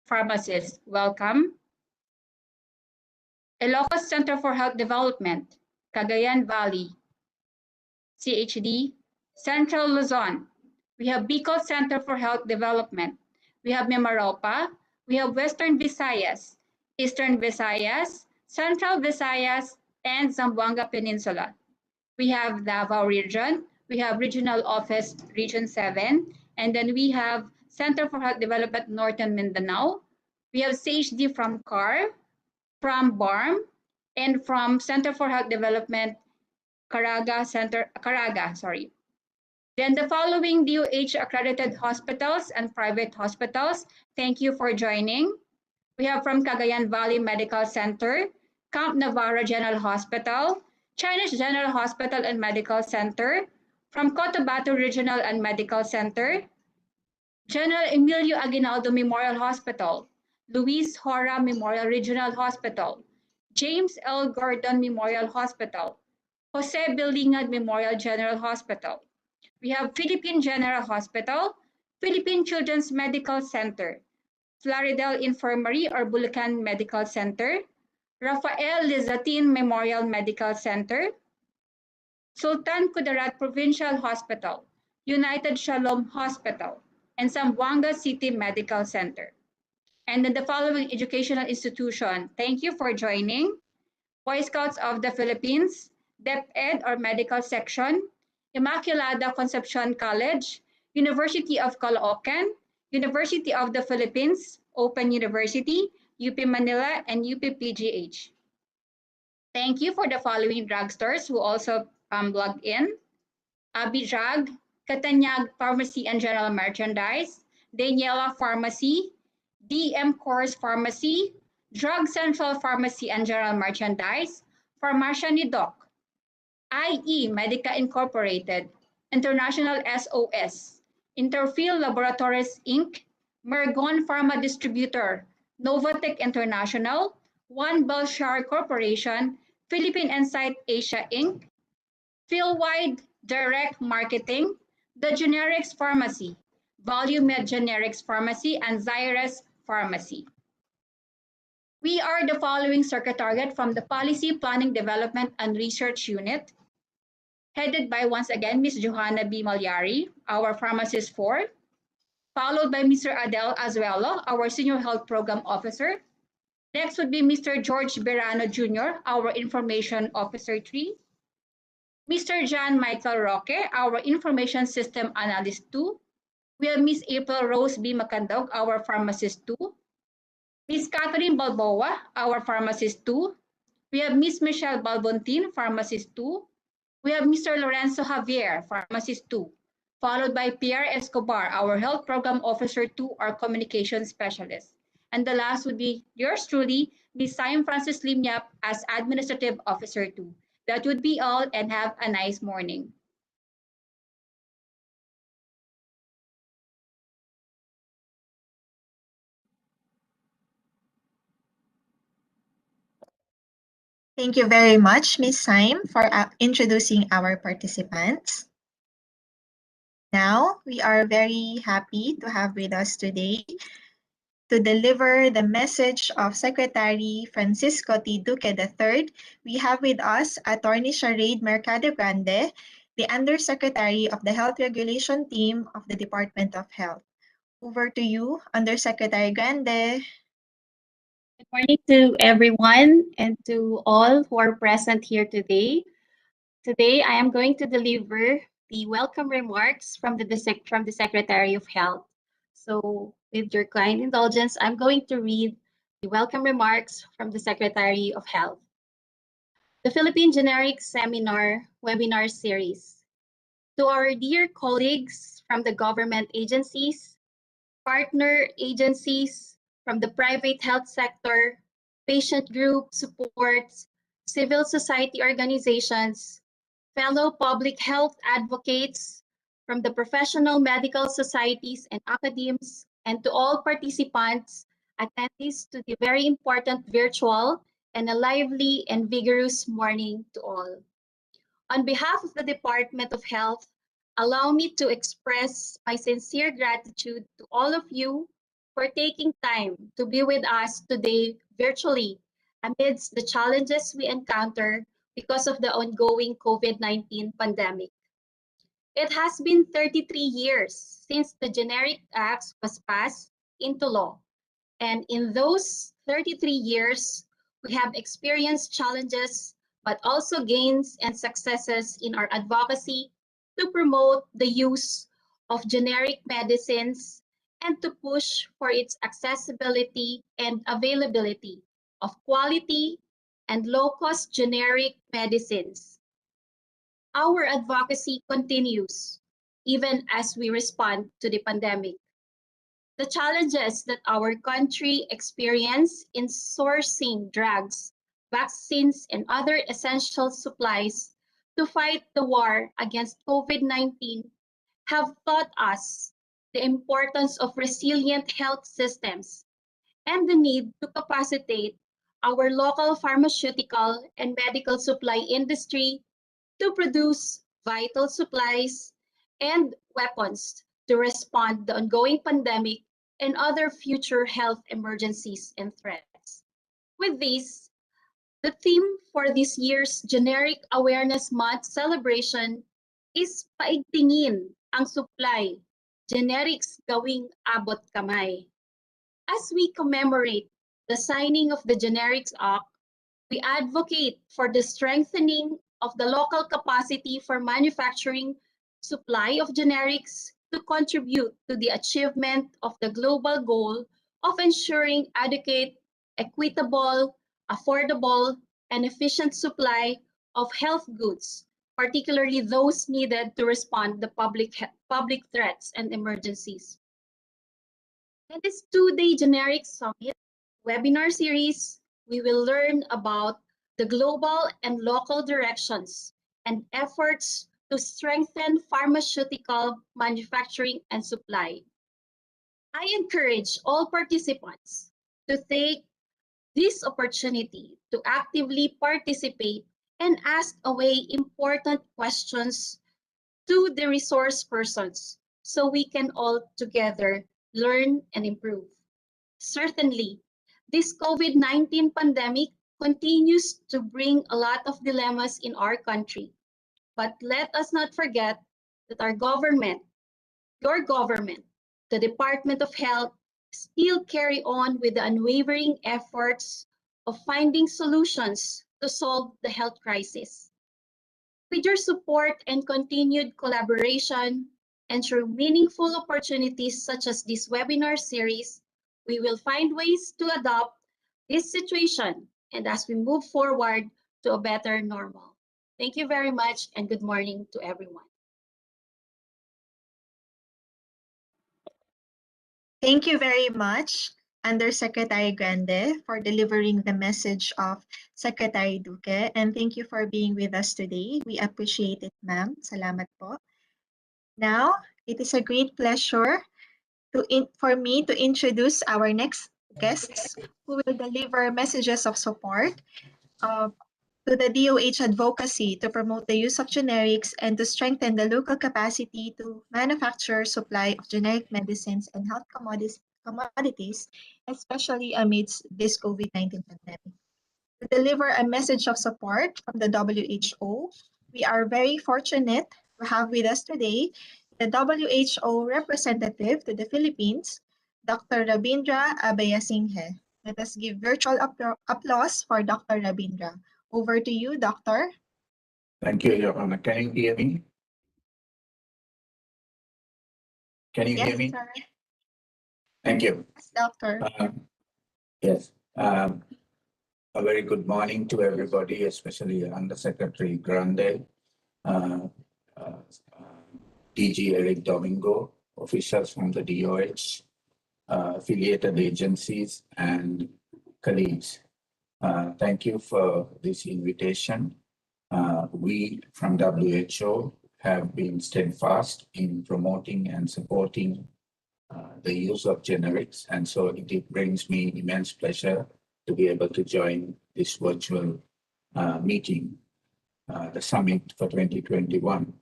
pharmacists, welcome. Ilocos Center for Health Development, Cagayan Valley, CHD, Central Luzon. We have Bicol Center for Health Development. We have Mimaropa. We have Western Visayas, Eastern Visayas, Central Visayas, and Zamboanga Peninsula. We have Davao Region. We have Regional Office Region 7. And then we have Center for Health Development Northern Mindanao. We have CHD from CAR, from BARM, and from Center for Health Development Caraga. Then the following DOH accredited hospitals and private hospitals, thank you for joining. We have from Cagayan Valley Medical Center, Camp Navarro General Hospital, Chinese General Hospital and Medical Center, from Cotabato Regional and Medical Center, General Emilio Aguinaldo Memorial Hospital, Luis Hora Memorial Regional Hospital, James L. Gordon Memorial Hospital, Jose Bilingad Memorial General Hospital. We have Philippine General Hospital, Philippine Children's Medical Center, Floridel Infirmary or Bulacan Medical Center, Rafael Lizatin Memorial Medical Center, Sultan Kudarat Provincial Hospital, United Shalom Hospital, and Zamboanga City Medical Center. And then the following educational institution, thank you for joining. Boy Scouts of the Philippines, DepEd or Medical Section, Immaculada Concepcion College, University of Caloocan, University of the Philippines, Open University, UP Manila, and UP PGH. Thank you for the following drugstores who also logged in. Abidrag, Catanyag Pharmacy and General Merchandise, Daniela Pharmacy, DM Course Pharmacy, Drug Central Pharmacy and General Merchandise, Pharmacia ni Doc, IE Medica Incorporated, International SOS, Interfield Laboratories Inc., Mergon Pharma Distributor, Novatech International, One Belshire Corporation, Philippine Insight Asia Inc., Philwide Direct Marketing, The Generics Pharmacy, Volumed Generics Pharmacy, and Xyrus Pharmacy. We are the following Secretariat from the Policy Planning Development and Research Unit, headed by, once again, Ms. Johanna B. Malyari, our Pharmacist 4, followed by Mr. Adel Azuelo, our Senior Health Program Officer. Next would be Mr. George Berano Jr., our Information Officer 3. Mr. John Michael Roque, our Information System Analyst 2. We have Ms. April Rose B. Macandog, our Pharmacist 2. Ms. Catherine Balboa, our Pharmacist 2. We have Ms. Michelle Balbontin, Pharmacist 2. We have Mr. Lorenzo Javier, Pharmacist 2, followed by Pierre Escobar, our Health Program Officer 2, our Communication Specialist. And the last would be yours truly, Ms. Saim Francis Limyap as Administrative Officer 2. That would be all, and have a nice morning. Thank you very much, Ms. Saim, for introducing our participants. Now, we are very happy to have with us today to deliver the message of Secretary Francisco T. Duque III. We have with us Attorney Charade Mercado Grande, the Undersecretary of the Health Regulation Team of the Department of Health. Over to you, Undersecretary Grande. Good morning to everyone and to all who are present here today. Today, I am going to deliver the welcome remarks from the Secretary of Health. So with your kind indulgence, I'm going to read the welcome remarks from the Secretary of Health. The Philippine Generics Webinar Series. To our dear colleagues from the government agencies, partner agencies, from the private health sector, patient group supports, civil society organizations, fellow public health advocates, from the professional medical societies and academies, and to all participants, attendees to the very important virtual and a lively and vigorous morning to all. On behalf of the Department of Health, allow me to express my sincere gratitude to all of you for taking time to be with us today virtually amidst the challenges we encounter because of the ongoing COVID-19 pandemic. It has been 33 years since the Generic Act was passed into law, and in those 33 years, we have experienced challenges, but also gains and successes in our advocacy to promote the use of generic medicines and to push for its accessibility and availability of quality and low-cost generic medicines. Our advocacy continues even as we respond to the pandemic. The challenges that our country experienced in sourcing drugs, vaccines, and other essential supplies to fight the war against COVID-19 have taught us the importance of resilient health systems and the need to capacitate our local pharmaceutical and medical supply industry to produce vital supplies and weapons to respond to the ongoing pandemic and other future health emergencies and threats. With this, the theme for this year's Generic Awareness Month celebration is Paigtingin ang supply, generics gawing Abot-kamay. As we commemorate the signing of the Generics Act, we advocate for the strengthening of the local capacity for manufacturing supply of generics to contribute to the achievement of the global goal of ensuring adequate, equitable, affordable, and efficient supply of health goods, particularly those needed to respond to public threats and emergencies. In this two-day Generic Summit webinar series, we will learn about the global and local directions and efforts to strengthen pharmaceutical manufacturing and supply. I encourage all participants to take this opportunity to actively participate and ask away important questions to the resource persons so we can all together learn and improve. Certainly, this COVID-19 pandemic continues to bring a lot of dilemmas in our country. But let us not forget that our government, your government, the Department of Health, still carry on with the unwavering efforts of finding solutions to solve the health crisis. With your support and continued collaboration, and through meaningful opportunities such as this webinar series, we will find ways to adopt this situation and as we move forward to a better normal. Thank you very much and good morning to everyone. Thank you very much, Undersecretary Grande, for delivering the message of Secretary Duque, and thank you for being with us today. We appreciate it, ma'am. Salamat po. Now, it is a great pleasure for me to introduce our next guests who will deliver messages of support to the DOH advocacy to promote the use of generics and to strengthen the local capacity to manufacture supply of generic medicines and health commodities, especially amidst this COVID-19 pandemic. To deliver a message of support from the WHO, we are very fortunate to have with us today the WHO representative to the Philippines, Dr. Rabindra Abayasinghe. Let us give virtual applause for Dr. Rabindra. Over to you, Doctor. Thank you, Your Honor. Can you hear me? Can you hear me? Sir. Thank you. Yes, Doctor. Yes. A very good morning to everybody, especially Undersecretary Grande, DG Eric Domingo, officials from the DOH, affiliated agencies, and colleagues. Thank you for this invitation. We from WHO have been steadfast in promoting and supporting the use of generics, and so it brings me immense pleasure to be able to join this virtual meeting. the summit for 2021.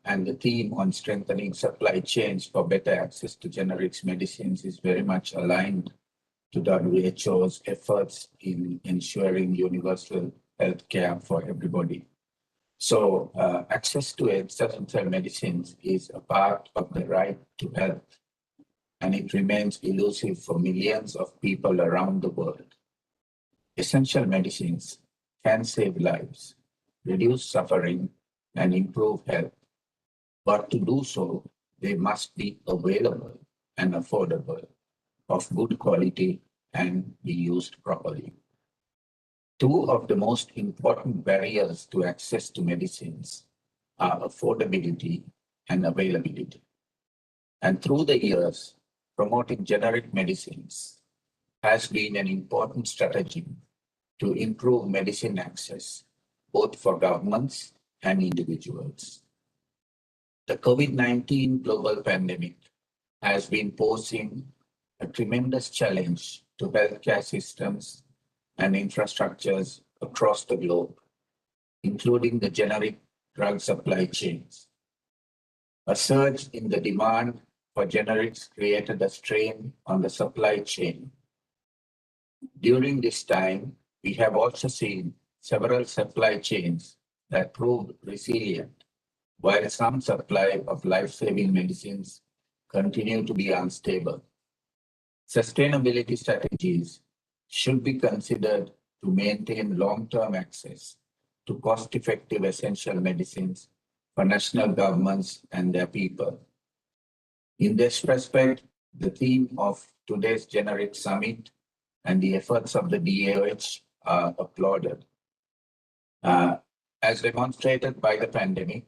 And the theme on strengthening supply chains for better access to generics medicines is very much aligned to WHO's efforts in ensuring universal health care for everybody. So access to essential medicines is a part of the right to health, and it remains elusive for millions of people around the world. Essential medicines can save lives, reduce suffering, and improve health. But to do so, they must be available and affordable, of good quality, and be used properly. Two of the most important barriers to access to medicines are affordability and availability. And through the years, promoting generic medicines has been an important strategy to improve medicine access, both for governments and individuals. The COVID-19 global pandemic has been posing a tremendous challenge to healthcare systems and infrastructures across the globe, including the generic drug supply chains. A surge in the demand for generics created a strain on the supply chain. During this time, we have also seen several supply chains that proved resilient, while some supply of life-saving medicines continue to be unstable. Sustainability strategies should be considered to maintain long-term access to cost-effective essential medicines for national governments and their people. In this respect, the theme of today's Generic Summit and the efforts of the DAOH are applauded. As demonstrated by the pandemic,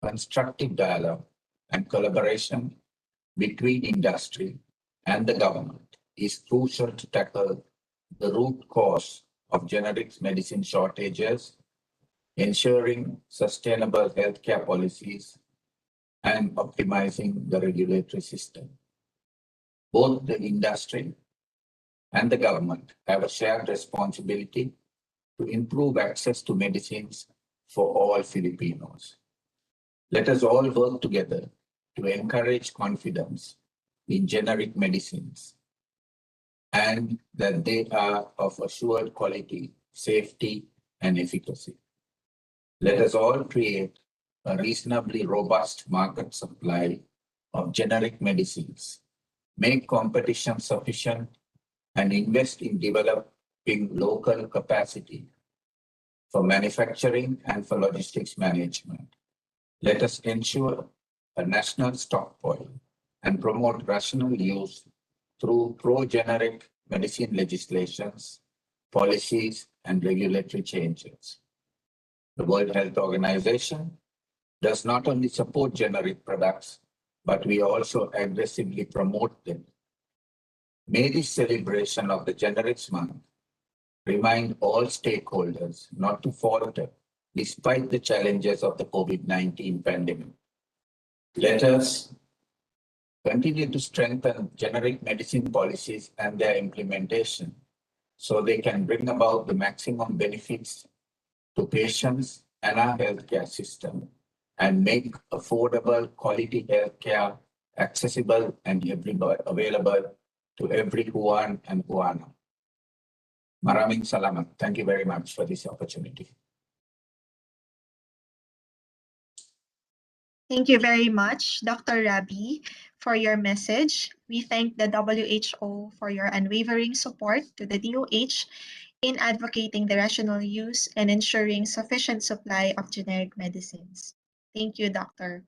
constructive dialogue and collaboration between industry and the government is crucial to tackle the root cause of generics medicine shortages, ensuring sustainable healthcare policies, and optimizing the regulatory system. Both the industry and the government have a shared responsibility to improve access to medicines for all Filipinos. Let us all work together to encourage confidence in generic medicines and that they are of assured quality, safety, and efficacy. Let us all create a reasonably robust market supply of generic medicines, make competition sufficient, and invest in developing local capacity for manufacturing and for logistics management. Let us ensure a national stockpile and promote rational use through pro-generic medicine legislations, policies, and regulatory changes. The World Health Organization does not only support generic products, but we also aggressively promote them. May this celebration of the Generics Month remind all stakeholders not to falter despite the challenges of the COVID-19 pandemic. Let us continue to strengthen generic medicine policies and their implementation so they can bring about the maximum benefits to patients and our healthcare system and make affordable quality healthcare accessible and available to everyone and Juana. Maraming salamat. Thank you very much for this opportunity. Thank you very much, Dr. Rabi, for your message. We thank the WHO for your unwavering support to the DOH in advocating the rational use and ensuring sufficient supply of generic medicines. Thank you, Doctor.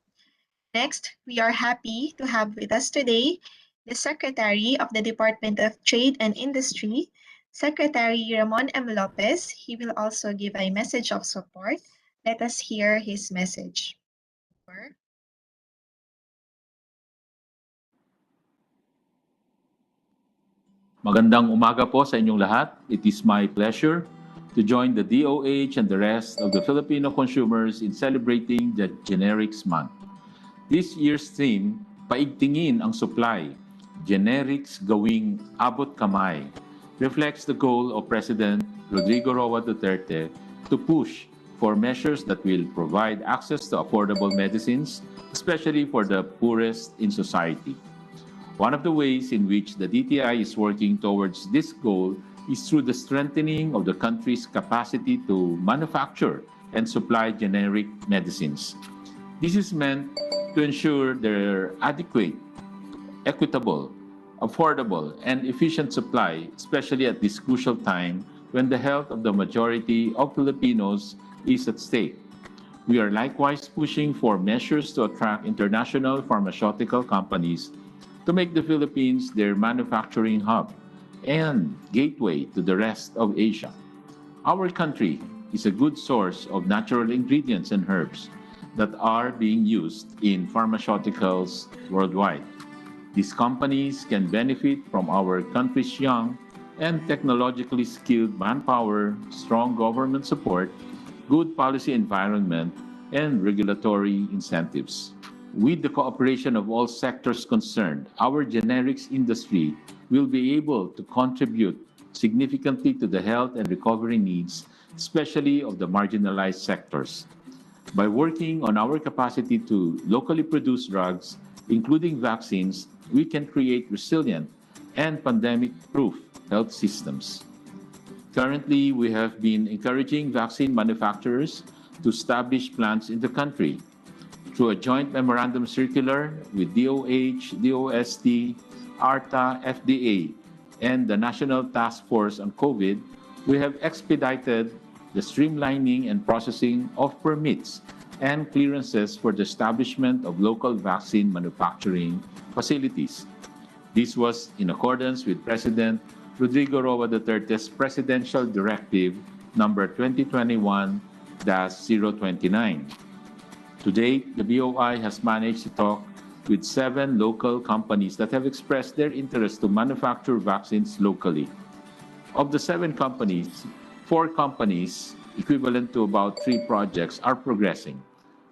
Next, we are happy to have with us today the Secretary of the Department of Trade and Industry, Secretary Ramon M. Lopez. He will also give a message of support. Let us hear his message. Magandang umaga po sa inyong lahat. It is my pleasure to join the DOH and the rest of the Filipino consumers in celebrating the Generics Month. This year's theme, Paigtingin ang supply, generics gawing Abot-kamay, reflects the goal of President Rodrigo Roa Duterte to push for measures that will provide access to affordable medicines, especially for the poorest in society. One of the ways in which the DTI is working towards this goal is through the strengthening of the country's capacity to manufacture and supply generic medicines. This is meant to ensure their adequate, equitable, affordable, and efficient supply, especially at this crucial time when the health of the majority of Filipinos is at stake. We are likewise pushing for measures to attract international pharmaceutical companies to make the Philippines their manufacturing hub and gateway to the rest of Asia. Our country is a good source of natural ingredients and herbs that are being used in pharmaceuticals worldwide. These companies can benefit from our country's young and technologically skilled manpower, strong government support, good policy environment, and regulatory incentives. With the cooperation of all sectors concerned, our generics industry will be able to contribute significantly to the health and recovery needs, especially of the marginalized sectors. By working on our capacity to locally produce drugs, including vaccines, we can create resilient and pandemic-proof health systems. Currently, we have been encouraging vaccine manufacturers to establish plants in the country. Through a joint memorandum circular with DOH, DOST, ARTA, FDA, and the National Task Force on COVID, we have expedited the streamlining and processing of permits and clearances for the establishment of local vaccine manufacturing facilities. This was in accordance with President Rodrigo Roa Duterte's Presidential Directive number 2021-029. To date, the BOI has managed to talk with 7 local companies that have expressed their interest to manufacture vaccines locally. Of the 7 companies, 4 companies, equivalent to about 3 projects, are progressing.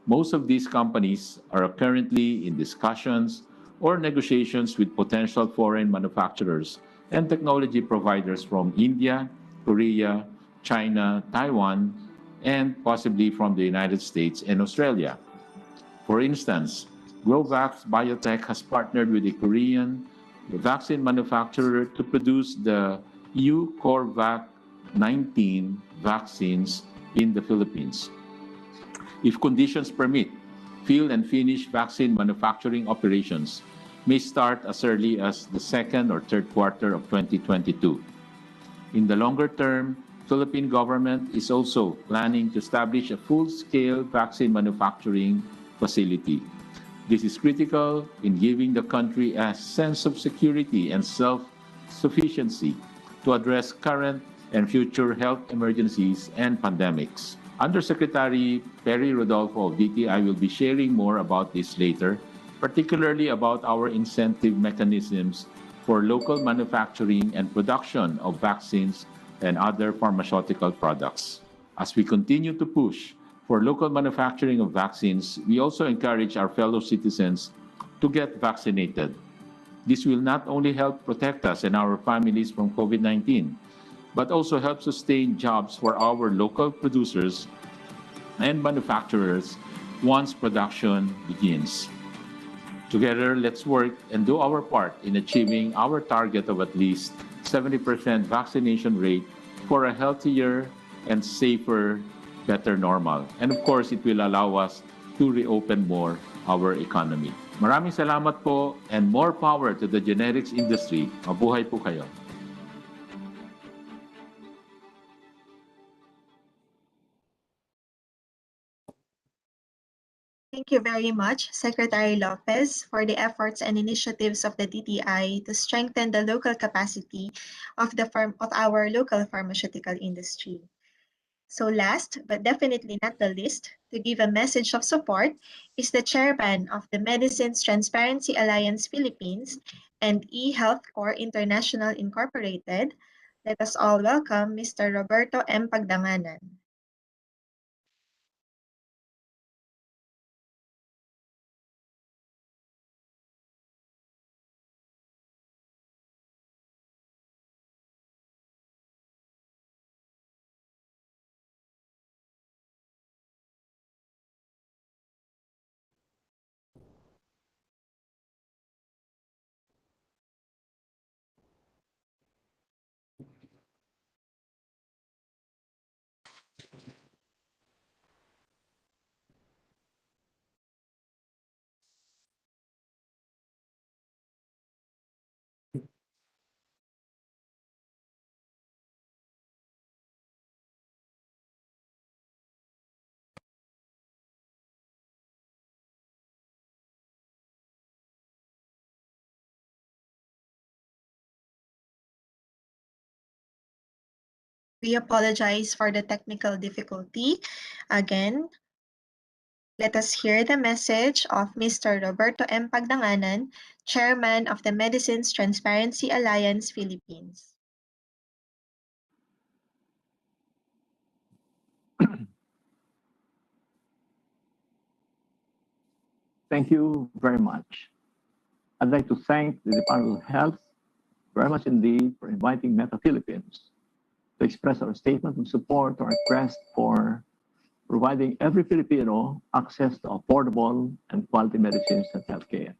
Most of these companies are currently in discussions or negotiations with potential foreign manufacturers and technology providers from India, Korea, China, Taiwan, and possibly from the United States and Australia. For instance, Grovax Biotech has partnered with a Korean vaccine manufacturer to produce the U-CoreVac 19 vaccines in the Philippines. If conditions permit, fill and finish vaccine manufacturing operations may start as early as the second or third quarter of 2022. In the longer term, Philippine government is also planning to establish a full-scale vaccine manufacturing facility. This is critical in giving the country a sense of security and self-sufficiency to address current and future health emergencies and pandemics. Undersecretary Perry Rodolfo of DTI will be sharing more about this later, particularly about our incentive mechanisms for local manufacturing and production of vaccines and other pharmaceutical products. As we continue to push for local manufacturing of vaccines, we also encourage our fellow citizens to get vaccinated. This will not only help protect us and our families from COVID-19, but also help sustain jobs for our local producers and manufacturers once production begins. Together, let's work and do our part in achieving our target of at least 70% vaccination rate for a healthier and safer, better normal. And of course, it will allow us to reopen more our economy. Maraming salamat po and more power to the generics industry. Mabuhay po kayo. Thank you very much, Secretary Lopez, for the efforts and initiatives of the DTI to strengthen the local capacity of our local pharmaceutical industry. So last, but definitely not the least, to give a message of support is the chairman of the Medicines Transparency Alliance Philippines and eHealth Corps International Incorporated. Let us all welcome Mr. Roberto M. Pagdanganan. We apologize for the technical difficulty. Again, let us hear the message of Mr. Roberto M. Pagdanganan, Chairman of the Medicines Transparency Alliance Philippines. Thank you very much. I'd like to thank the Department of Health very much indeed for inviting Meta Philippines to express our statement of support to our request for providing every Filipino access to affordable and quality medicines and healthcare.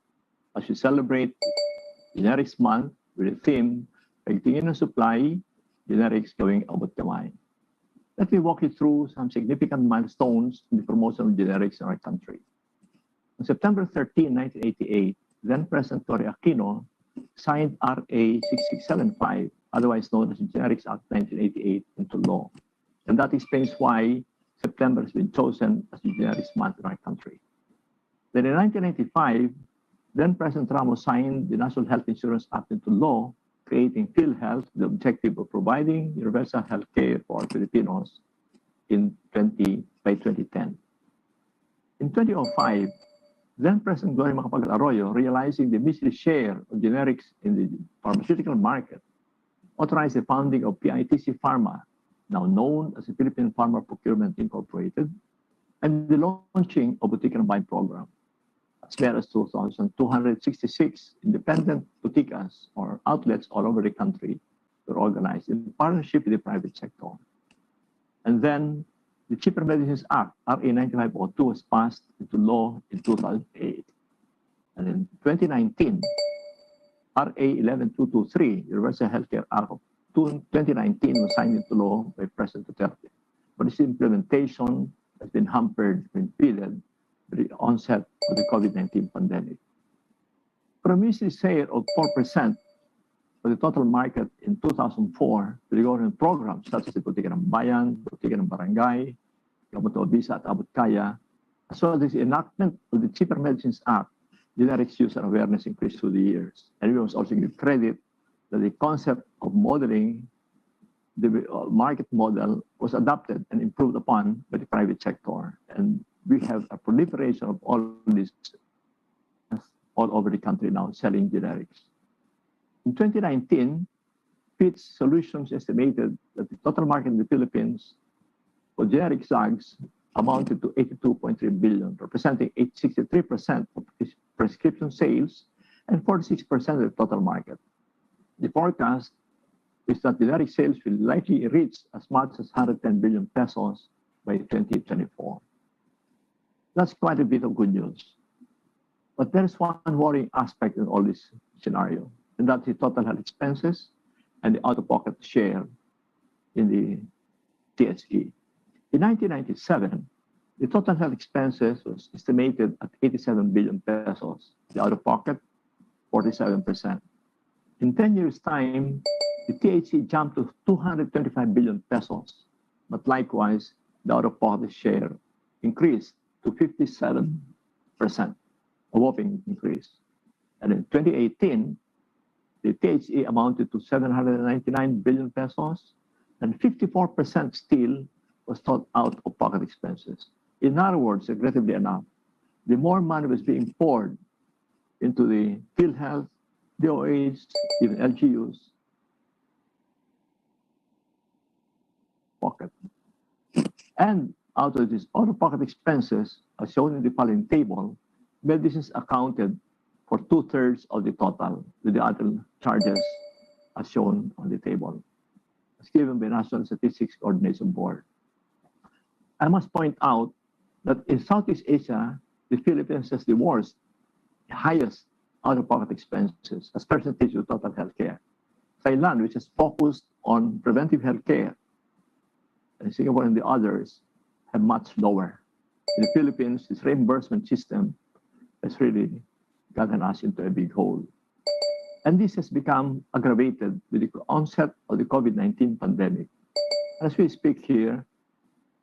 As we celebrate Generics Month with the theme, Paigtingin and Supply, Generics Gawing Abot-kamay. Let me walk you through some significant milestones in the promotion of generics in our country. On September 13, 1988, then President Torre Aquino signed RA 6675, otherwise known as the Generics Act 1988, into law. And that explains why September has been chosen as the Generics Month in our country. Then in 1995, then President Ramos signed the National Health Insurance Act into law, creating PhilHealth with the objective of providing universal health care for Filipinos by 2010. In 2005, then President Gloria Macapagal Arroyo, realizing the misleading share of generics in the pharmaceutical market, authorized the founding of PITC Pharma, now known as the Philippine Pharma Procurement Incorporated, and the launching of Boutique and Buy program, as well as 2,266 independent boutiques or outlets all over the country were organized in partnership with the private sector. And then the Cheaper Medicines Act, RA 9502, was passed into law in 2008. And in 2019, RA 11223, Universal Healthcare Act of 2019, was signed into law by President Duterte. But its implementation has been hampered or impeded by the onset of the COVID-19 pandemic. From a misleading share of 4% of the total market in 2004 to the government programs such as the Boutique ng Bayan, Boutique ng Barangay, Abot-Obisa at Abot-Kaya, as well as the enactment of the Cheaper Medicines Act, generics use and awareness increased through the years. And we must also give credit that the concept of modeling the market model was adopted and improved upon by the private sector. And we have a proliferation of all these all over the country now selling generics. In 2019, Fitch Solutions estimated that the total market in the Philippines for generic drugs amounted to 82.3 billion, representing 63% of prescription sales and 46% of the total market. The forecast is that generic sales will likely reach as much as 110 billion pesos by 2024. That's quite a bit of good news. But there's one worrying aspect in all this scenario, and that's the total health expenses and the out-of-pocket share in the THE. In 1997, the total health expenses was estimated at 87 billion pesos, the out-of-pocket 47%. In 10 years' time, the THE jumped to 225 billion pesos, but likewise, the out-of-pocket share increased to 57%, a whopping increase. And in 2018, the THE amounted to 799 billion pesos, and 54% still was thought out of pocket expenses. In other words, aggressively enough, the more money was being poured into the PhilHealth, DOH, even LGUs, pocket. And out of these out-of-pocket expenses, as shown in the following table, medicines accounted for 2/3 of the total, with the other charges as shown on the table, as given by National Statistics Coordination Board. I must point out that in Southeast Asia, the Philippines has the worst, the highest out-of-pocket expenses as percentage of total healthcare. Thailand, which is focused on preventive healthcare, and Singapore and the others have much lower. In the Philippines, this reimbursement system has really gotten us into a big hole. And this has become aggravated with the onset of the COVID-19 pandemic. As we speak here,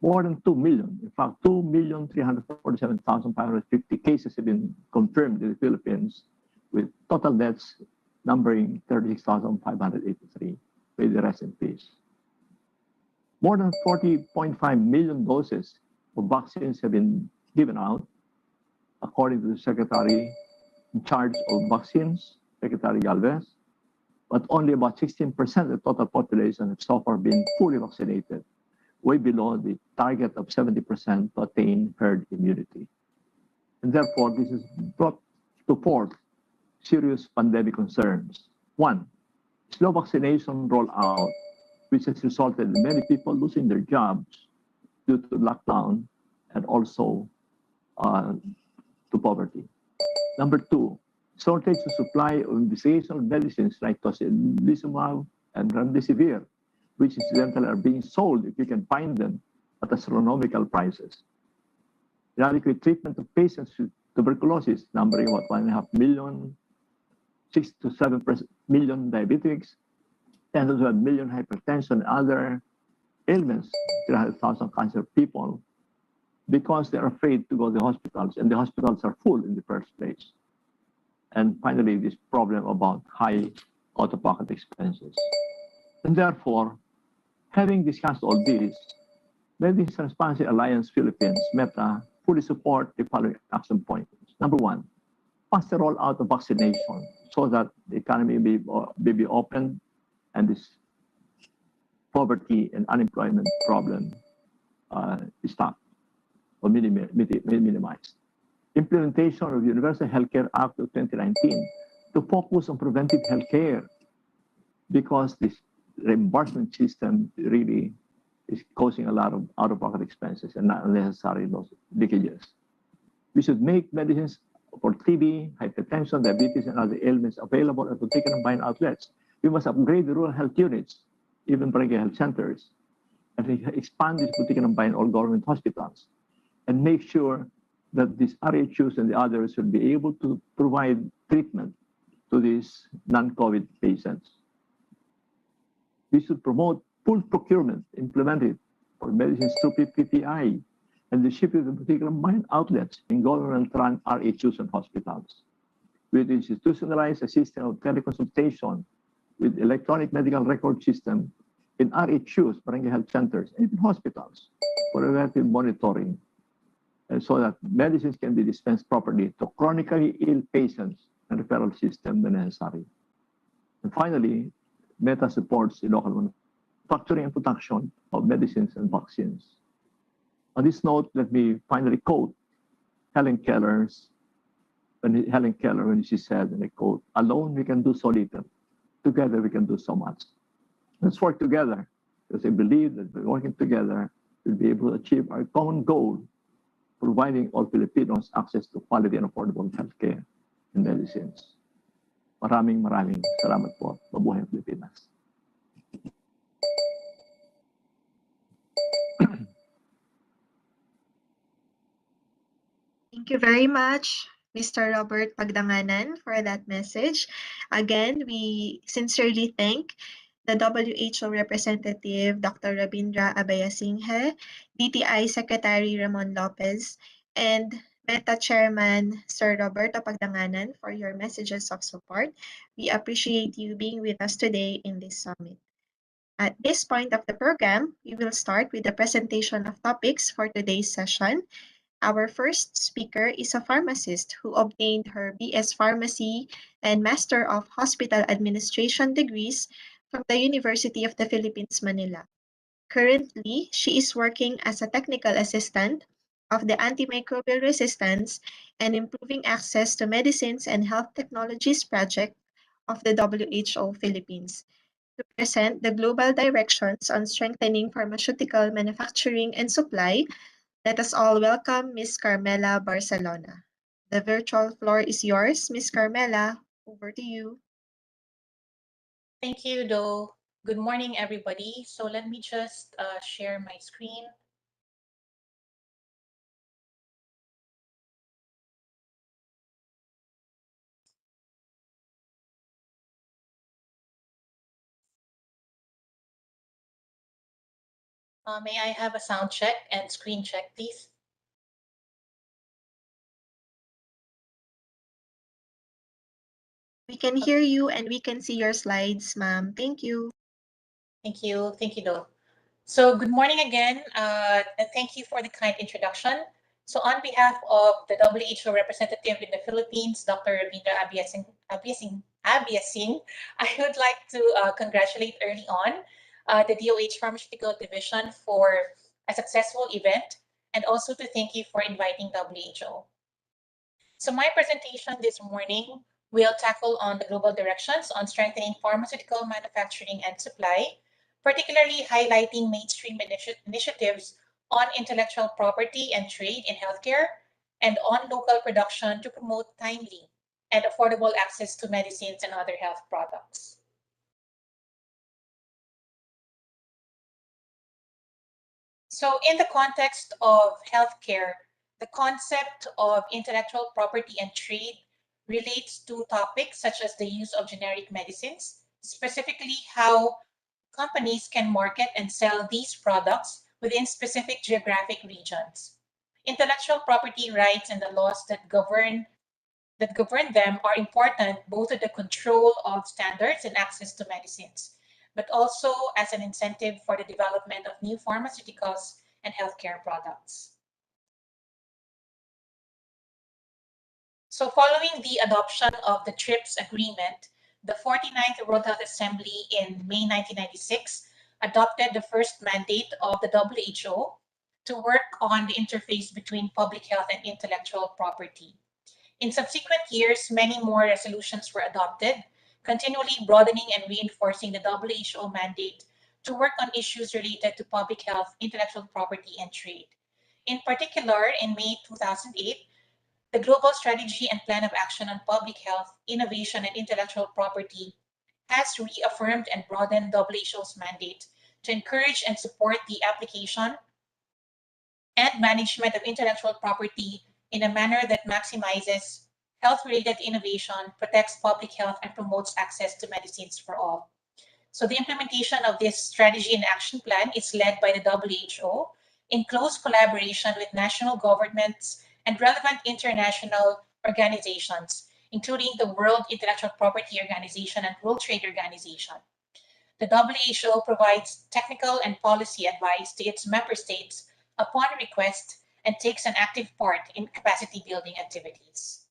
more than 2 million, in fact, 2,347,550 cases have been confirmed in the Philippines, with total deaths numbering 36,583. May the rest in peace. More than 40.5 million doses of vaccines have been given out, according to the Secretary in charge of vaccines, Secretary Galvez, but only about 16% of the total population have so far been fully vaccinated, way below the target of 70% to attain herd immunity. And therefore, this has brought to forth serious pandemic concerns. One, slow vaccination rollout, which has resulted in many people losing their jobs due to lockdown and also to poverty. Number two, shortage of supply of investigational medicines like tocilizumab and remdesivir, which incidentally are being sold if you can find them at astronomical prices. Inadequate treatment of patients with tuberculosis, numbering about 1.5 million, 6 to 7 million diabetics, 10 to 12 million hypertension and other ailments, 300,000 cancer people, because they're afraid to go to the hospitals, and the hospitals are full in the first place. And finally, this problem about high out-of-pocket expenses. And therefore, having discussed all this, Medicines Transparency Alliance Philippines, META, fully support the following action points. Number one, faster rollout of vaccination so that the economy may be opened and this poverty and unemployment problem is stopped or minimized. Implementation of Universal Healthcare Act of 2019 to focus on preventive healthcare, because this reimbursement system really is causing a lot of out-of-pocket expenses and not unnecessary leakages. We should make medicines for TB, hypertension, diabetes, and other ailments available at boutique and buying outlets. We must upgrade the rural health units, even barangay health centers, and expand this boutique and buying all government hospitals, and make sure that these RHUs and the others will be able to provide treatment to these non-COVID patients. We should promote full procurement implemented for medicines through PPI and the shipping of particular mine outlets in government-run RHUs and hospitals. With institutionalized a system of teleconsultation with electronic medical record system in RHUs, barangay health centers, and even hospitals for preventive monitoring, and so that medicines can be dispensed properly to chronically ill patients and referral system when necessary. And finally, META supports the local manufacturing and production of medicines and vaccines. On this note, let me finally quote Helen Keller when she said, and I quote, "Alone we can do so little, together we can do so much." Let's work together, because I believe that by working together, we'll be able to achieve our common goal, providing all Filipinos access to quality and affordable healthcare and medicines. Maraming salamat po. Mabuhay ang Pilipinas. Thank you very much, Mr. Robert Pagdanganan, for that message. Again, we sincerely thank the WHO representative, Dr. Rabindra Abayasinghe, DTI Secretary Ramon Lopez, and META Chairman Sir Roberto Pagdanganan for your messages of support. We appreciate you being with us today in this summit. At this point of the program, we will start with the presentation of topics for today's session. Our first speaker is a pharmacist who obtained her BS Pharmacy and Master of Hospital Administration degrees from the University of the Philippines, Manila. Currently, she is working as a technical assistant of the Antimicrobial Resistance and Improving Access to Medicines and Health Technologies Project of the WHO Philippines to present the global directions on strengthening pharmaceutical manufacturing and supply. Let us all welcome Ms. Carmela Barcelona. The virtual floor is yours, Ms. Carmela. Over to you. Thank you, Do. Good morning, everybody. So let me just share my screen. May I have a sound check and screen check, please? We can hear you and we can see your slides, ma'am. Thank you. Thank you, Do. So good morning again, and thank you for the kind introduction. So on behalf of the WHO representative in the Philippines, Dr. Rabindra Abiasing, I would like to congratulate early on the DOH Pharmaceutical Division for a successful event, and also to thank you for inviting WHO. So my presentation this morning will tackle on the global directions on strengthening pharmaceutical manufacturing and supply, particularly highlighting mainstream initiatives on intellectual property and trade in healthcare and on local production to promote timely and affordable access to medicines and other health products. So in the context of healthcare, the concept of intellectual property and trade relates to topics such as the use of generic medicines, specifically how companies can market and sell these products within specific geographic regions. Intellectual property rights and the laws that govern them are important both to the control of standards and access to medicines, but also as an incentive for the development of new pharmaceuticals and healthcare products. So following the adoption of the TRIPS agreement, the 49th World Health Assembly in May 1996 adopted the first mandate of the WHO to work on the interface between public health and intellectual property. In subsequent years, many more resolutions were adopted, continually broadening and reinforcing the WHO mandate to work on issues related to public health, intellectual property, and trade. In particular, in May 2008, the Global Strategy and Plan of Action on Public Health, Innovation, and Intellectual Property has reaffirmed and broadened WHO's mandate to encourage and support the application and management of intellectual property in a manner that maximizes health-related innovation, protects public health, and promotes access to medicines for all. So the implementation of this strategy and action plan is led by the WHO in close collaboration with national governments and relevant international organizations, including the World Intellectual Property Organization and World Trade Organization. The WHO provides technical and policy advice to its member states upon request and takes an active part in capacity building activities.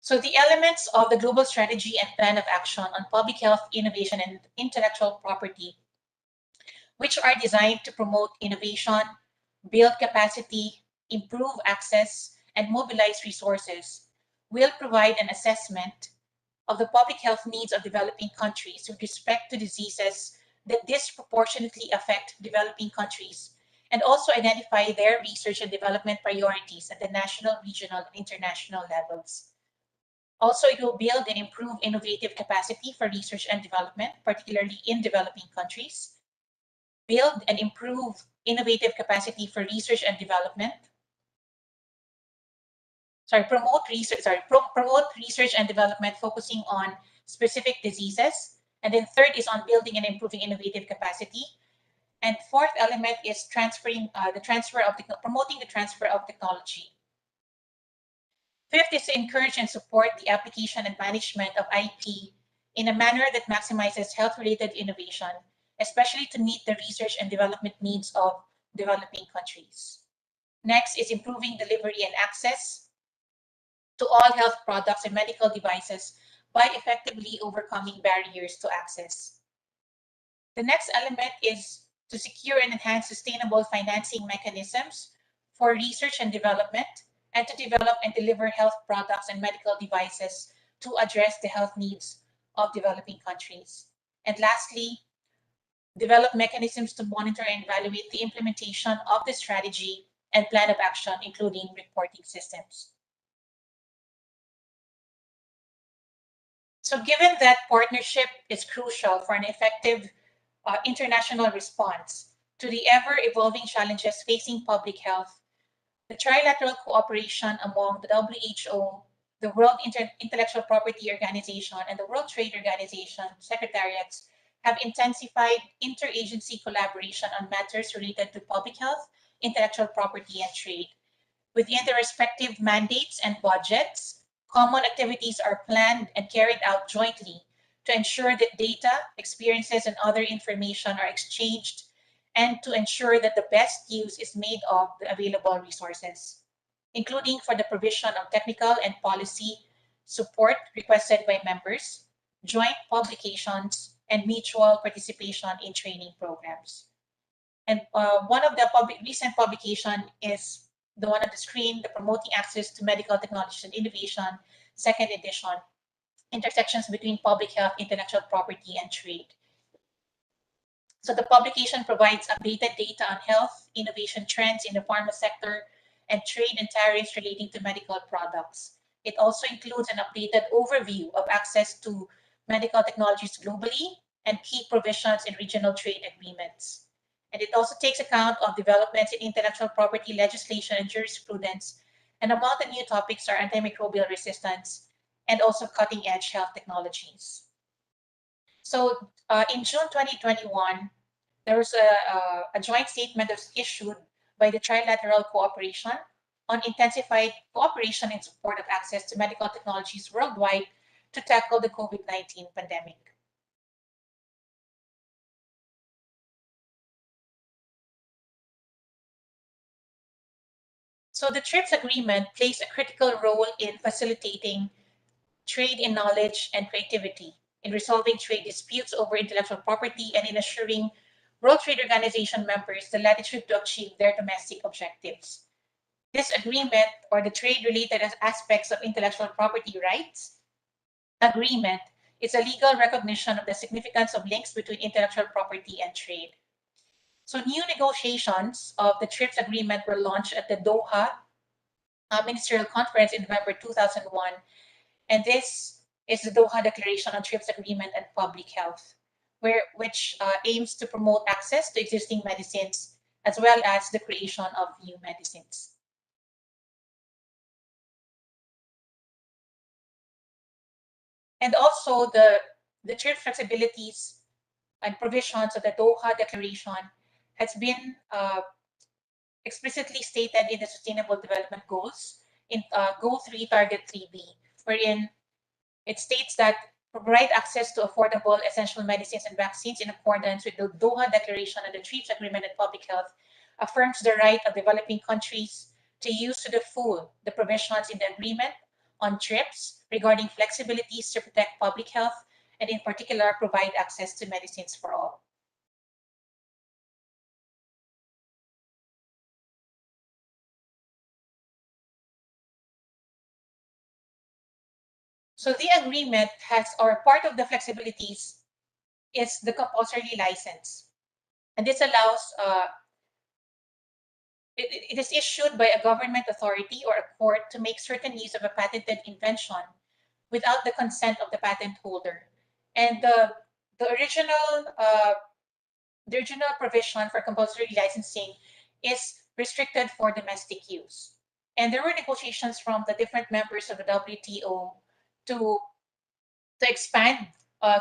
So the elements of the Global Strategy and Plan of Action on Public Health, Innovation, and Intellectual Property, which are designed to promote innovation, build capacity, improve access, and mobilize resources, will provide an assessment of the public health needs of developing countries with respect to diseases that disproportionately affect developing countries, and also identify their research and development priorities at the national, regional, and international levels. Also, it will build and improve innovative capacity for research and development, particularly in developing countries. Build and improve innovative capacity for research and development. Promote research and development focusing on specific diseases. And then third is on building and improving innovative capacity. And fourth element is promoting the transfer of technology. Fifth is to encourage and support the application and management of IP in a manner that maximizes health-related innovation, especially to meet the research and development needs of developing countries. Next is improving delivery and access to all health products and medical devices by effectively overcoming barriers to access. The next element is to secure and enhance sustainable financing mechanisms for research and development, and to develop and deliver health products and medical devices to address the health needs of developing countries. And lastly, develop mechanisms to monitor and evaluate the implementation of the strategy and plan of action, including reporting systems. So given that partnership is crucial for an effective international response to the ever-evolving challenges facing public health, the trilateral cooperation among the WHO, the World Intellectual Property Organization, and the World Trade Organization secretariats have intensified interagency collaboration on matters related to public health, intellectual property, and trade. Within their respective mandates and budgets, common activities are planned and carried out jointly to ensure that data, experiences, and other information are exchanged, and to ensure that the best use is made of the available resources, including for the provision of technical and policy support requested by members, joint publications, and mutual participation in training programs. And one of the recent publication is the one on the screen, the Promoting Access to Medical Technologies and Innovation, second edition, Intersections Between Public Health, Intellectual Property, and Trade. So the publication provides updated data on health, innovation trends in the pharma sector, and trade and tariffs relating to medical products. It also includes an updated overview of access to medical technologies globally and key provisions in regional trade agreements. And it also takes account of developments in intellectual property legislation and jurisprudence. And among the new topics are antimicrobial resistance and also cutting-edge health technologies. So in June 2021, there was a joint statement that was issued by the Trilateral Cooperation on intensified cooperation in support of access to medical technologies worldwide to tackle the COVID-19 pandemic. So the TRIPS agreement plays a critical role in facilitating trade in knowledge and creativity, in resolving trade disputes over intellectual property, and in assuring World Trade Organization members the latitude to achieve their domestic objectives. This agreement, or the trade-related aspects of intellectual property rights agreement, is a legal recognition of the significance of links between intellectual property and trade. So new negotiations of the TRIPS agreement were launched at the Doha Ministerial Conference in November 2001, and this is the Doha Declaration on TRIPS Agreement and Public Health, which aims to promote access to existing medicines as well as the creation of new medicines. And also the TRIPS flexibilities and provisions of the Doha Declaration has been explicitly stated in the Sustainable Development Goals in Goal 3, Target 3B, wherein it states that provide access to affordable essential medicines and vaccines in accordance with the Doha Declaration and the TRIPS Agreement on Public Health affirms the right of developing countries to use to the full the provisions in the agreement on TRIPS regarding flexibilities to protect public health and in particular provide access to medicines for all. So the agreement has, or part of the flexibilities is the compulsory license. And this allows, it is issued by a government authority or a court to make certain use of a patented invention without the consent of the patent holder. And the original provision for compulsory licensing is restricted for domestic use. And there were negotiations from the different members of the WTO to expand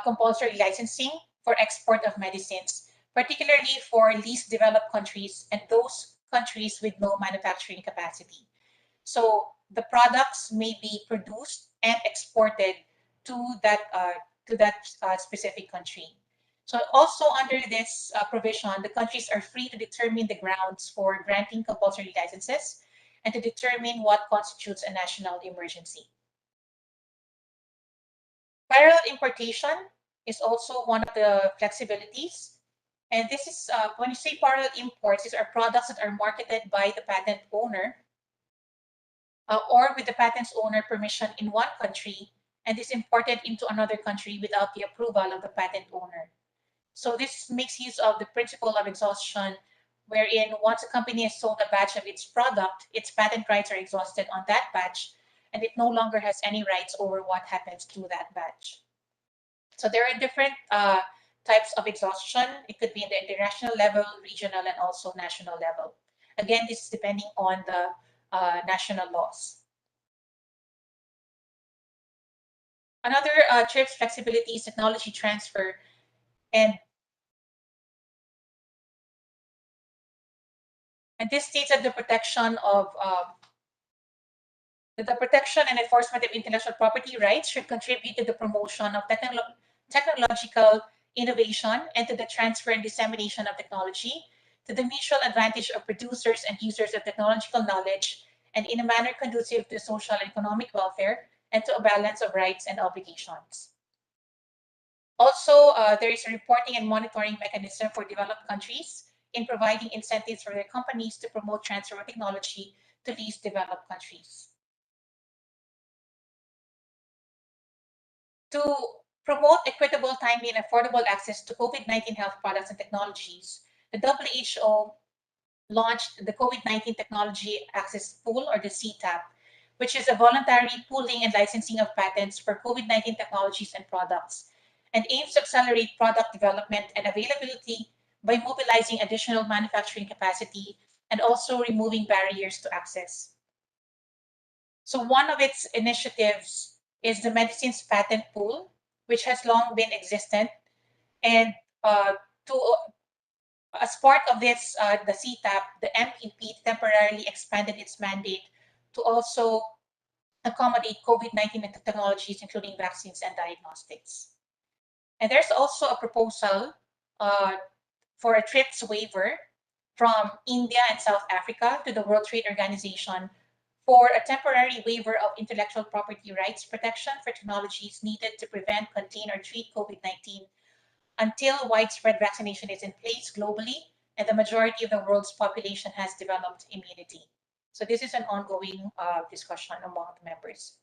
compulsory licensing for export of medicines, particularly for least developed countries and those countries with no manufacturing capacity. So the products may be produced and exported to that specific country. So also under this provision, the countries are free to determine the grounds for granting compulsory licenses and to determine what constitutes a national emergency. Parallel importation is also one of the flexibilities. And this is, when you say parallel imports, these are products that are marketed by the patent owner or with the patent's owner permission in one country and is imported into another country without the approval of the patent owner. So this makes use of the principle of exhaustion, wherein once a company has sold a batch of its product, its patent rights are exhausted on that batch, and it no longer has any rights over what happens to that batch. So there are different types of exhaustion. It could be in the international level, regional, and also national level. Again, this is depending on the national laws. Another TRIPS flexibility is technology transfer, and this states that the protection and enforcement of intellectual property rights should contribute to the promotion of technological innovation and to the transfer and dissemination of technology, to the mutual advantage of producers and users of technological knowledge, and in a manner conducive to social and economic welfare, and to a balance of rights and obligations. Also, there is a reporting and monitoring mechanism for developed countries in providing incentives for their companies to promote transfer of technology to least developed countries. To promote equitable, timely, and affordable access to COVID-19 health products and technologies, the WHO launched the COVID-19 Technology Access Pool, or the CTAP, which is a voluntary pooling and licensing of patents for COVID-19 technologies and products, and aims to accelerate product development and availability by mobilizing additional manufacturing capacity and also removing barriers to access. So one of its initiatives is the Medicines Patent Pool, which has long been existent. And as part of this, the CTAP, the MEP temporarily expanded its mandate to also accommodate COVID-19 technologies, including vaccines and diagnostics. And there's also a proposal for a TRIPS waiver from India and South Africa to the World Trade Organization for a temporary waiver of intellectual property rights protection for technologies needed to prevent, contain, or treat COVID-19 until widespread vaccination is in place globally and the majority of the world's population has developed immunity. So this is an ongoing discussion among the members.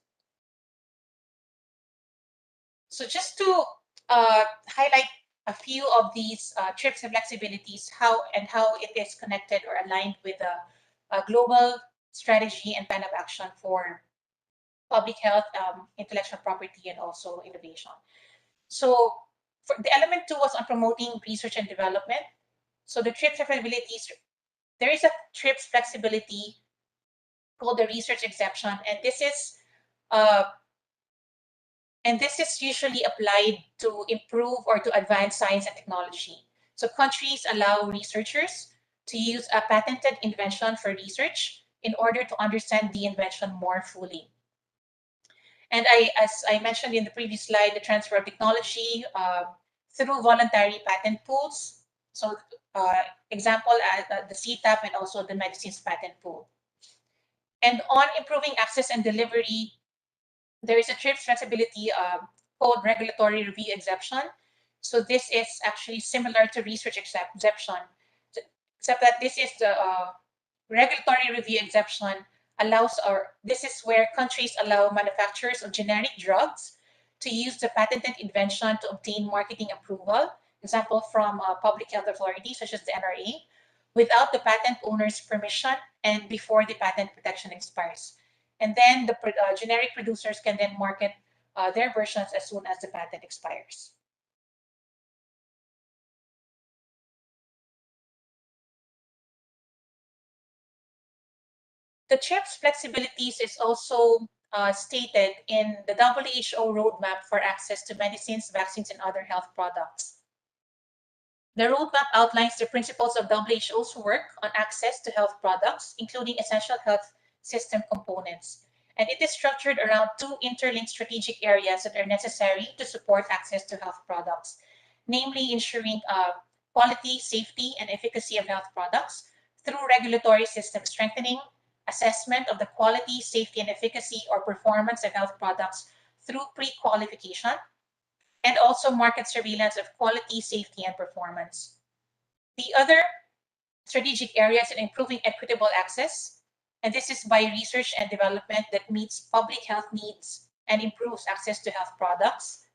So just to highlight a few of these TRIPS flexibilities, how it is connected or aligned with a global strategy and plan of action for public health, intellectual property, and also innovation. So for the element 2 was on promoting research and development. So the TRIPS flexibilities, there is a TRIPS flexibility called the research exception, and this is usually applied to improve or to advance science and technology. So countries allow researchers to use a patented invention for research in order to understand the invention more fully. And as I mentioned in the previous slide, the transfer of technology through voluntary patent pools. So example, the CTAP and also the medicines patent pool. And on improving access and delivery, there is a TRIPS flexibility called regulatory review exception. So this is actually similar to research exception, except that this is the regulatory review exception this is where countries allow manufacturers of generic drugs to use the patented invention to obtain marketing approval, example from public health authorities such as the NRA, without the patent owner's permission and before the patent protection expires. And then the generic producers can then market their versions as soon as the patent expires. The TRIPS flexibilities is also stated in the WHO roadmap for access to medicines, vaccines, and other health products. The roadmap outlines the principles of WHO's work on access to health products, including essential health system components. And it is structured around 2 interlinked strategic areas that are necessary to support access to health products, namely ensuring quality, safety, and efficacy of health products through regulatory system strengthening, assessment of the quality, safety, and efficacy or performance of health products through pre-qualification, and also market surveillance of quality, safety, and performance. The other strategic areas in improving equitable access, and this is by research and development that meets public health needs and improves access to health products.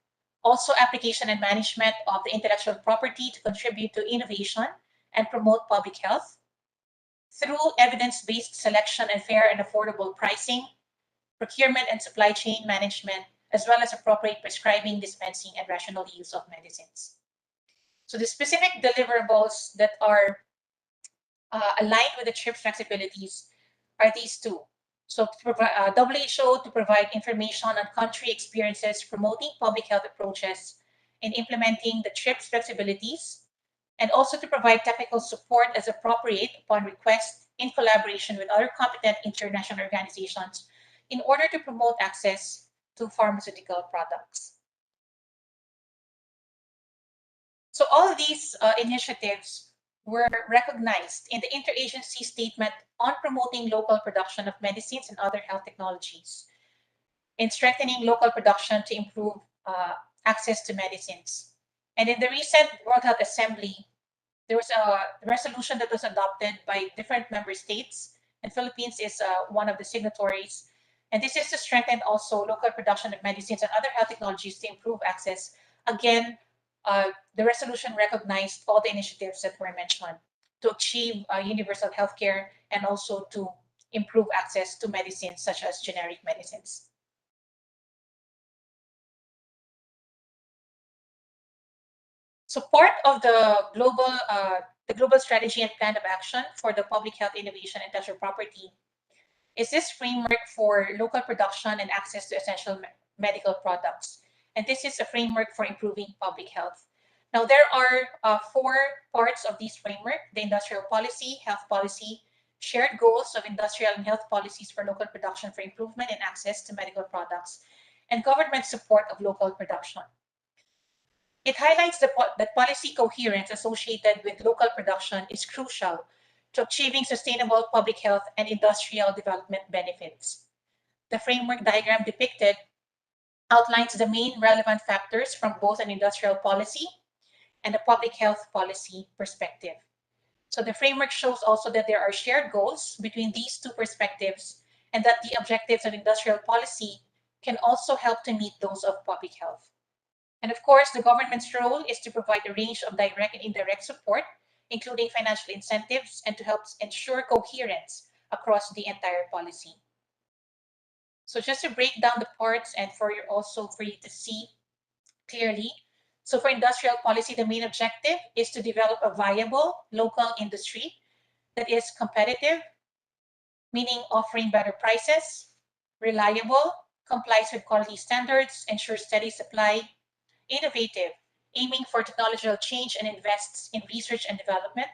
Also application and management of the intellectual property to contribute to innovation and promote public health. Through evidence-based selection and fair and affordable pricing, procurement and supply chain management, as well as appropriate prescribing, dispensing, and rational use of medicines. So the specific deliverables that are aligned with the TRIPS flexibilities are these 2. So WHO to provide information on country experiences promoting public health approaches in implementing the TRIPS flexibilities, and also to provide technical support as appropriate upon request in collaboration with other competent international organizations in order to promote access to pharmaceutical products. So all these initiatives were recognized in the interagency statement on promoting local production of medicines and other health technologies, in strengthening local production to improve access to medicines. And in the recent World Health Assembly, there was a resolution that was adopted by different member states, and Philippines is one of the signatories. And this is to strengthen also local production of medicines and other health technologies to improve access. Again, the resolution recognized all the initiatives that were mentioned to achieve universal healthcare and also to improve access to medicines such as generic medicines. So part of the global strategy and plan of action for the public health innovation and intellectual property is this framework for local production and access to essential medical products. And this is a framework for improving public health. Now, there are 4 parts of this framework: the industrial policy, health policy, shared goals of industrial and health policies for local production for improvement in access to medical products, and government support of local production. It highlights that policy coherence associated with local production is crucial to achieving sustainable public health and industrial development benefits. The framework diagram depicted outlines the main relevant factors from both an industrial policy and a public health policy perspective. So the framework shows also that there are shared goals between these two perspectives and that the objectives of industrial policy can also help to meet those of public health. And of course, the government's role is to provide a range of direct and indirect support, including financial incentives, and to help ensure coherence across the entire policy. So just to break down the parts and for you to see clearly. So for industrial policy, the main objective is to develop a viable local industry that is competitive, meaning offering better prices, reliable, complies with quality standards, ensures steady supply, innovative, aiming for technological change and invests in research and development,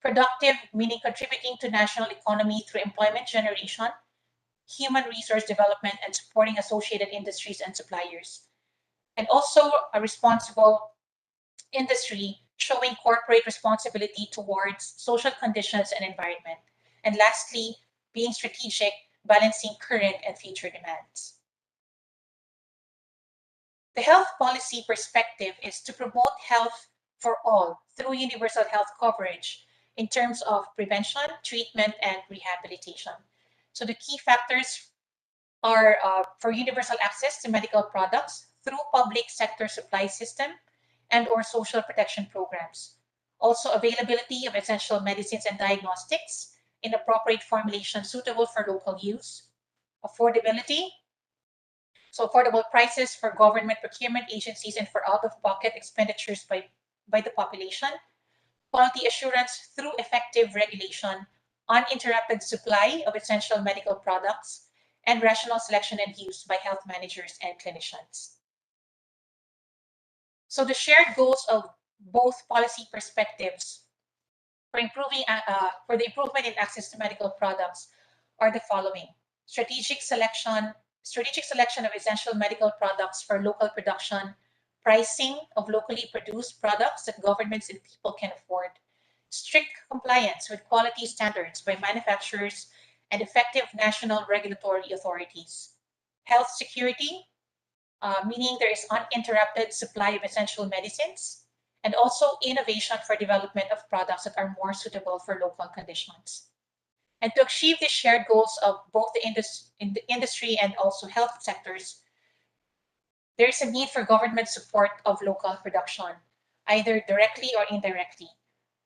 productive, meaning contributing to national economy through employment generation, human resource development, and supporting associated industries and suppliers, and also a responsible industry showing corporate responsibility towards social conditions and environment, and lastly, being strategic, balancing current and future demands. The health policy perspective is to promote health for all through universal health coverage in terms of prevention, treatment, and rehabilitation. So the key factors are for universal access to medical products through public sector supply system and or social protection programs. Also availability of essential medicines and diagnostics in appropriate formulation suitable for local use. Affordability, so affordable prices for government procurement agencies and for out-of-pocket expenditures by the population. Quality assurance through effective regulation, uninterrupted supply of essential medical products, and rational selection and use by health managers and clinicians. So the shared goals of both policy perspectives for the improvement in access to medical products are the following: strategic selection of essential medical products for local production, pricing of locally produced products that governments and people can afford, strict compliance with quality standards by manufacturers and effective national regulatory authorities, health security, meaning there is uninterrupted supply of essential medicines, and also innovation for development of products that are more suitable for local conditions. And to achieve the shared goals of both the industry and also health sectors, there is a need for government support of local production, either directly or indirectly.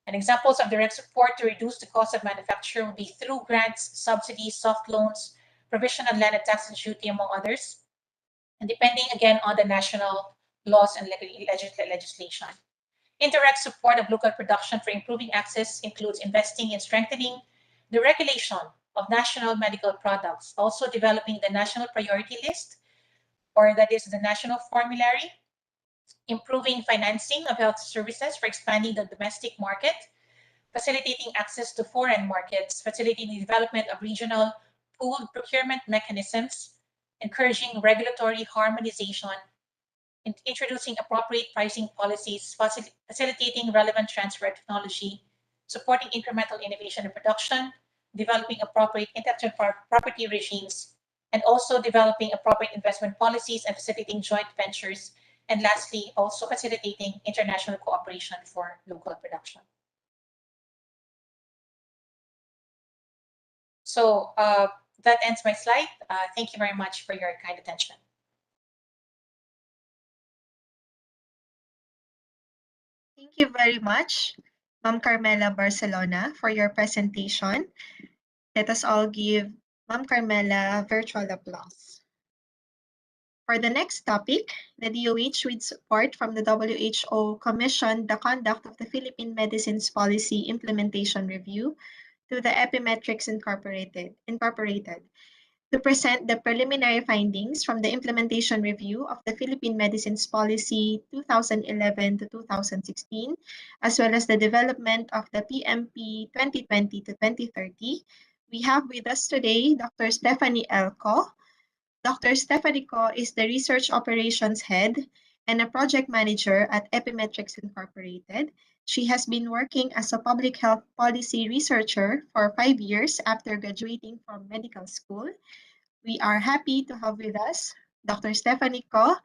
And examples of direct support to reduce the cost of manufacture will be through grants, subsidies, soft loans, provision of land and tax and duty, among others, and depending again on the national laws and legislation. Indirect support of local production for improving access includes investing in strengthening the regulation of national medical products, also developing the national priority list, or that is the national formulary, improving financing of health services for expanding the domestic market, facilitating access to foreign markets, facilitating the development of regional pooled procurement mechanisms, encouraging regulatory harmonization, introducing appropriate pricing policies, facilitating relevant transfer of technology, supporting incremental innovation and production, developing appropriate intellectual property regimes, and also developing appropriate investment policies and facilitating joint ventures, and lastly, also facilitating international cooperation for local production. So that ends my slide. Thank you very much for your kind attention. Thank you very much, Ma'am Carmela Barcelona, for your presentation. Let us all give Ma'am Carmela virtual applause. For the next topic, the DOH, with support from the WHO, commissioned the conduct of the Philippine Medicines Policy Implementation Review to the Epimetrics Incorporated to present the preliminary findings from the implementation review of the Philippine Medicines Policy 2011 to 2016, as well as the development of the PMP 2020 to 2030. We have with us today Dr. Stephanie Elco. Dr. Stephanie Co is the Research Operations Head and a Project Manager at Epimetrics Incorporated. She has been working as a public health policy researcher for 5 years after graduating from medical school. We are happy to have with us Dr. Stephanie Co.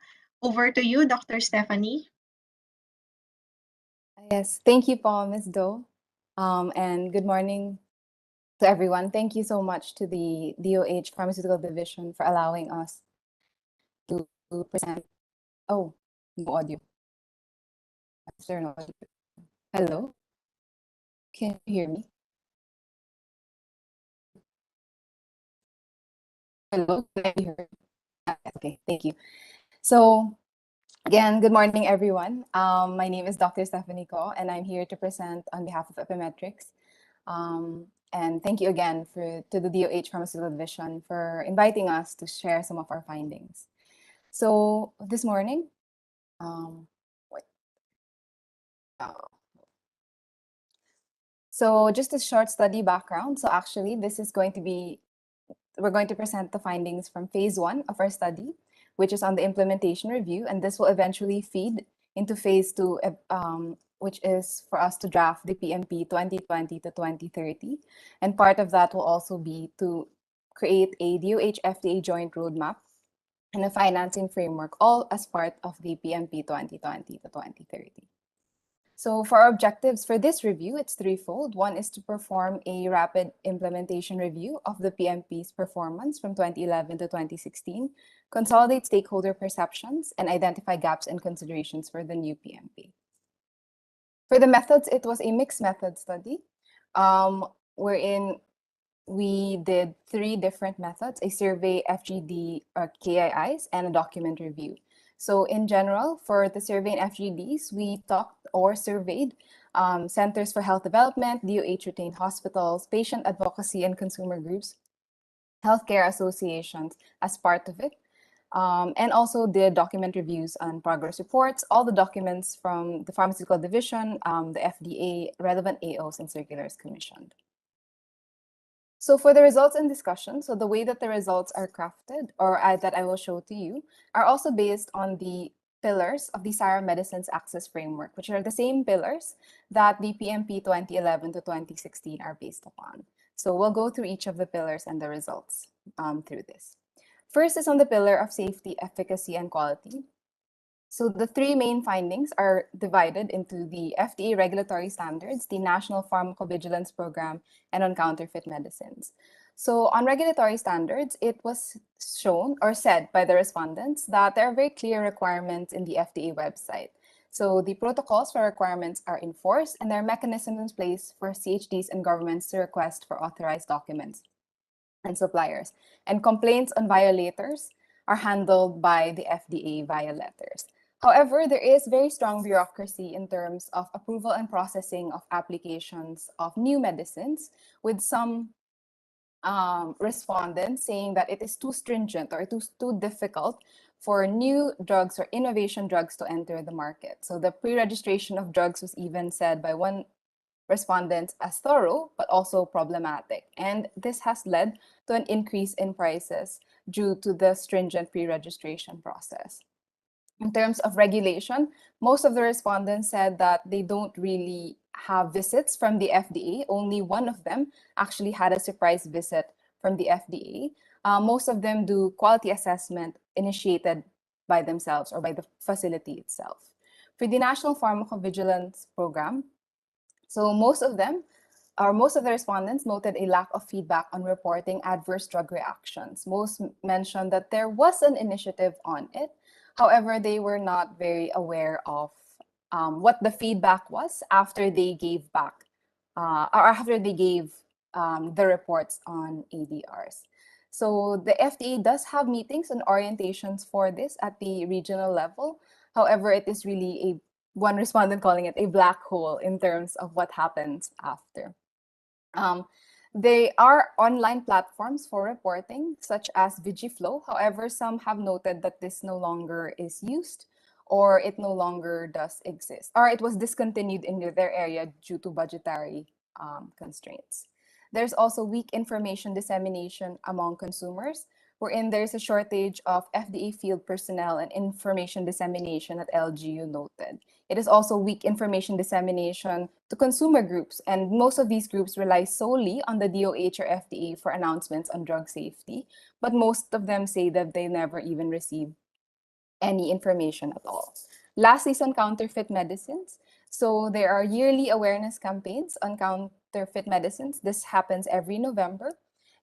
Over to you, Dr. Stephanie. Yes, thank you, Paul, Ms. Do. And good morning to everyone. Thank you so much to the DOH Pharmaceutical Division for allowing us to present. Oh, no audio. Is there no audio? Hello? Can you hear me? Hello? Can you hear me? Okay, thank you. So, again, good morning, everyone. My name is Dr. Stephanie Co, and I'm here to present on behalf of Epimetrics. And thank you again to the DOH Pharmaceutical Division for inviting us to share some of our findings. So this morning, so just a short study background. So actually, we're going to present the findings from phase 1 of our study, which is on the implementation review, and this will eventually feed into phase 2, which is for us to draft the PMP 2020 to 2030. And part of that will also be to create a DOH FDA joint roadmap and a financing framework, all as part of the PMP 2020 to 2030. So for our objectives for this review, it's threefold. One is to perform a rapid implementation review of the PMP's performance from 2011 to 2016, consolidate stakeholder perceptions, and identify gaps and considerations for the new PMP. For the methods, it was a mixed method study, wherein we did 3 different methods: a survey, FGD, or KIIs, and a document review. So in general, for the survey and FGDs, we talked or surveyed Centers for Health Development, DOH-retained hospitals, patient advocacy and consumer groups, healthcare associations as part of it, and also did document reviews and progress reports, all the documents from the Pharmaceutical Division, the FDA, relevant AOs, and circulars commissioned. So for the results and discussion, so the way that the results are crafted, or that I will show to you, are also based on the pillars of the SARA Medicines Access Framework, which are the same pillars that the PMP 2011 to 2016 are based upon. So we'll go through each of the pillars and the results through this. First is on the pillar of safety, efficacy, and quality. So the 3 main findings are divided into the Fda Regulatory Standards, the National Pharmacovigilance Program, and on counterfeit medicines. So on regulatory standards, it was shown or said by the respondents that there are very clear requirements in the FDA website. So the protocols for requirements are enforced, and there are mechanisms in place for CHDs and governments to request for authorized documents and suppliers. And complaints on violators are handled by the FDA via letters. However, there is very strong bureaucracy in terms of approval and processing of applications of new medicines, with some respondents saying that it is too stringent or too difficult for new drugs or innovation drugs to enter the market. So the pre-registration of drugs was even said by one respondent as thorough, but also problematic. And this has led to an increase in prices due to the stringent pre-registration process. In terms of regulation, most of the respondents said that they don't really have visits from the FDA. Only one of them actually had a surprise visit from the FDA. Most of them do quality assessment initiated by themselves or by the facility itself. For the National Pharmacovigilance Program, so most of the respondents noted a lack of feedback on reporting adverse drug reactions. Most mentioned that there was an initiative on it. However, they were not very aware of what the feedback was after they gave back, or after they gave the reports on ADRs. So the FDA does have meetings and orientations for this at the regional level. However, it is really one respondent calling it a black hole in terms of what happens after. They are online platforms for reporting, such as Vigiflow. However, some have noted that this no longer is used, or it no longer does exist, or it was discontinued in their area due to budgetary constraints. There's also weak information dissemination among consumers, wherein there's a shortage of FDA field personnel and information dissemination at LGU noted. It is also weak information dissemination to consumer groups, and most of these groups rely solely on the DOH or FDA for announcements on drug safety, but most of them say that they never even receive any information at all. Lastly, on counterfeit medicines. So there are yearly awareness campaigns on counterfeit medicines. This happens every November.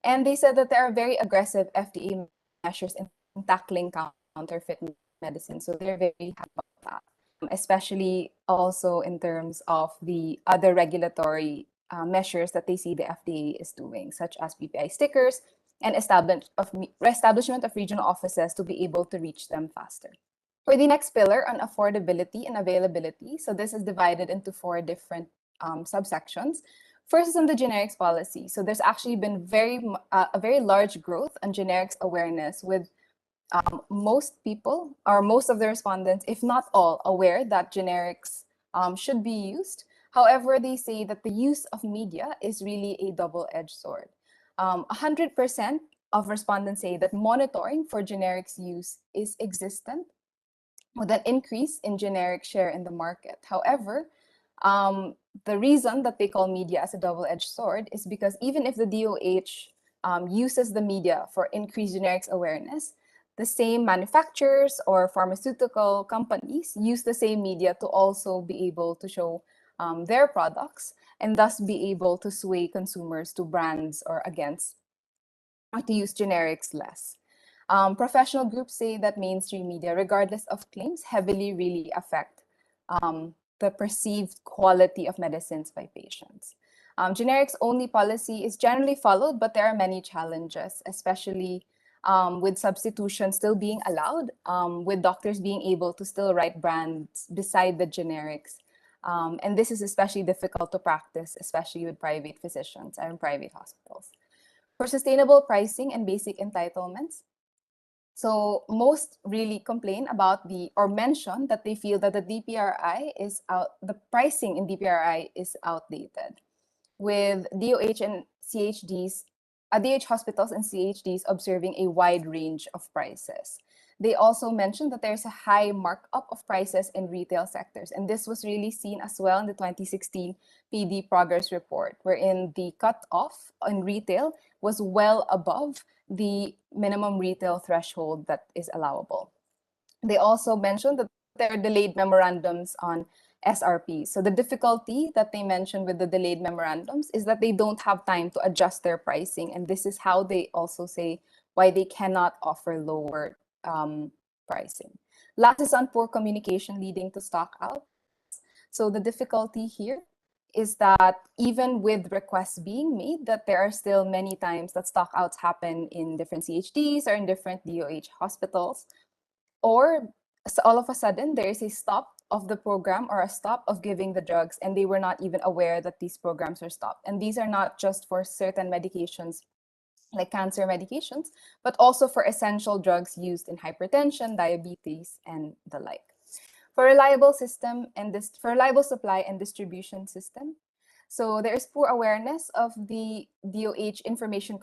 And they said that there are very aggressive FDA measures in tackling counterfeit medicines. So they're very happy about that, especially also in terms of the other regulatory measures that they see the FDA is doing, such as PPI stickers and establishment of regional offices to be able to reach them faster. For the next pillar on affordability and availability, so this is divided into 4 different subsections. First is on the generics policy. So there's actually been a very large growth on generics awareness, with most people, or most of the respondents, if not all, aware that generics should be used. However, they say that the use of media is really a double-edged sword. 100% of respondents say that monitoring for generics use is existent, with an increase in generic share in the market. However, the reason that they call media as a double-edged sword is because even if the DOH uses the media for increased generics awareness, the same manufacturers or pharmaceutical companies use the same media to also be able to show their products, and thus be able to sway consumers to brands or against, or to use generics less. Professional groups say that mainstream media, regardless of claims, heavily really affect the perceived quality of medicines by patients. Generics only policy is generally followed, but there are many challenges, especially with substitution still being allowed, with doctors being able to still write brands beside the generics. And this is especially difficult to practice, especially with private physicians and private hospitals. For sustainable pricing and basic entitlements, so most really complain about or mention that they feel that the DPRI is the pricing in DPRI is outdated, with DOH and CHDs, DH hospitals and CHDs observing a wide range of prices. They also mentioned that there's a high markup of prices in retail sectors, and this was really seen as well in the 2016 PD Progress Report, wherein the cutoff in retail was well above the minimum retail threshold that is allowable. They also mentioned that there are delayed memorandums on SRP. So the difficulty that they mentioned with the delayed memorandums is that they don't have time to adjust their pricing. And this is how they also say why they cannot offer lower pricing. Last is on poor communication leading to stock outs. So the difficulty here is that even with requests being made, that there are still many times that stock outs happen in different CHDs or in different DOH hospitals, or all of a sudden there is a stop of the program or a stop of giving the drugs, and they were not even aware that these programs are stopped. And these are not just for certain medications like cancer medications, but also for essential drugs used in hypertension, diabetes, and the like. For reliable supply and distribution system, so there is poor awareness of the DOH information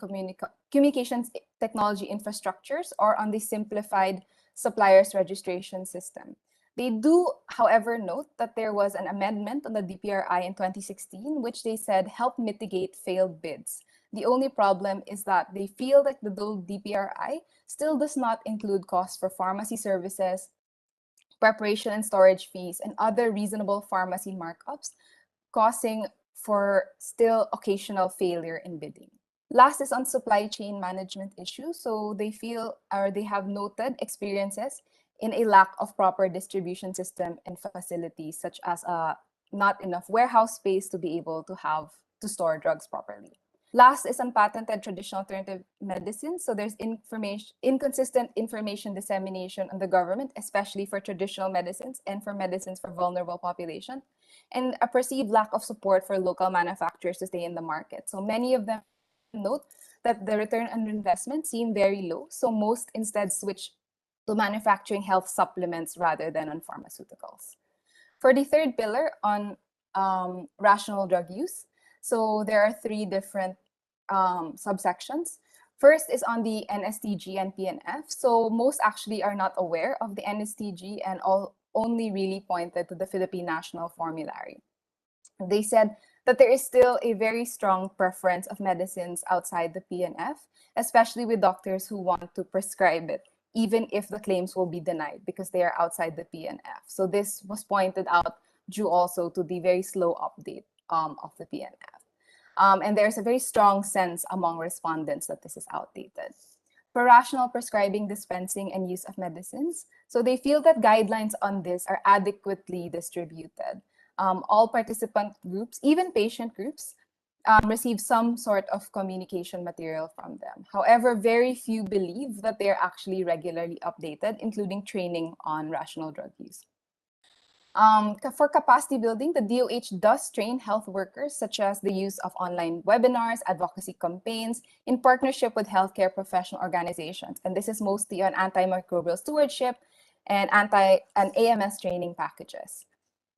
communications technology infrastructures, or on the simplified suppliers registration system. They do, however, note that there was an amendment on the DPRI in 2016, which they said helped mitigate failed bids. The only problem is that they feel that the DPRI still does not include costs for pharmacy services, preparation and storage fees, and other reasonable pharmacy markups, causing for still occasional failure in bidding. Last is on supply chain management issues. So they feel, or they have noted experiences in a lack of proper distribution system and facilities, such as not enough warehouse space to be able to store drugs properly. Last is on patented traditional alternative medicine. So there's inconsistent information dissemination on the government, especially for traditional medicines and for medicines for vulnerable population, and a perceived lack of support for local manufacturers to stay in the market. So many of them note that the return on investment seem very low. So most instead switch to manufacturing health supplements rather than on pharmaceuticals. For the third pillar on rational drug use, so there are three different subsections. First is on the NSTG and PNF. So most actually are not aware of the NSTG and only really pointed to the Philippine National Formulary. They said that there is still a very strong preference of medicines outside the PNF, especially with doctors who want to prescribe it, even if the claims will be denied because they are outside the PNF. So this was pointed out due also to the very slow update of the PNF. And there's a very strong sense among respondents that this is outdated. For rational prescribing, dispensing, and use of medicines, so they feel that guidelines on this are adequately distributed. All participant groups, even patient groups, receive some sort of communication material from them. However, very few believe that they are actually regularly updated, including training on rational drug use. For capacity building, the DOH does train health workers, such as the use of online webinars, advocacy campaigns, in partnership with healthcare professional organizations. And this is mostly on antimicrobial stewardship and AMS training packages.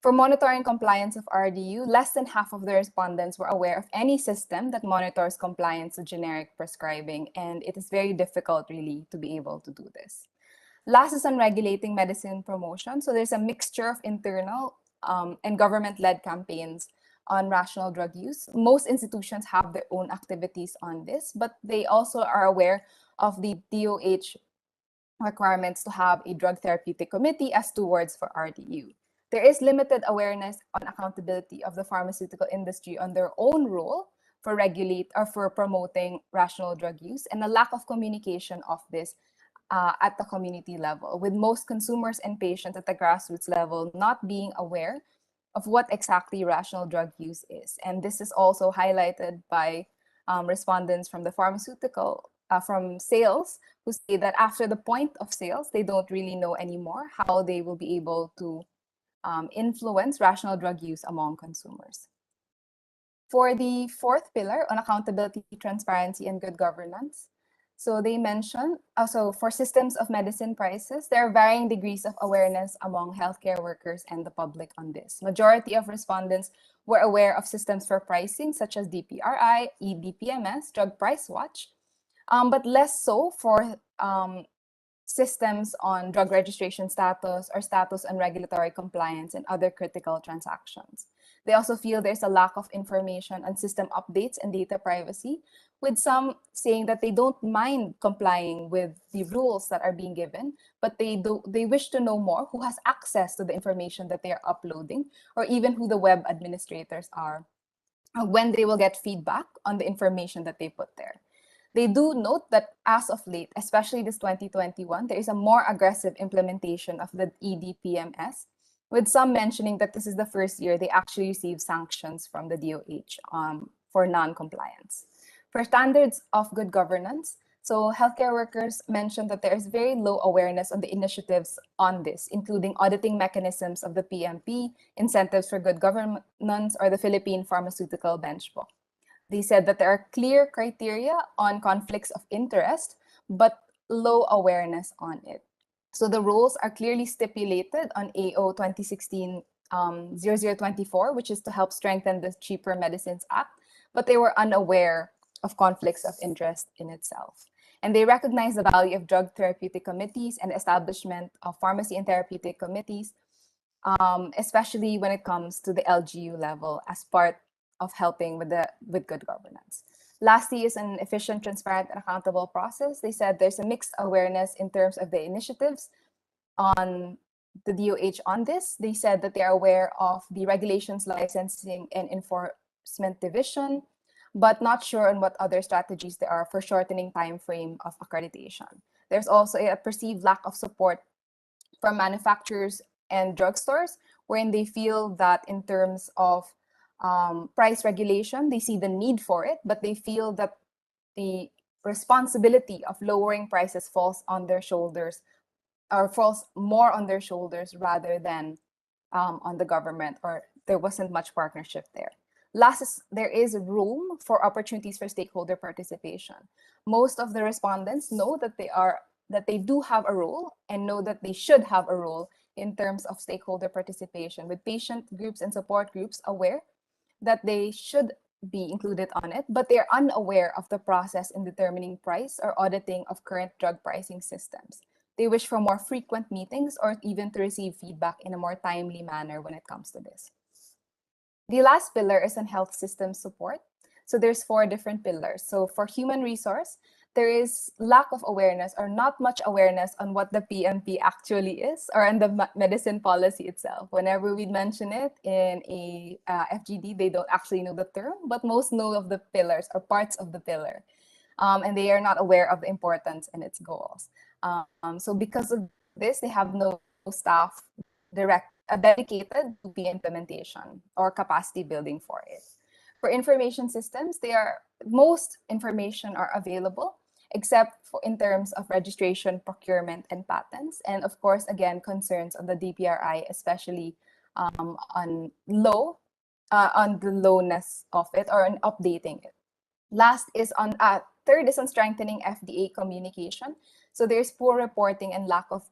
For monitoring compliance of RDU, less than half of the respondents were aware of any system that monitors compliance to generic prescribing, and it is very difficult really to be able to do this. Last is on regulating medicine promotion. So there's a mixture of internal and government-led campaigns on rational drug use. Most institutions have their own activities on this, but they also are aware of the DOH requirements to have a drug therapeutic committee as stewards for RDU. There is limited awareness on accountability of the pharmaceutical industry on their own role for for promoting rational drug use, and a lack of communication of this at the community level, with most consumers and patients at the grassroots level not being aware of what exactly rational drug use is. And this is also highlighted by respondents from the from sales, who say that after the point of sales, they don't really know anymore how they will be able to influence rational drug use among consumers. For the fourth pillar on accountability, transparency, and good governance, so they mention also for systems of medicine prices, there are varying degrees of awareness among healthcare workers and the public on this. Majority of respondents were aware of systems for pricing such as DPRI, EDPMS, Drug Price Watch, but less so for systems on drug registration status or status and regulatory compliance and other critical transactions. They also feel there's a lack of information on system updates and data privacy, with some saying that they don't mind complying with the rules that are being given, but they wish to know more who has access to the information that they are uploading, or even who the web administrators are, when they will get feedback on the information that they put there. They do note that as of late, especially this 2021, there is a more aggressive implementation of the EDPMS, with some mentioning that this is the first year they actually receive sanctions from the DOH for non-compliance. For standards of good governance, so healthcare workers mentioned that there is very low awareness on the initiatives on this, including auditing mechanisms of the PMP, incentives for good governance, or the Philippine Pharmaceutical Bench Book. They said that there are clear criteria on conflicts of interest, but low awareness on it. So the rules are clearly stipulated on AO 2016-0024, which is to help strengthen the Cheaper Medicines Act, but they were unaware of conflicts of interest in itself. And they recognize the value of drug therapeutic committees and establishment of pharmacy and therapeutic committees, especially when it comes to the LGU level as part of helping with good governance. Lastly is an efficient, transparent, and accountable process. They said there's a mixed awareness in terms of the initiatives on the DOH on this. They said that they are aware of the regulations, licensing, and enforcement division, but not sure on what other strategies there are for shortening time frame of accreditation. There's also a perceived lack of support from manufacturers and drugstores, wherein they feel that in terms of price regulation, they see the need for it, but they feel that the responsibility of lowering prices falls on their shoulders, or falls more on their shoulders rather than on the government, or there wasn't much partnership there. Last is there is room for opportunities for stakeholder participation. Most of the respondents know that they do have a role and know that they should have a role in terms of stakeholder participation, with patient groups and support groups aware that they should be included on it, but they're unaware of the process in determining price or auditing of current drug pricing systems. They wish for more frequent meetings or even to receive feedback in a more timely manner when it comes to this. The last pillar is on health system support. So there's 4 different pillars. So for human resource, there is lack of awareness or not much awareness on what the PMP actually is, or on the medicine policy itself. Whenever we mention it in a FGD, they don't actually know the term, but most know of the pillars or parts of the pillar. And they are not aware of the importance and its goals. So because of this, they have no staff dedicated to the implementation or capacity building for it. For information systems, most information are available, except for in terms of registration, procurement, and patents. And of course, again, concerns on the DPRI, especially on the lowness of it or on updating it. Third is on strengthening FDA communication. So there's poor reporting and lack of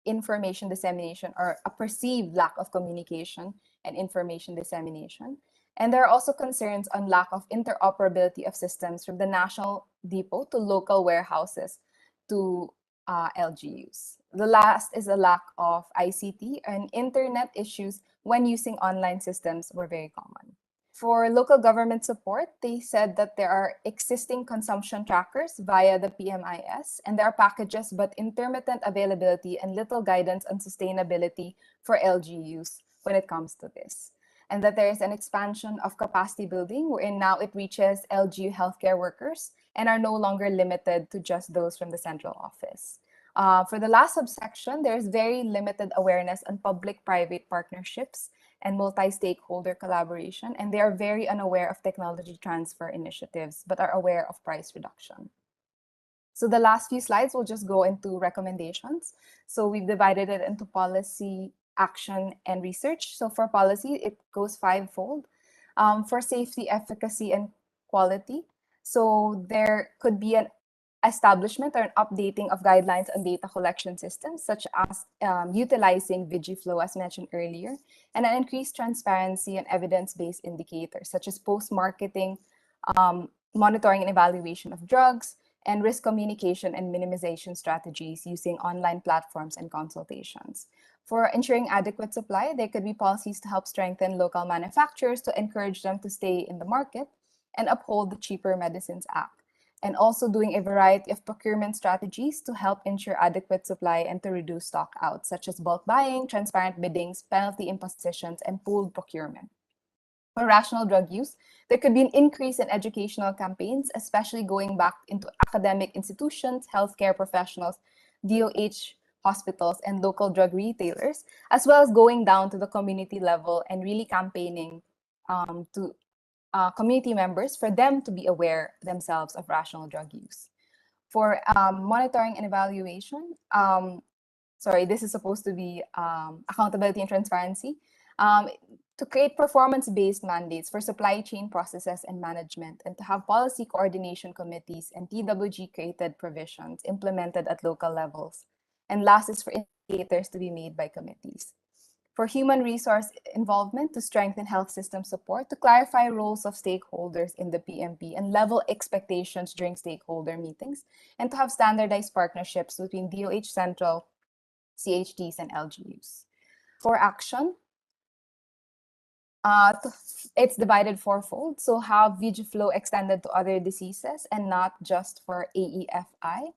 information dissemination, or a perceived lack of communication and information dissemination. And there are also concerns on lack of interoperability of systems from the national depot to local warehouses to LGUs. The last is a lack of ICT, and internet issues when using online systems were very common. For local government support, they said that there are existing consumption trackers via the PMIS, and there are packages, but intermittent availability and little guidance on sustainability for LGUs when it comes to this. And that there is an expansion of capacity building, wherein now it reaches LGU healthcare workers and are no longer limited to just those from the central office. For the last subsection, there's very limited awareness on public-private partnerships and multi-stakeholder collaboration, and they are very unaware of technology transfer initiatives, but are aware of price reduction. So the last few slides will just go into recommendations. So we've divided it into policy, action, and research. So for policy, it goes 5-fold. For safety, efficacy, and quality, so there could be an establishment or an updating of guidelines on data collection systems, such as utilizing VigiFlow, as mentioned earlier, and an increased transparency and evidence-based indicators, such as post-marketing, monitoring and evaluation of drugs, and risk communication and minimization strategies using online platforms and consultations. For ensuring adequate supply, there could be policies to help strengthen local manufacturers to encourage them to stay in the market and uphold the Cheaper Medicines Act, and also doing a variety of procurement strategies to help ensure adequate supply and to reduce stock outs, such as bulk buying, transparent biddings, penalty impositions, and pooled procurement. For rational drug use, there could be an increase in educational campaigns, especially going back into academic institutions, healthcare professionals, DOH hospitals, and local drug retailers, as well as going down to the community level and really campaigning to community members for them to be aware themselves of rational drug use. For monitoring and evaluation, this is supposed to be accountability and transparency, to create performance-based mandates for supply chain processes and management, and to have policy coordination committees and TWG-created provisions implemented at local levels. And last is for indicators to be made by committees. For human resource involvement to strengthen health system support, to clarify roles of stakeholders in the PMP and level expectations during stakeholder meetings, and to have standardized partnerships between DOH Central, CHDs, and LGUs. For action, it's divided fourfold. So have VigiFlow extended to other diseases and not just for AEFI.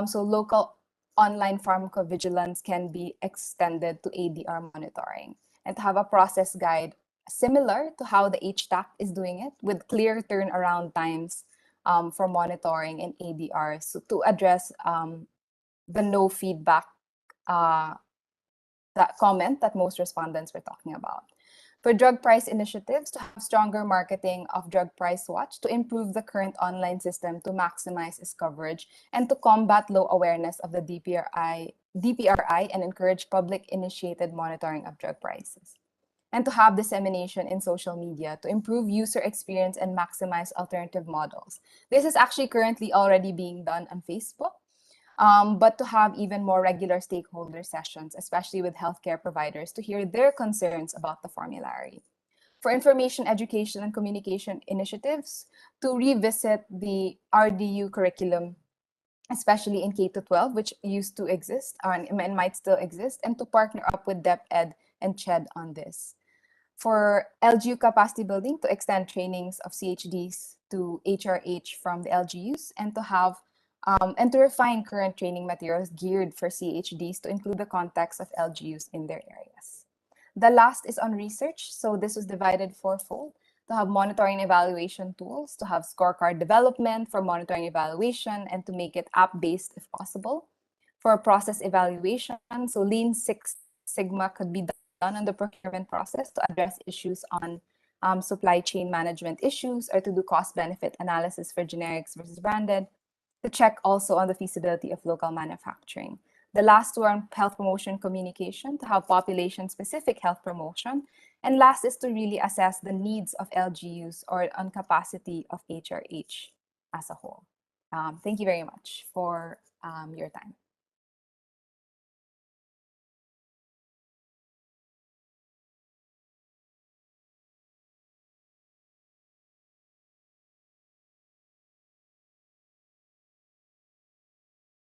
So local online pharmacovigilance can be extended to ADR monitoring, and to have a process guide similar to how the HTAC is doing it, with clear turnaround times for monitoring and ADRs, so to address the no feedback that comment that most respondents were talking about. For drug price initiatives, to have stronger marketing of Drug Price Watch to improve the current online system to maximize its coverage, and to combat low awareness of the DPRI and encourage public-initiated monitoring of drug prices. And to have dissemination in social media to improve user experience and maximize alternative models. This is actually currently already being done on Facebook. But to have even more regular stakeholder sessions, especially with healthcare providers, to hear their concerns about the formulary. For information, education, and communication initiatives, to revisit the RDU curriculum, especially in K-12, which used to exist and might still exist, and to partner up with DepEd and CHED on this. For LGU capacity building, to extend trainings of CHDs to HRH from the LGUs, and to have and to refine current training materials geared for CHDs to include the context of LGUs in their areas. The last is on research. So this was divided fourfold: to have monitoring and evaluation tools, to have scorecard development for monitoring evaluation, and to make it app-based if possible. For process evaluation, so Lean Six Sigma could be done on the procurement process to address issues on supply chain management issues, or to do cost-benefit analysis for generics versus branded, to check also on the feasibility of local manufacturing. The last two are on health promotion communication, to have population-specific health promotion. And last is to really assess the needs of LGUs or on capacity of HRH as a whole. Thank you very much for your time.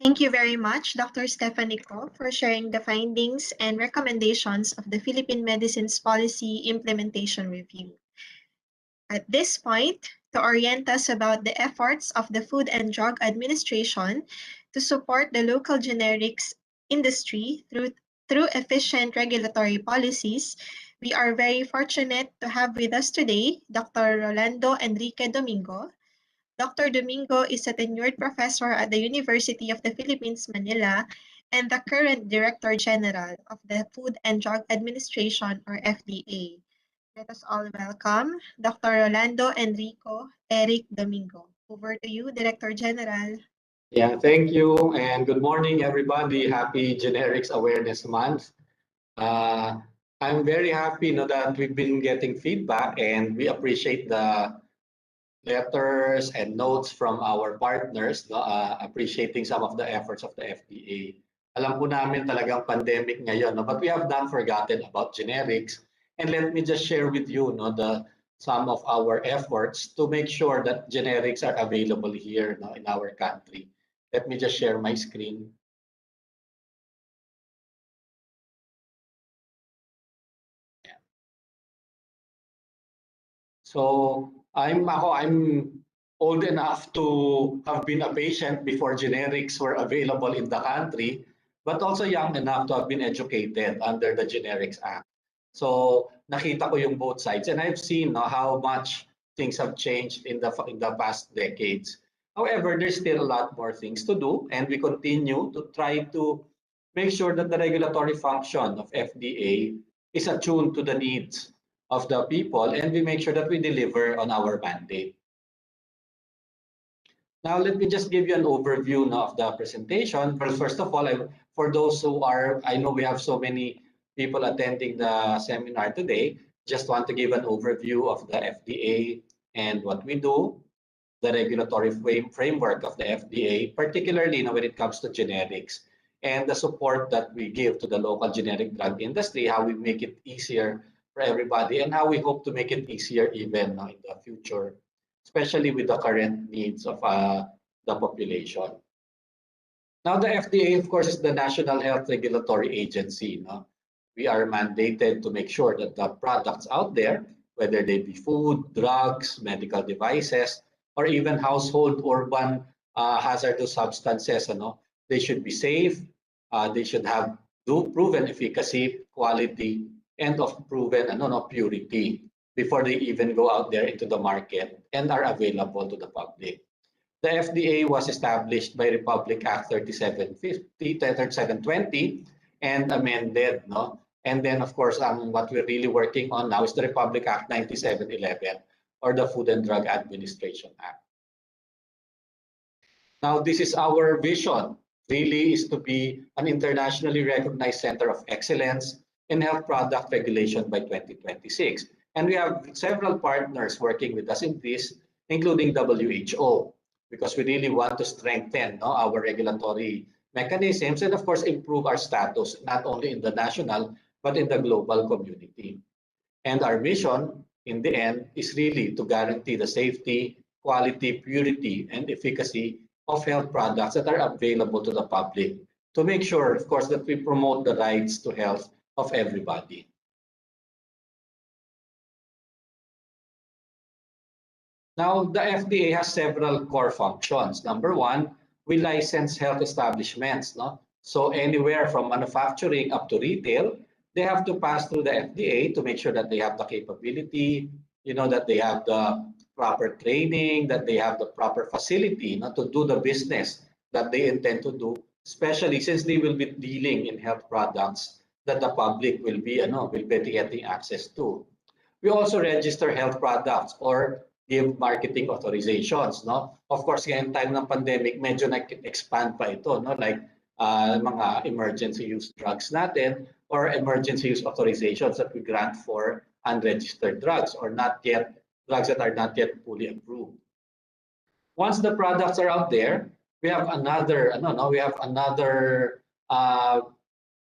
Thank you very much, Dr. Stephanie Ko, for sharing the findings and recommendations of the Philippine Medicines Policy Implementation Review. At this point, to orient us about the efforts of the Food and Drug Administration to support the local generics industry through efficient regulatory policies, we are very fortunate to have with us today Dr. Rolando Enrique Domingo. Dr. Domingo is a tenured professor at the University of the Philippines, Manila, and the current Director General of the Food and Drug Administration, or FDA. Let us all welcome Dr. Rolando Enrico Eric Domingo. Over to you, Director General. Yeah, thank you, and good morning, everybody. Happy Generics Awareness Month. I'm very happy that we've been getting feedback, and we appreciate the letters and notes from our partners, appreciating some of the efforts of the FDA. Alam po namin talagang pandemic ngayon, but we have not forgotten about generics. And let me just share with you some of our efforts to make sure that generics are available here in our country. Let me just share my screen. Yeah. So I'm old enough to have been a patient before generics were available in the country, but also young enough to have been educated under the Generics Act. So nakita ko yung both sides, and I've seen how much things have changed in the past decades. However, there's still a lot more things to do, and we continue to try to make sure that the regulatory function of FDA is attuned to the needs of the people, and we make sure that we deliver on our mandate. Now, let me just give you an overview of the presentation. But first of all, for those who are, I know we have so many people attending the seminar today, just want to give an overview of the FDA and what we do, the regulatory framework of the FDA, particularly when it comes to generics. and the support that we give to the local generic drug industry, how we make it easier for everybody, and how we hope to make it easier even in the future, especially with the current needs of the population. Now, the FDA, of course, is the National Health Regulatory Agency. No? We are mandated to make sure that the products out there, whether they be food, drugs, medical devices, or even household urban hazardous substances, they should be safe, they should have proven efficacy, quality, and of proven purity before they even go out there into the market and are available to the public. The FDA was established by Republic Act 3720 and amended, no? And then, of course, what we're really working on now is the Republic Act 9711, or the Food and Drug Administration Act. Now, this is our vision, really, is to be an internationally recognized center of excellence in health product regulation by 2026. And we have several partners working with us in this, including WHO, because we really want to strengthen our regulatory mechanisms and, of course, improve our status, not only in the national, but in the global community. And our mission, in the end, is really to guarantee the safety, quality, purity, and efficacy of health products that are available to the public, to make sure, of course, that we promote the rights to health of everybody. Now, the FDA has several core functions. Number one, we license health establishments. No? So anywhere from manufacturing up to retail, they have to pass through the FDA to make sure that they have the capability, that they have the proper training, that they have the proper facility to do the business that they intend to do, especially since they will be dealing in health products that the public will be getting access to. We also register health products or give marketing authorizations. No? Of course, ngayon time ng pandemic, medyo nag-expand pa ito. No? Like mga emergency use drugs natin or emergency use authorizations that we grant for unregistered drugs or drugs that are not yet fully approved. Once the products are out there, we have another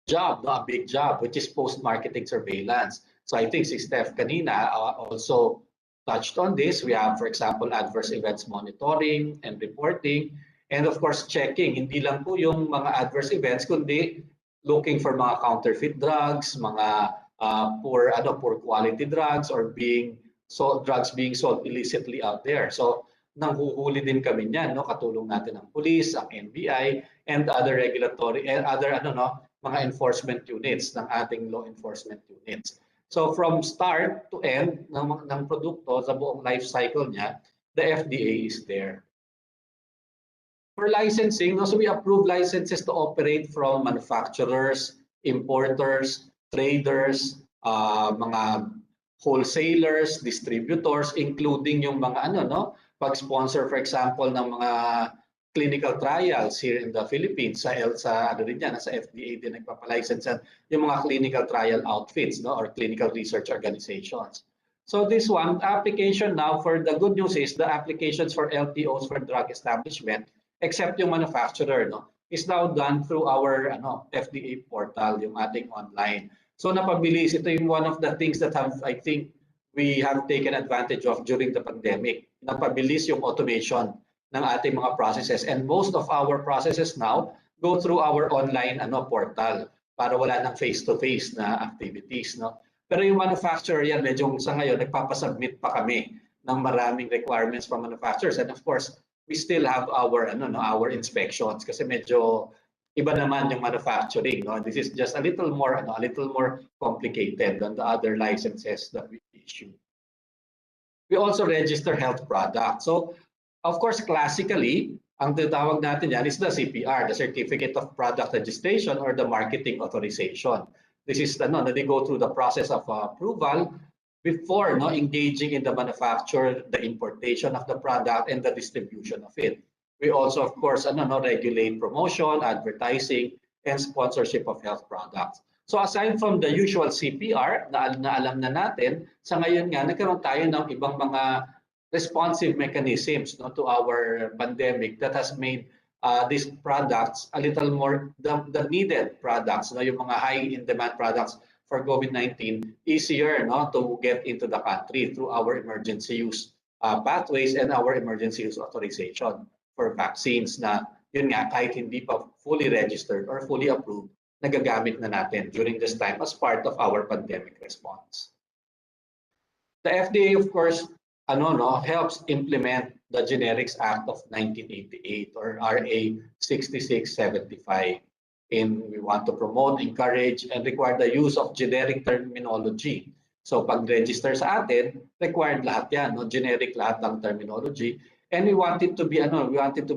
job, a big job, which is post-marketing surveillance. So I think si Steph kanina also touched on this. We have, for example, adverse events monitoring and reporting, and of course, checking. Hindi lang po yung mga adverse events, kundi looking for mga counterfeit drugs, mga poor quality drugs, or drugs being sold illicitly out there. So nanghuhuli din kami niyan, katulong natin ang police, ang NBI, and other regulatory and other mga enforcement units ng ating law enforcement units. So from start to end ng produkto sa buong life cycle niya, the FDA is there. For licensing, so we approve licenses to operate from manufacturers, importers, traders, mga wholesalers, distributors, including yung mga pag-sponsor, for example, ng mga clinical trials here in the Philippines. Sa FDA din nagpapalicense yung mga clinical trial outfits, or clinical research organizations. So this one, application now, for the good news is the applications for LTOs for drug establishment, except yung manufacturer, is now done through our FDA portal, yung ating online. So napabilis, ito yung one of the things that I think we have taken advantage of during the pandemic. Napabilis yung automation ng ating mga processes, and most of our processes now go through our online portal para wala ng face-to-face na activities. Pero yung manufacturer yan, medyo sa ngayon, nagpapasubmit pa kami ng maraming requirements from manufacturers, and of course, we still have our inspections kasi medyo iba naman yung manufacturing. This is just a little more complicated than the other licenses that we issue. We also register health products. So, of course, classically, ang tinatawag natin yan is the CPR, the Certificate of Product Registration, or the Marketing Authorization. This is they go through the process of approval before engaging in the manufacture, the importation of the product, and the distribution of it. We also, of course, regulate promotion, advertising, and sponsorship of health products. So aside from the usual CPR na alam na natin, sa ngayon nga, nagkaroon tayo ng ibang mga responsive mechanisms to our pandemic that has made these products a little more, the needed products, no, yung mga high in demand products for COVID-19, easier, no, to get into the country through our emergency use pathways and our emergency use authorization for vaccines na yun nga, kahit hindi pa fully registered or fully approved, nagagamit na natin during this time as part of our pandemic response. The FDA, of course, helps implement the Generics Act of 1988 or RA 6675. We want to promote, encourage, and require the use of generic terminology. So pag-register sa atin, required lahat yan, no? Generic lahat ng terminology. And we want it to be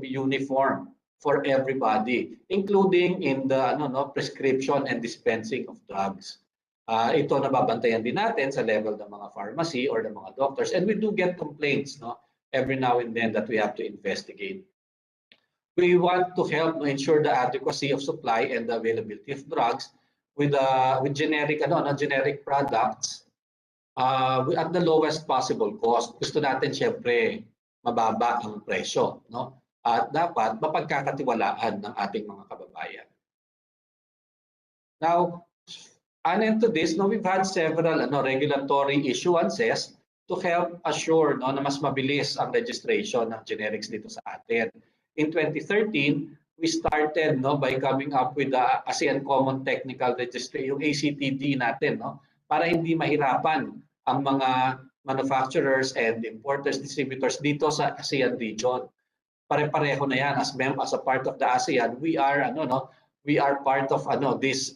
uniform for everybody, including in the prescription and dispensing of drugs. Ito nababantayan din natin sa level ng mga pharmacy or ng mga doctors, and we do get complaints, no, every now and then that we have to investigate. We want to help ensure the adequacy of supply and the availability of drugs with generic products at the lowest possible cost. Gusto natin siyempre mababa ang presyo, no? At dapat mapagkakatiwalaan ng ating mga kababayan. Now, and to this, we've had several regulatory issuances to help assure na mas mabilis ang registration ng generics dito sa atin. In 2013, we started by coming up with the ASEAN Common Technical Registry, yung ACTD natin, para hindi mahirapan ang mga manufacturers and importers, distributors dito sa ASEAN region. Pare-pareho na yan as a part of the ASEAN. We are part of this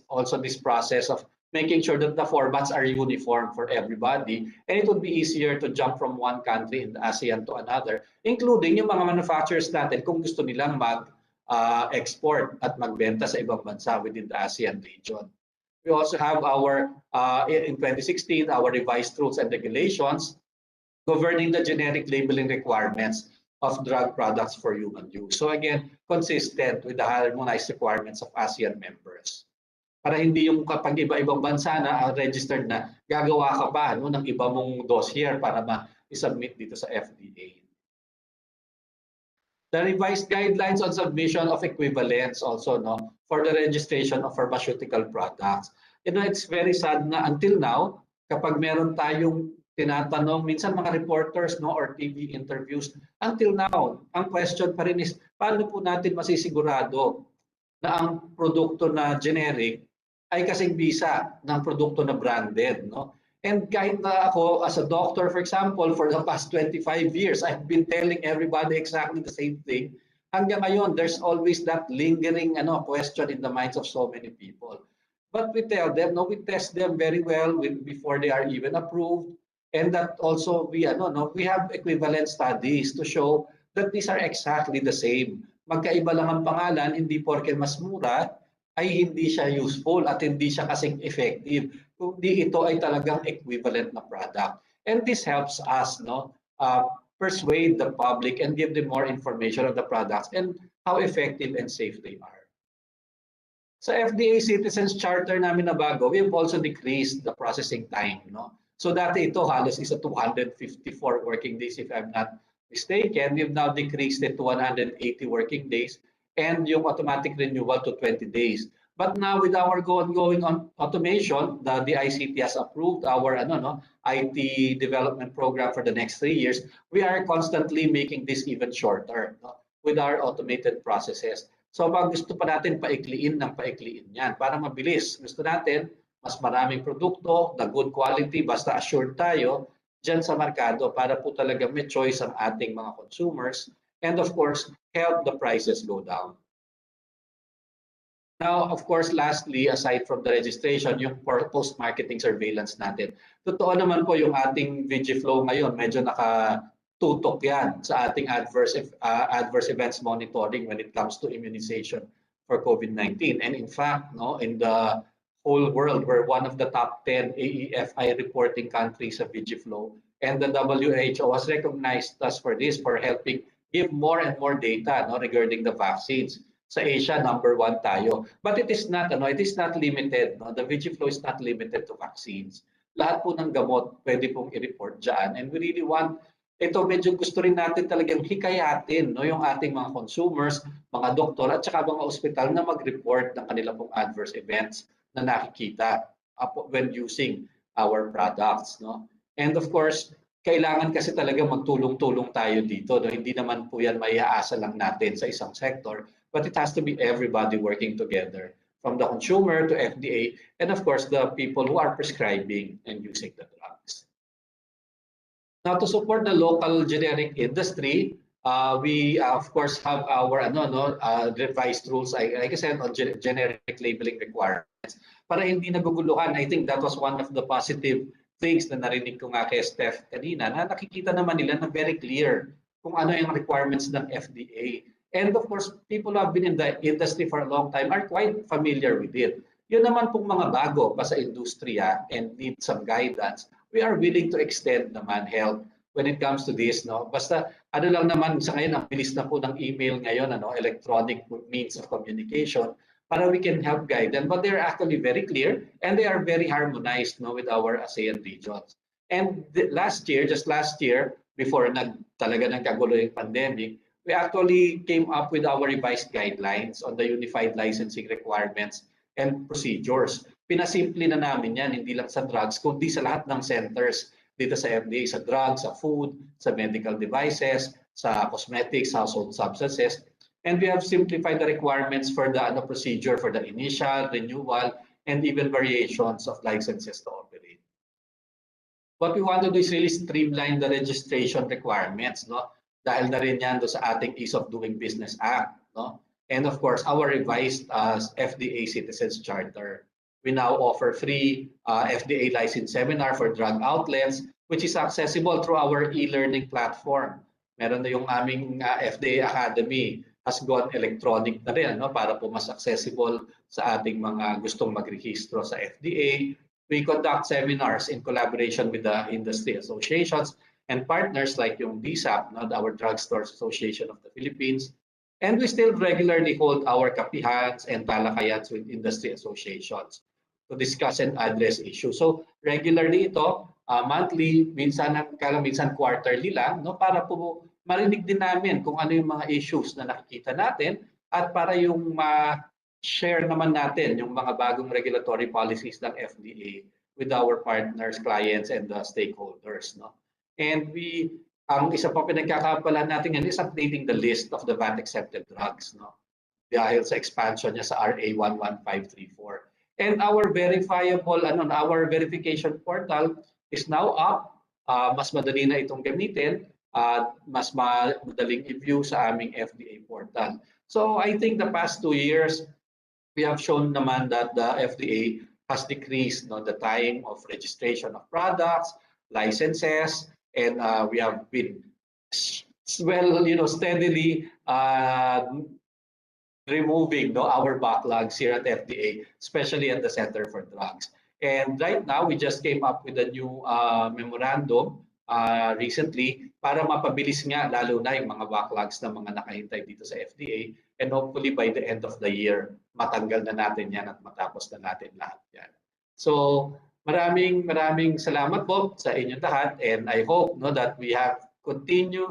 process of making sure that the formats are uniform for everybody, and it would be easier to jump from one country in the ASEAN to another, including yung mga manufacturers natin kung gusto nilang mag-export at magbenta sa ibang bansa within the ASEAN region. We also have in 2016, our revised rules and regulations governing the generic labeling requirements of drug products for human use. So again, consistent with the harmonized requirements of ASEAN members. Para hindi yung kapag iba-ibang bansa na registered na, gagawa ka pa ng iba mong dossier para ma-submit dito sa FDA. The revised guidelines on submission of equivalence also for the registration of pharmaceutical products. It's very sad na until now, kapag meron tayong tinatanong, minsan mga reporters or TV interviews, until now, ang question pa rin is, paano po natin masisigurado na ang produkto na generic ay kasing bisa ng produkto na branded, no? And kahit na ako as a doctor, for example, for the past 25 years, I've been telling everybody exactly the same thing. Hanggang ngayon, there's always that lingering question in the minds of so many people. But we tell them, we test them very well before they are even approved, and that also we have equivalent studies to show that these are exactly the same. Magkaiba lang ang pangalan, hindi porke mas mura ay hindi siya useful at hindi siya kasing effective, kundi ito ay talagang equivalent na product. And this helps us persuade the public and give them more information on the products and how effective and safe they are. Sa FDA Citizens Charter namin na bago, we have also decreased the processing time. So dati ito halos isa 254 working days if I'm not mistaken. We've now decreased it to 180 working days. And yung automatic renewal to 20 days. But now with our ongoing automation, the ICT has approved our IT development program for the next 3 years. We are constantly making this even shorter with our automated processes. So pag gusto pa natin paikliin yan para mabilis. Gusto natin mas maraming produkto na good quality, basta assured tayo dyan sa merkado para po talaga may choice ang ating mga consumers. And of course, help the prices go down. Now, of course, lastly, aside from the registration, yung post-marketing surveillance natin. Totoo naman po yung ating VigiFlow ngayon, medyo nakatutok yan sa ating adverse events monitoring when it comes to immunization for COVID-19. And in fact, in the whole world, we're one of the top 10 AEFI reporting countries of VigiFlow. And the WHO has recognized us for this, for helping give more and more data regarding the vaccines. Sa Asia, number 1 tayo. But it is not limited. The VigiFlow is not limited to vaccines. Lahat po ng gamot pwede pong i-report dyan. And we really want ito medyo gusto rin natin talagang hikayatin, no, yung ating mga consumers, mga doktor at saka mga ospital na mag-report ng kanila pong adverse events na nakikita when using our products, no. And of course, kailangan kasi talaga magtulong-tulong tayo dito, no. Hindi naman po yan maiaasa lang natin sa isang sector, but it has to be everybody working together, from the consumer to FDA, and of course the people who are prescribing and using the drugs. Now, to support the local generic industry, we of course have our revised rules, like I said, on generic labeling requirements para hindi naguguluhan. I think that was one of the positive things na narinig ko nga kay Steph kanina, na nakikita naman nila na very clear kung ano yung requirements ng FDA. And of course, people who have been in the industry for a long time are quite familiar with it. Yun naman pong mga bago pa sa industriya and need some guidance, we are willing to extend naman help when it comes to this, no. Basta ano lang naman sa ngayon, ang bilis na po ng email ngayon, ano, electronic means of communication, para we can help guide them. But they're actually very clear and they are very harmonized, no, with our ASEAN regions. And just last year, before talaga nagkagulo yung pandemic, we actually came up with our revised guidelines on the unified licensing requirements and procedures. Pinasimple na namin yan, hindi lang sa drugs, kundi sa lahat ng centers dito sa FDA, sa drugs, sa food, sa medical devices, sa cosmetics, household substances. And we have simplified the requirements for the procedure for the initial, renewal, and even variations of licenses to operate. What we want to do is really streamline the registration requirements, no? Dahil na rin yan do sa ating Ease of Doing Business Act, no? And of course, our revised FDA Citizens Charter. We now offer free FDA license seminar for drug outlets, which is accessible through our e-learning platform. Meron na yung aming FDA Academy has gone electronic na rin, no? Para po mas accessible sa ating mga gustong magrehistro sa FDA. We conduct seminars in collaboration with the industry associations and partners like yung DSAP, no? Our Drugstores Association of the Philippines. And we still regularly hold our kapihans and talakayans with industry associations to discuss and address issues. So regularly ito, monthly, minsan quarterly lang, no, para po marinig din namin kung ano yung mga issues na nakikita natin at para yung share naman natin yung mga bagong regulatory policies ng FDA with our partners, clients, and the stakeholders, no. And ang isa pa pinagkakapalan natin yan is updating the list of the VAT-accepted drugs, no, dahil sa expansion niya sa RA 11534. And our our verification portal is now up. Mas madali na itong gamitin at mas madaling i-view sa aming FDA portal. So I think the past 2 years, we have shown naman that the FDA has decreased, no, the time of registration of products, licenses, and we have been steadily removing, no, our backlogs here at FDA, especially at the Center for Drugs. And right now, we just came up with a new memorandum recently para mapabilis nga lalo na yung mga backlogs na mga nakahintay dito sa FDA. And hopefully by the end of the year, matanggal na natin yan at matapos na natin lahat yan. So maraming salamat po sa inyong lahat, and I hope, no, that we continue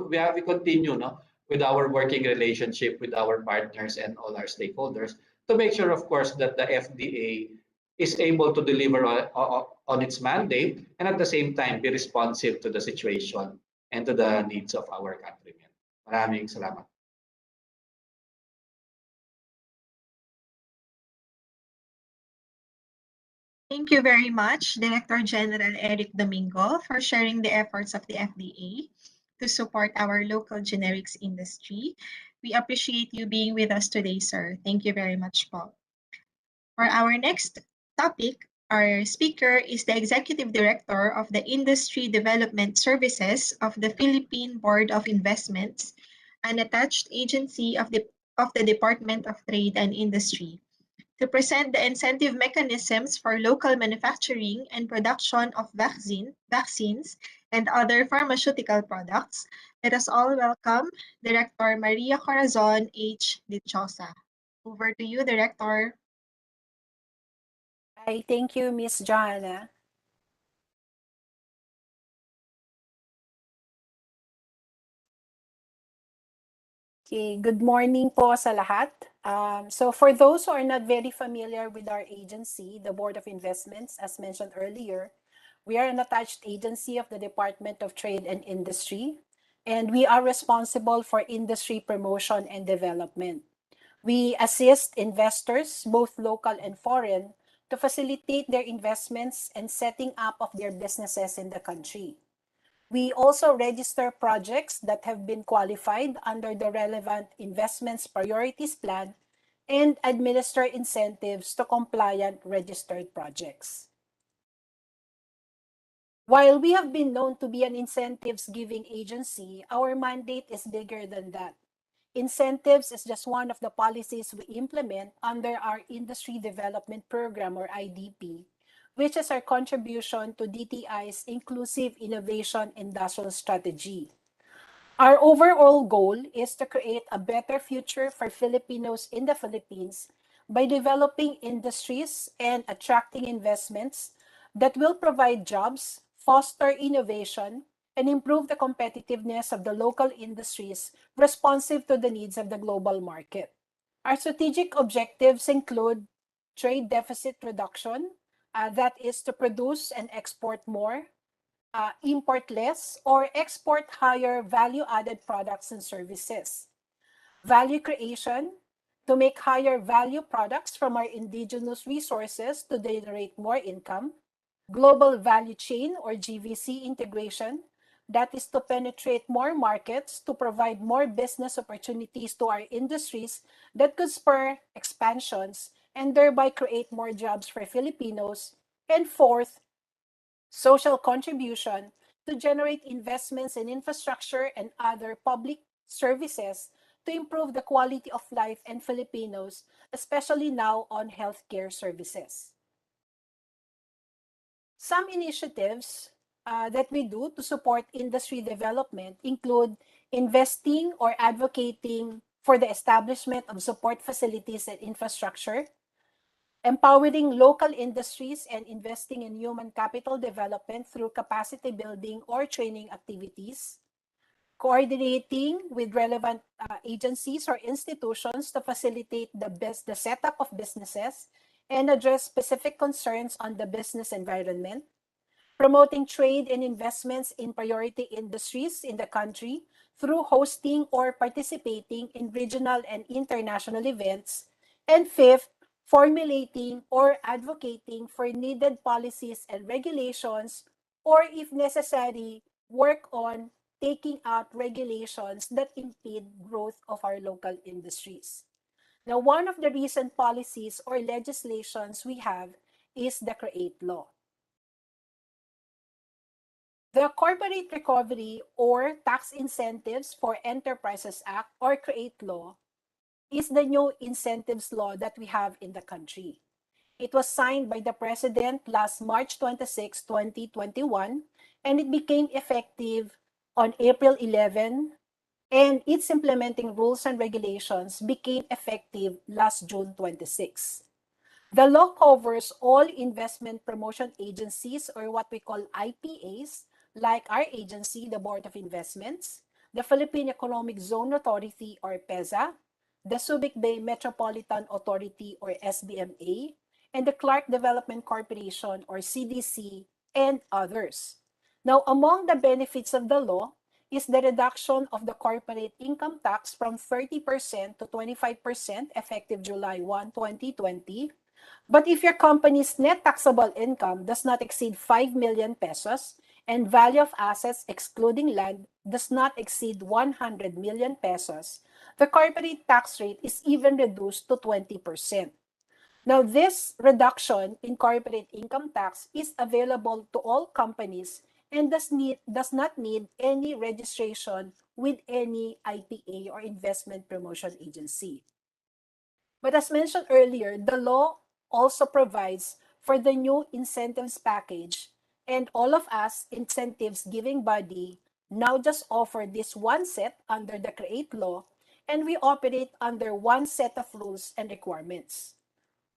no, with our working relationship with our partners and all our stakeholders to make sure, of course, that the FDA is able to deliver on its mandate and at the same time be responsive to the situation and to the needs of our countrymen. Maraming salamat. Thank you very much, Director General Eric Domingo, for sharing the efforts of the FDA to support our local generics industry. We appreciate you being with us today, sir. Thank you very much, Paul. For our next topic, our speaker is the Executive Director of the Industry Development Services of the Philippine Board of Investments, an attached agency of the Department of Trade and Industry, to present the incentive mechanisms for local manufacturing and production of vaccines, and other pharmaceutical products. Let us all welcome Director Maria Corazon H. Dichosa. Over to you, Director. Hi, thank you, Ms. Joanna. Okay, good morning po sa lahat. So for those who are not very familiar with our agency, the Board of Investments, as mentioned earlier, we are an attached agency of the Department of Trade and Industry, and we are responsible for industry promotion and development. We assist investors, both local and foreign, to facilitate their investments and setting up of their businesses in the country. We also register projects that have been qualified under the relevant investments priorities plan and administer incentives to compliant registered projects. While we have been known to be an incentives giving agency, our mandate is bigger than that. Incentives is just one of the policies we implement under our Industry Development Program, or IDP, which is our contribution to DTI's Inclusive Innovation Industrial Strategy. Our overall goal is to create a better future for Filipinos in the Philippines by developing industries and attracting investments that will provide jobs, foster innovation, and improve the competitiveness of the local industries responsive to the needs of the global market. Our strategic objectives include trade deficit reduction, that is to produce and export more, import less, or export higher value-added products and services. Value creation, to make higher value products from our indigenous resources to generate more income. Global value chain, or GVC integration, that is to penetrate more markets to provide more business opportunities to our industries that could spur expansions and thereby create more jobs for Filipinos. And fourth, social contribution, to generate investments in infrastructure and other public services to improve the quality of life and Filipinos, especially now on healthcare services. Some initiatives that we do to support industry development include investing or advocating for the establishment of support facilities and infrastructure, empowering local industries, and investing in human capital development through capacity building or training activities, coordinating with relevant agencies or institutions to facilitate the setup of businesses and address specific concerns on the business environment, promoting trade and investments in priority industries in the country through hosting or participating in regional and international events, and fifth, formulating or advocating for needed policies and regulations, or if necessary, work on taking out regulations that impede growth of our local industries. Now, one of the recent policies or legislations we have is the CREATE law. The Corporate Recovery or Tax Incentives for Enterprises Act, or CREATE law, is the new incentives law that we have in the country. It was signed by the President last March 26, 2021, and it became effective on April 11, and its implementing rules and regulations became effective last June 26. The law covers all investment promotion agencies, or what we call IPAs, like our agency, the Board of Investments, the Philippine Economic Zone Authority, or PEZA, the Subic Bay Metropolitan Authority, or SBMA, and the Clark Development Corporation, or CDC, and others. Now, among the benefits of the law is the reduction of the corporate income tax from 30% to 25% effective July 1, 2020. But if your company's net taxable income does not exceed 5 million pesos and value of assets excluding land does not exceed 100 million pesos, the corporate tax rate is even reduced to 20%. Now, this reduction in corporate income tax is available to all companies and does not need any registration with any IPA or investment promotion agency. But as mentioned earlier, the law also provides for the new incentives package, and all of us incentives giving body now just offer this one set under the CREATE law, and we operate under one set of rules and requirements.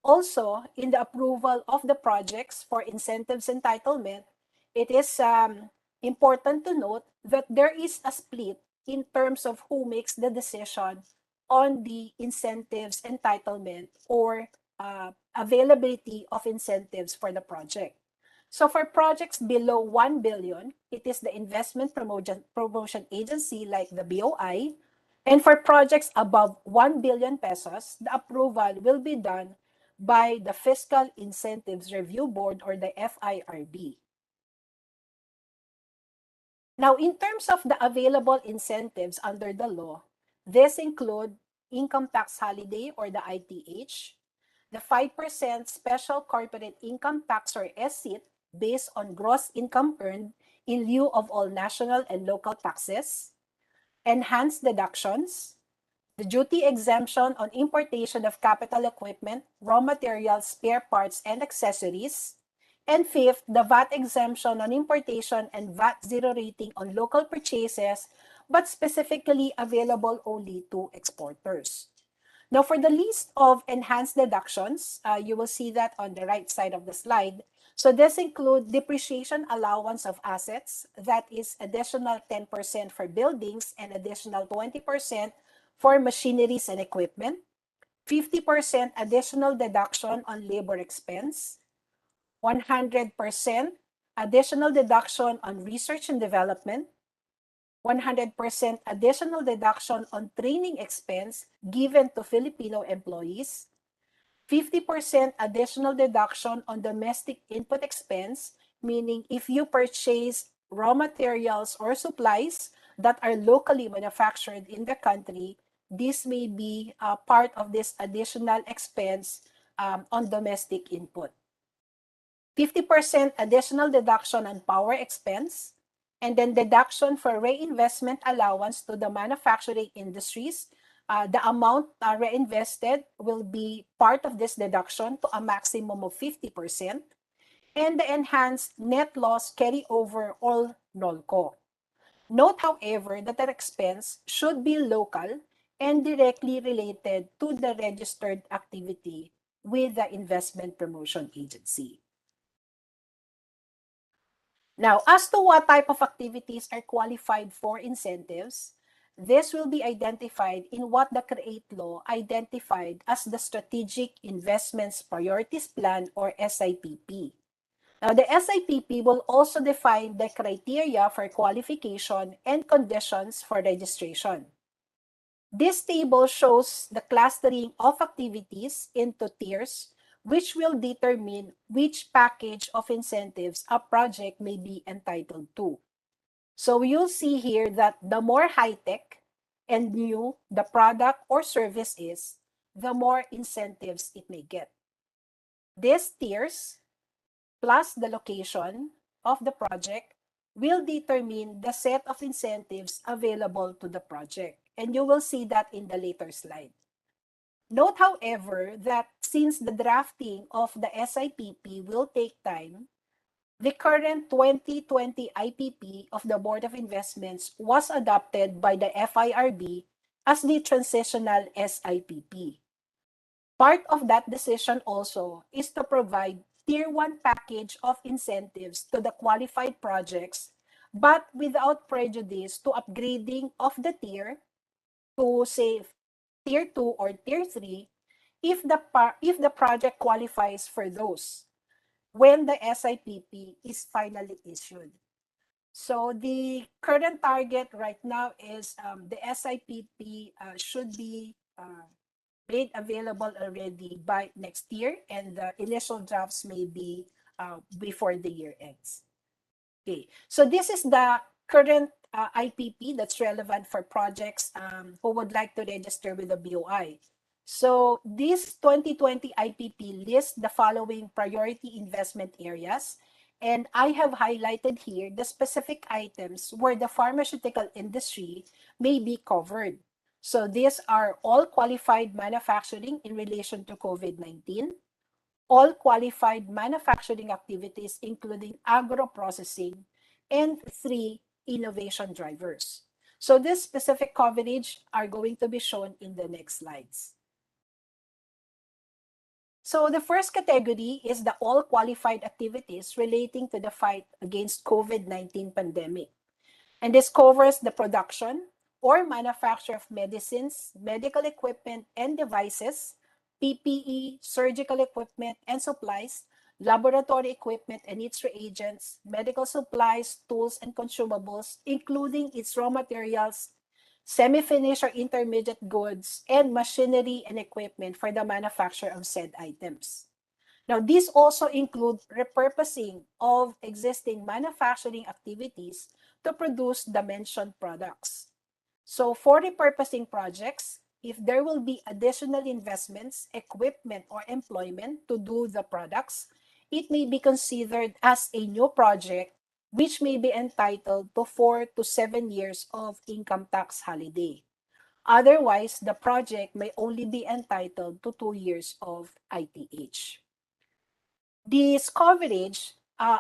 Also, in the approval of the projects for incentives entitlement, it is important to note that there is a split in terms of who makes the decision on the incentives entitlement or availability of incentives for the project. So for projects below 1 billion, it is the Investment Promotion Agency like the BOI. And for projects above 1 billion pesos, the approval will be done by the Fiscal Incentives Review Board or the FIRB. Now, in terms of the available incentives under the law, this include income tax holiday or the ITH, the 5% special corporate income tax or SIT based on gross income earned in lieu of all national and local taxes, enhanced deductions, the duty exemption on importation of capital equipment, raw materials, spare parts, and accessories, and fifth, the VAT exemption on importation and VAT zero rating on local purchases, but specifically available only to exporters. Now, for the list of enhanced deductions, you will see that on the right side of the slide. So this includes depreciation allowance of assets, that is additional 10% for buildings and additional 20% for machineries and equipment, 50% additional deduction on labor expense, 100% additional deduction on research and development, 100% additional deduction on training expense given to Filipino employees, 50% additional deduction on domestic input expense, meaning if you purchase raw materials or supplies that are locally manufactured in the country, this may be part of this additional expense on domestic input. 50% additional deduction on power expense, and then deduction for reinvestment allowance to the manufacturing industries. The amount reinvested will be part of this deduction to a maximum of 50%, and the enhanced net loss carryover or NOLCO. Note, however, that the expense should be local and directly related to the registered activity with the Investment Promotion Agency. Now, as to what type of activities are qualified for incentives, this will be identified in what the CREATE Law identified as the Strategic Investments Priorities Plan or SIPP. Now, the SIPP will also define the criteria for qualification and conditions for registration. This table shows the clustering of activities into tiers, which will determine which package of incentives a project may be entitled to. So you'll see here that the more high-tech and new the product or service is, the more incentives it may get. These tiers, plus the location of the project, will determine the set of incentives available to the project. And you will see that in the later slide. Note, however, that since the drafting of the SIPP will take time, the current 2020 IPP of the Board of Investments was adopted by the FIRB as the transitional SIPP. Part of that decision also is to provide Tier 1 package of incentives to the qualified projects, but without prejudice to upgrading of the tier to, say, Tier 2 or Tier 3 if the project qualifies for those when the SIPP is finally issued. So the current target right now is the SIPP should be made available already by next year, and the initial drafts may be before the year ends. Okay, so this is the current IPP that's relevant for projects who would like to register with the BOI. So this 2020 IPP lists the following priority investment areas, and I have highlighted here the specific items where the pharmaceutical industry may be covered. So these are all qualified manufacturing in relation to COVID-19, all qualified manufacturing activities including agro-processing, and 3 innovation drivers. So this specific coverage are going to be shown in the next slides. So the first category is the all qualified activities relating to the fight against COVID-19 pandemic. And this covers the production, or manufacture of medicines, medical equipment and devices, PPE, surgical equipment and supplies, laboratory equipment and its reagents, medical supplies, tools, and consumables, including its raw materials, semi-finished or intermediate goods, and machinery and equipment for the manufacture of said items. Now, these also include repurposing of existing manufacturing activities to produce the mentioned products. So for repurposing projects, if there will be additional investments, equipment, or employment to do the products, it may be considered as a new project, which may be entitled to 4 to 7 years of income tax holiday. Otherwise, the project may only be entitled to 2 years of ITH. This coverage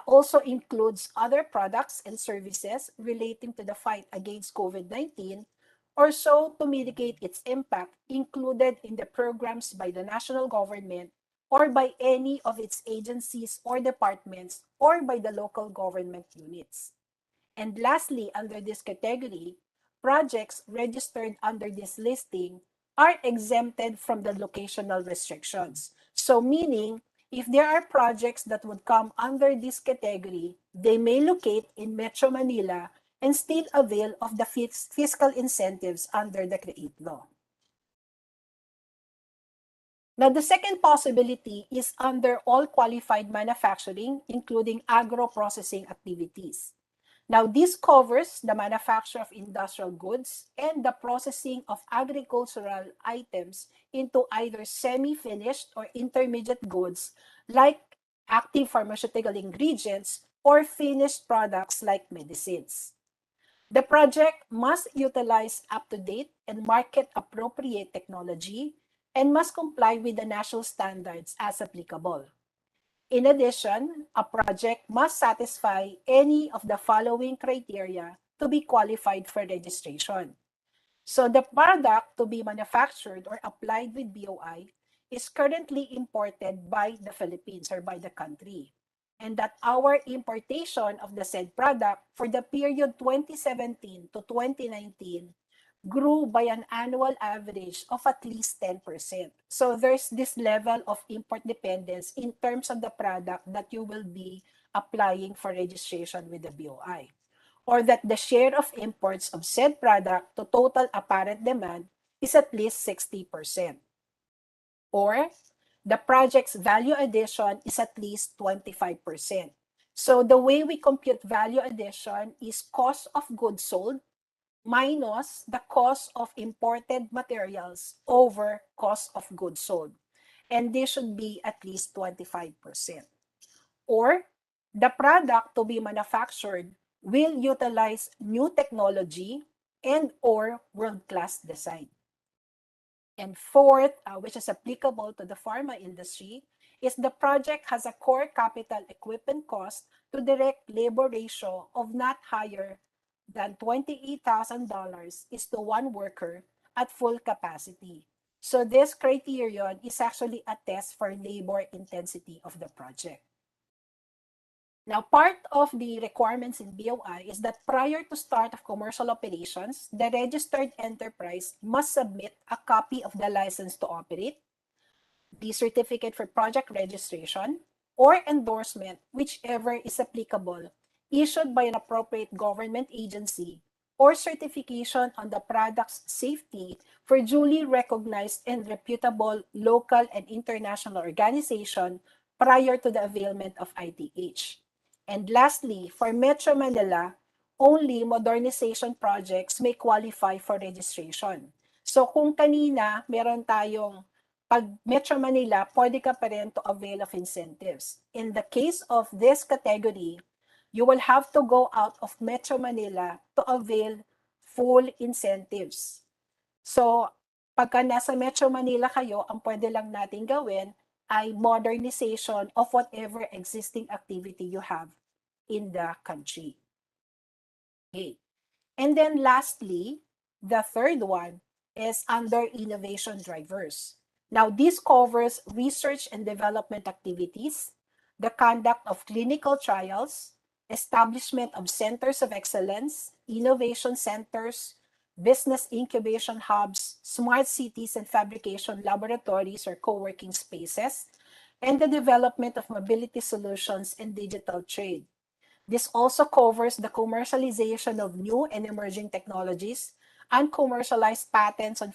also includes other products and services relating to the fight against COVID-19 or so to mitigate its impact included in the programs by the national government or by any of its agencies or departments or by the local government units. And lastly, under this category, projects registered under this listing are exempted from the locational restrictions. So meaning, if there are projects that would come under this category, they may locate in Metro Manila and still avail of the fiscal incentives under the CREATE law. Now, the second possibility is under all qualified manufacturing, including agro-processing activities. Now, this covers the manufacture of industrial goods and the processing of agricultural items into either semi-finished or intermediate goods like active pharmaceutical ingredients or finished products like medicines. The project must utilize up-to-date and market-appropriate technology and must comply with the national standards as applicable. In addition, a project must satisfy any of the following criteria to be qualified for registration. So the product to be manufactured or applied with BOI is currently imported by the Philippines or by the country. And that our importation of the said product for the period 2017 to 2019 grew by an annual average of at least 10%. So there's this level of import dependence in terms of the product that you will be applying for registration with the BOI, or that the share of imports of said product to total apparent demand is at least 60%, or the project's value addition is at least 25%. So the way we compute value addition is cost of goods sold minus the cost of imported materials over cost of goods sold. And this should be at least 25%. Or the product to be manufactured will utilize new technology and or world-class design. And fourth, which is applicable to the pharma industry, is the project has a core capital equipment cost to direct labor ratio of not higher than $28,000 is to one worker at full capacity. So this criterion is actually a test for labor intensity of the project. Now, part of the requirements in BOI is that prior to start of commercial operations, the registered enterprise must submit a copy of the license to operate, the certificate for project registration, or endorsement, whichever is applicable, issued by an appropriate government agency, or certification on the product's safety for duly recognized and reputable local and international organization prior to the availment of ITH. And lastly, for Metro Manila, only modernization projects may qualify for registration. So kung kanina meron tayong pag Metro Manila, pwede ka pa rin to avail of incentives. In the case of this category, you will have to go out of Metro Manila to avail full incentives. So pagka nasa Metro Manila kayo, ang pwede lang natin gawin ay modernization of whatever existing activity you have in the country. Okay. And then lastly, the third one is under innovation drivers. Now, this covers research and development activities, the conduct of clinical trials, establishment of centers of excellence, innovation centers, business incubation hubs, smart cities and fabrication laboratories or co-working spaces, and the development of mobility solutions and digital trade. This also covers the commercialization of new and emerging technologies, uncommercialized patents on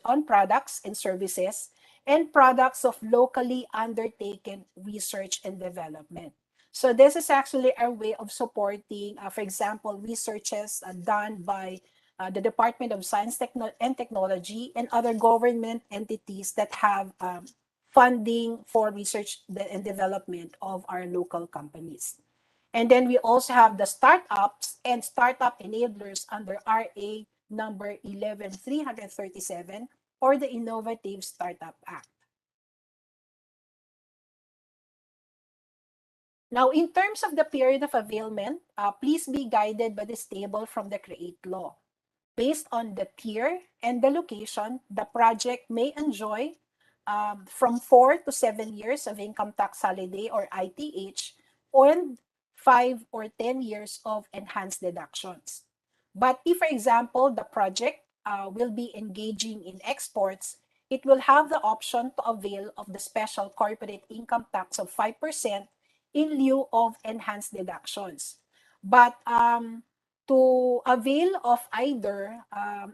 on products and services, and products of locally undertaken research and development. So this is actually our way of supporting, for example, researches done by the Department of Science and Technology and other government entities that have funding for research and development of our local companies. And then we also have the startups and startup enablers under RA number 11337 or the Innovative Startup Act. Now, in terms of the period of availment, please be guided by this table from the CREATE law. Based on the tier and the location, the project may enjoy from 4 to 7 years of income tax holiday or ITH, and 5 or 10 years of enhanced deductions. But if, for example, the project will be engaging in exports, it will have the option to avail of the special corporate income tax of 5% in lieu of enhanced deductions. But to avail of either,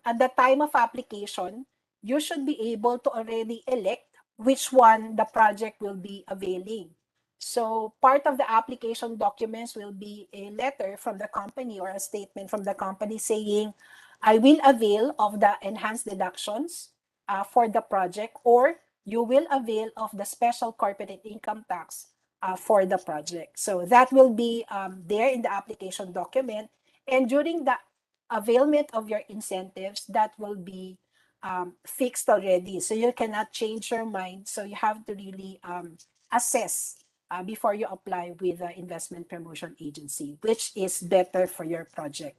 at the time of application, you should be able to already elect which one the project will be availing. So part of the application documents will be a letter from the company or a statement from the company saying, I will avail of the enhanced deductions for the project, or you will avail of the special corporate income tax for the project. So that will be there in the application document. And during the availment of your incentives, that will be fixed already. So you cannot change your mind. So you have to really assess before you apply with the investment promotion agency, which is better for your project.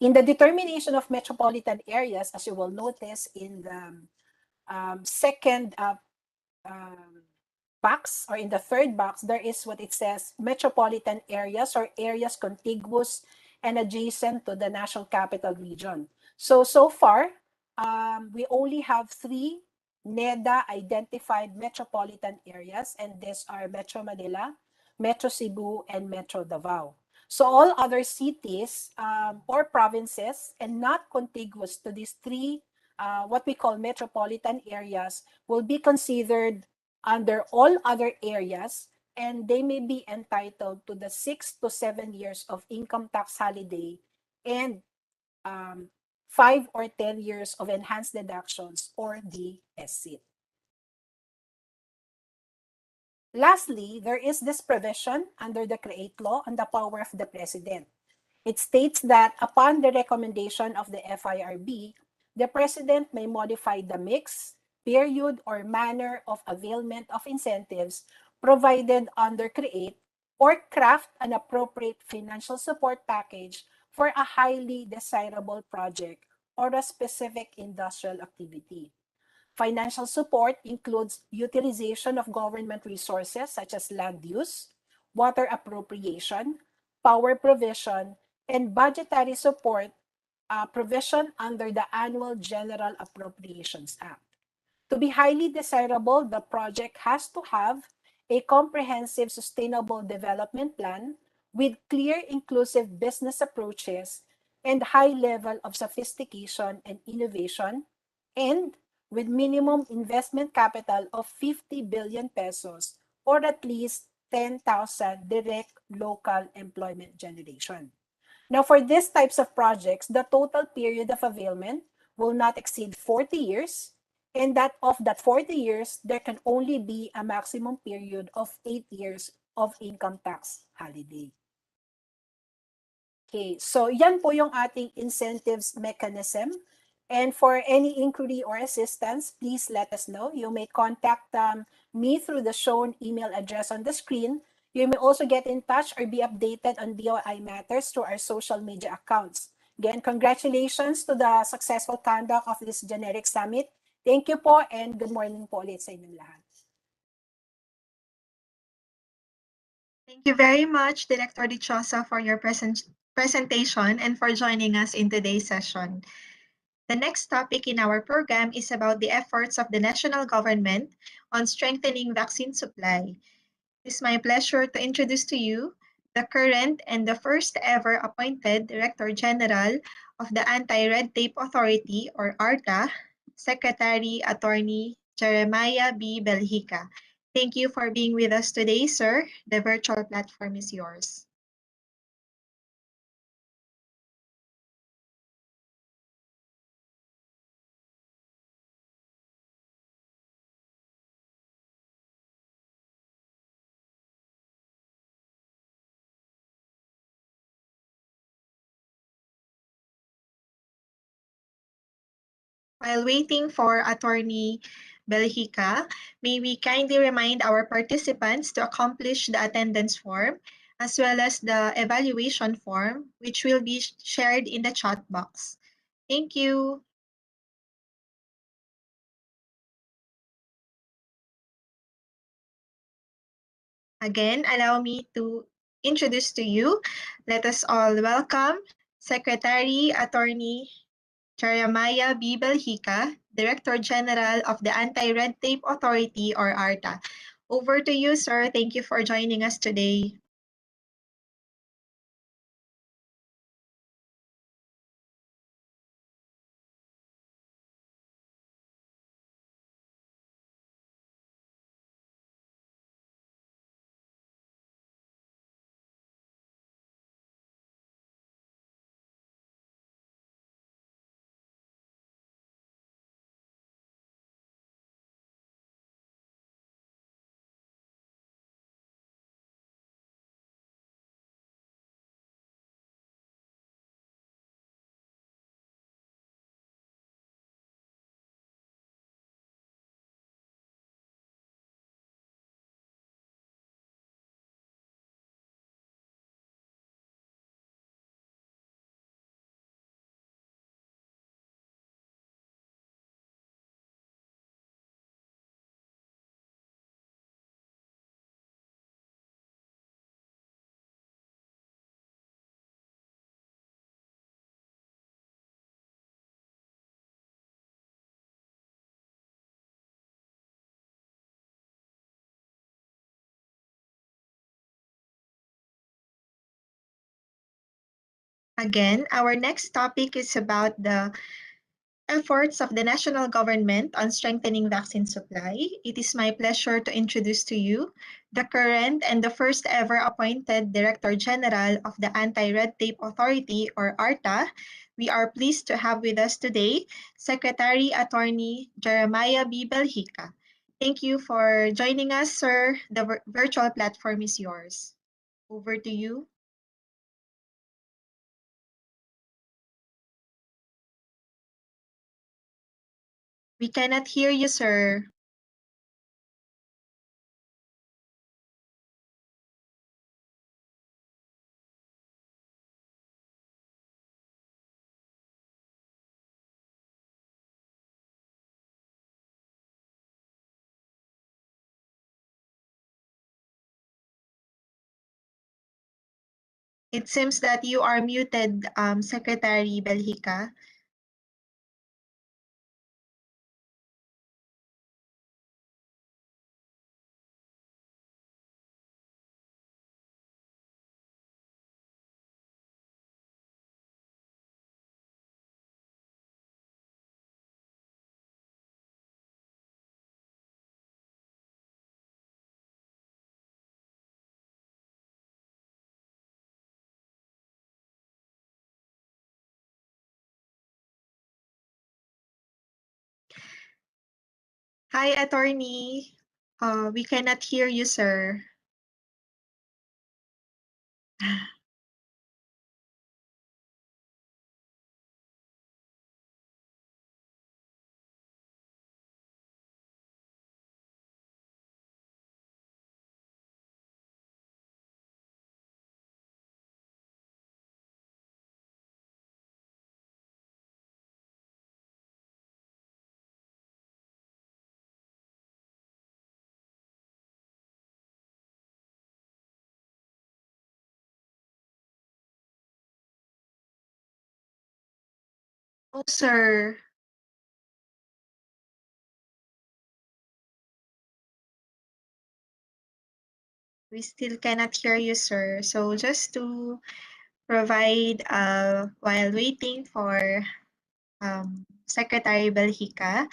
In the determination of metropolitan areas, as you will notice in the second box, or in the third box, there is what it says metropolitan areas or areas contiguous and adjacent to the national capital region. So far, we only have 3 NEDA identified metropolitan areas, and these are Metro Manila, Metro Cebu, and Metro Davao. So all other cities or provinces and not contiguous to these 3 what we call metropolitan areas will be considered under all other areas, and they may be entitled to the 6 to 7 years of income tax holiday and 5 or 10 years of enhanced deductions or the SIT. Lastly, there is this provision under the CREATE law on the power of the President. It states that upon the recommendation of the FIRB, the President may modify the mix, period, or manner of availment of incentives provided under CREATE, or craft an appropriate financial support package for a highly desirable project or a specific industrial activity. Financial support includes utilization of government resources such as land use, water appropriation, power provision, and budgetary support provision under the Annual General Appropriations Act. To be highly desirable, the project has to have a comprehensive sustainable development plan with clear inclusive business approaches and high level of sophistication and innovation, and with minimum investment capital of 50 billion pesos or at least 10,000 direct local employment generation. Now, for these types of projects, the total period of availment will not exceed 40 years, and that of that 40 years, there can only be a maximum period of 8 years of income tax holiday. Okay, so yan po yung ating incentives mechanism. And for any inquiry or assistance, please let us know. You may contact me through the shown email address on the screen. You may also get in touch or be updated on BOI matters through our social media accounts. Again, congratulations to the successful conduct of this Generic Summit. Thank you po, and good morning po ulit sa inyong lahat. Thank you very much, Director Dichosa, for your presentation and for joining us in today's session. The next topic in our program is about the efforts of the national government on strengthening vaccine supply. It's my pleasure to introduce to you the current and the first ever appointed Director General of the Anti-Red Tape Authority or ARTA, Secretary Attorney Jeremiah B. Belhica. Thank you for being with us today, sir. The virtual platform is yours. While waiting for Attorney Belhica, may we kindly remind our participants to accomplish the attendance form as well as the evaluation form, which will be shared in the chat box. Thank you. Again, allow me to introduce to you. Let us all welcome Secretary Attorney Jeremiah B. Belhica, Director General of the Anti-Red Tape Authority or ARTA. Over to you, sir. Thank you for joining us today. Again, our next topic is about the efforts of the national government on strengthening vaccine supply. It is my pleasure to introduce to you the current and the first ever appointed Director General of the Anti-Red Tape Authority or ARTA. We are pleased to have with us today Secretary Attorney Jeremiah B. Belhica. Thank you for joining us, sir. The virtual platform is yours. Over to you. We cannot hear you, sir. It seems that you are muted, Secretary Belhica. Hi, attorney. We cannot hear you, sir. Oh, sir. We still cannot hear you, sir. So just to provide, while waiting for Secretary Belhica,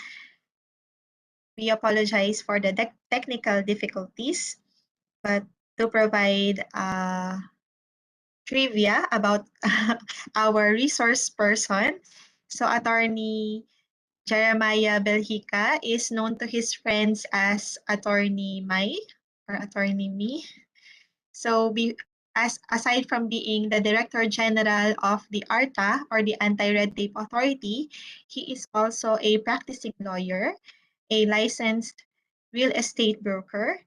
we apologize for the technical difficulties, but to provide trivia about our resource person. So Attorney Jeremiah Belhica is known to his friends as Attorney Mai or Attorney Me. So aside from being the Director General of the ARTA or the Anti-Red Tape Authority, he is also a practicing lawyer, a licensed real estate broker,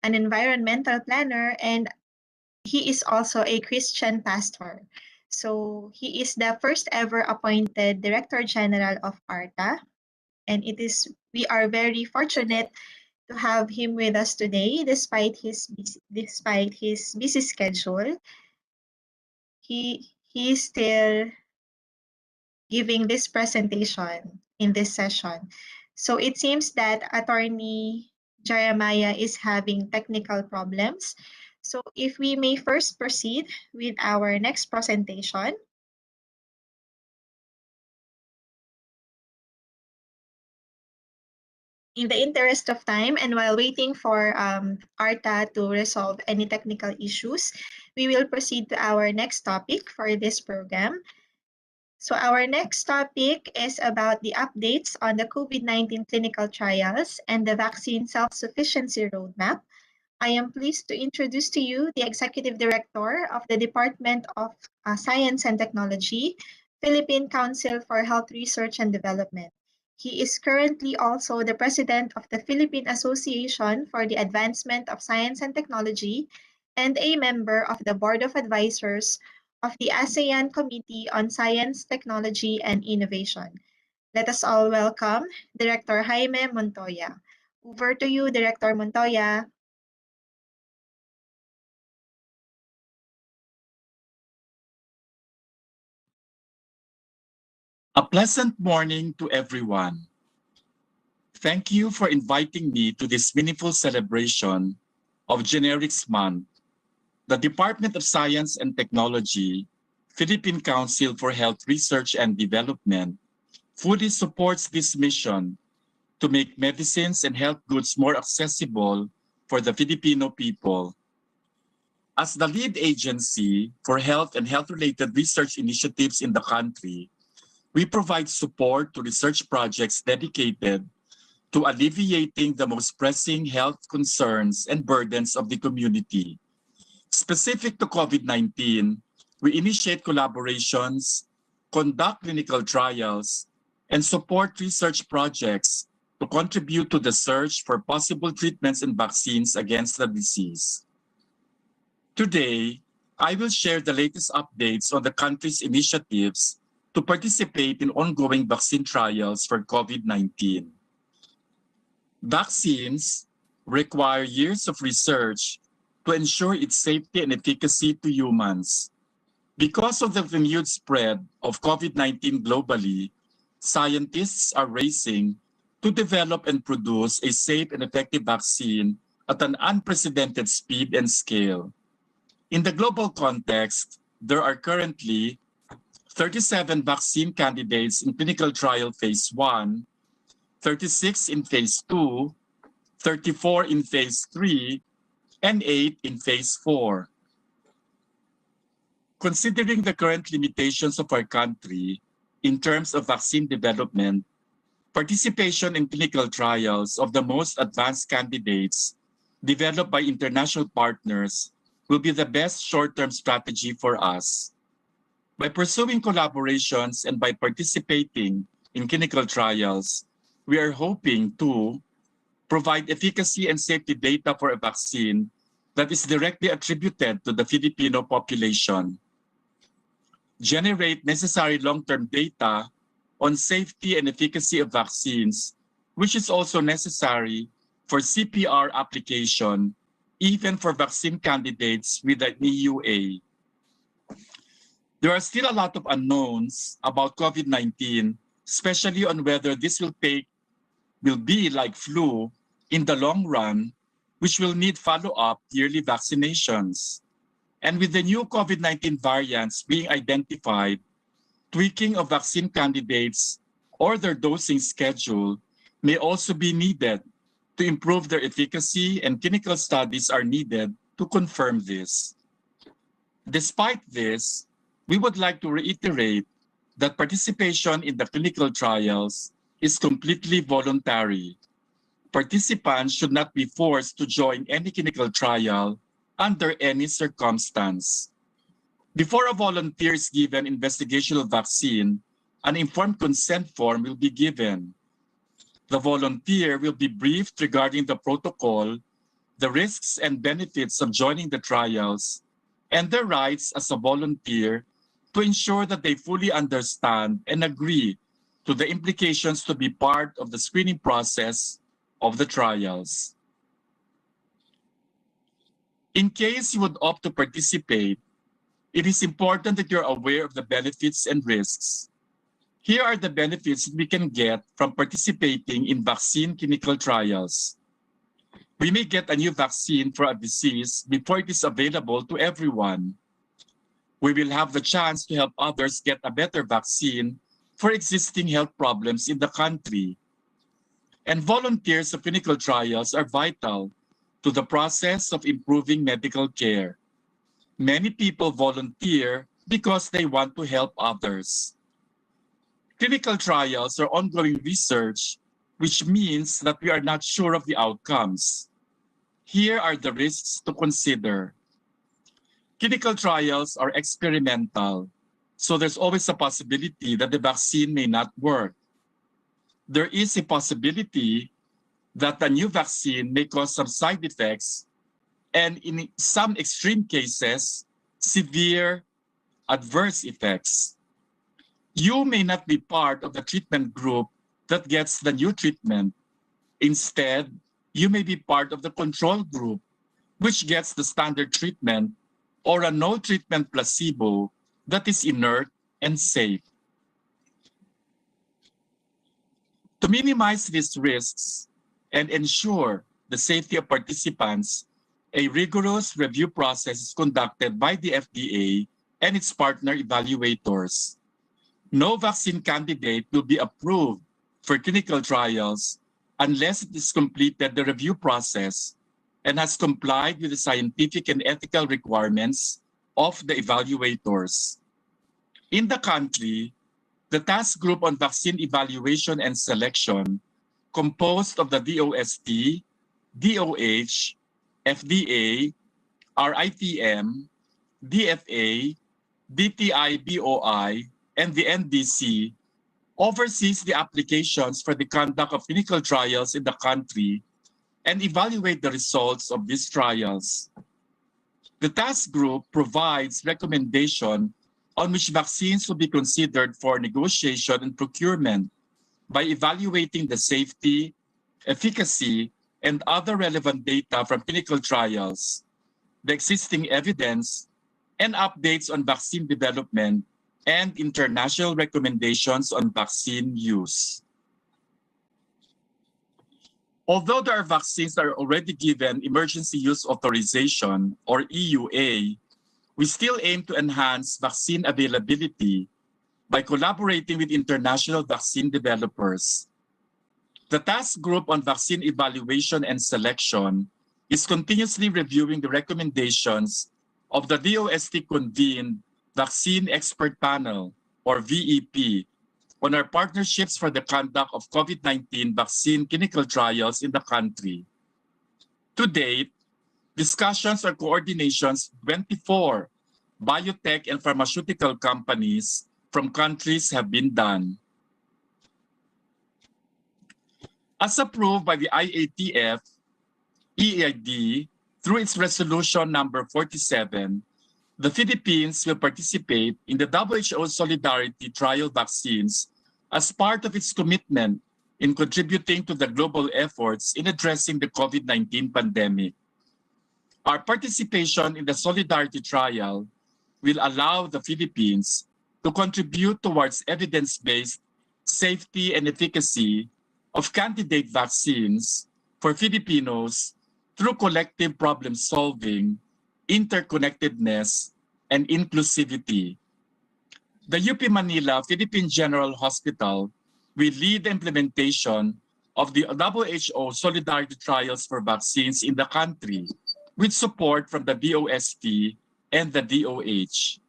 an environmental planner, and he is also a Christian pastor. So he is the first ever appointed Director General of ARTA, and we are very fortunate to have him with us today despite his busy schedule. He is still giving this presentation in this session. So it seems that Attorney Jeremiah is having technical problems. So if we may first proceed with our next presentation. In the interest of time and while waiting for ARTA to resolve any technical issues, we will proceed to our next topic for this program. So our next topic is about the updates on the COVID-19 clinical trials and the vaccine self-sufficiency roadmap. I am pleased to introduce to you the Executive Director of the Department of Science and Technology, Philippine Council for Health Research and Development. He is currently also the President of the Philippine Association for the Advancement of Science and Technology and a member of the Board of Advisors of the ASEAN Committee on Science, Technology, and Innovation. Let us all welcome Director Jaime Montoya. Over to you, Director Montoya. A pleasant morning to everyone. Thank you for inviting me to this meaningful celebration of Generics Month. The Department of Science and Technology, Philippine Council for Health Research and Development, fully supports this mission to make medicines and health goods more accessible for the Filipino people. As the lead agency for health and health-related research initiatives in the country, we provide support to research projects dedicated to alleviating the most pressing health concerns and burdens of the community. Specific to COVID-19, we initiate collaborations, conduct clinical trials, and support research projects to contribute to the search for possible treatments and vaccines against the disease. Today, I will share the latest updates on the country's initiatives to participate in ongoing vaccine trials for COVID-19. Vaccines require years of research to ensure its safety and efficacy to humans. Because of the renewed spread of COVID-19 globally, scientists are racing to develop and produce a safe and effective vaccine at an unprecedented speed and scale. In the global context, there are currently 37 vaccine candidates in clinical trial phase 1, 36 in phase 2, 34 in phase 3, and 8 in phase 4. Considering the current limitations of our country in terms of vaccine development, participation in clinical trials of the most advanced candidates developed by international partners will be the best short-term strategy for us. By pursuing collaborations and by participating in clinical trials, we are hoping to provide efficacy and safety data for a vaccine that is directly attributed to the Filipino population, generate necessary long-term data on safety and efficacy of vaccines, which is also necessary for CPR application, even for vaccine candidates with an EUA. There are still a lot of unknowns about COVID-19 especially on whether this will be like flu in the long run, which will need follow-up yearly vaccinations. And with the new COVID-19 variants being identified, tweaking of vaccine candidates or their dosing schedule may also be needed to improve their efficacy, and clinical studies are needed to confirm this. Despite this, we would like to reiterate that participation in the clinical trials is completely voluntary. Participants should not be forced to join any clinical trial under any circumstance. Before a volunteer is given investigational vaccine, an informed consent form will be given. The volunteer will be briefed regarding the protocol, the risks and benefits of joining the trials, and their rights as a volunteer to ensure that they fully understand and agree to the implications to be part of the screening process of the trials. In case you would opt to participate, it is important that you're aware of the benefits and risks. Here are the benefits that we can get from participating in vaccine clinical trials. We may get a new vaccine for a disease before it is available to everyone. We will have the chance to help others get a better vaccine for existing health problems in the country. And volunteers of clinical trials are vital to the process of improving medical care. Many people volunteer because they want to help others. Clinical trials are ongoing research, which means that we are not sure of the outcomes. Here are the risks to consider. Clinical trials are experimental, so there's always a possibility that the vaccine may not work. There is a possibility that the new vaccine may cause some side effects, and in some extreme cases, severe adverse effects. You may not be part of the treatment group that gets the new treatment. Instead, you may be part of the control group, which gets the standard treatment or a no treatment placebo that is inert and safe. To minimize these risks and ensure the safety of participants, a rigorous review process is conducted by the FDA and its partner evaluators. No vaccine candidate will be approved for clinical trials unless it has completed the review process and has complied with the scientific and ethical requirements of the evaluators. In the country, the Task Group on Vaccine Evaluation and Selection, composed of the DOST, DOH, FDA, RITM, DFA, DTI-BOI, and the NDC, oversees the applications for the conduct of clinical trials in the country and evaluate the results of these trials. The task group provides recommendation on which vaccines will be considered for negotiation and procurement by evaluating the safety, efficacy, and other relevant data from clinical trials, the existing evidence, and updates on vaccine development and international recommendations on vaccine use. Although there are vaccines that are already given Emergency Use Authorization, or EUA, we still aim to enhance vaccine availability by collaborating with international vaccine developers. The Task Group on Vaccine Evaluation and Selection is continuously reviewing the recommendations of the DOST-convened Vaccine Expert Panel, or VEP, on our partnerships for the conduct of COVID-19 vaccine clinical trials in the country. To date, discussions or coordinations with 24 biotech and pharmaceutical companies from countries have been done. As approved by the IATF, EAD, through its resolution number 47, the Philippines will participate in the WHO Solidarity Trial Vaccines as part of its commitment in contributing to the global efforts in addressing the COVID-19 pandemic. Our participation in the Solidarity Trial will allow the Philippines to contribute towards evidence-based safety, and efficacy of candidate vaccines for Filipinos through collective problem-solving, interconnectedness, and inclusivity. The UP Manila Philippine General Hospital will lead the implementation of the WHO Solidarity Trials for Vaccines in the country, with support from the DOST and the DOH.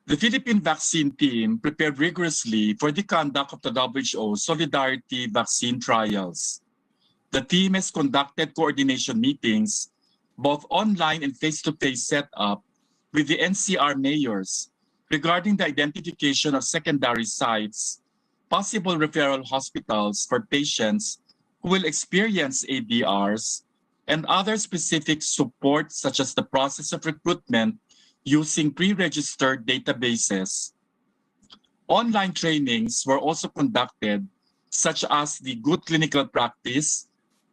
The Philippine vaccine team prepared rigorously for the conduct of the WHO Solidarity Vaccine Trials. The team has conducted coordination meetings, both online and face-to-face setup, with the NCR mayors regarding the identification of secondary sites, possible referral hospitals for patients who will experience ADRs, and other specific support such as the process of recruitment using pre-registered databases. Online trainings were also conducted, such as the good clinical practice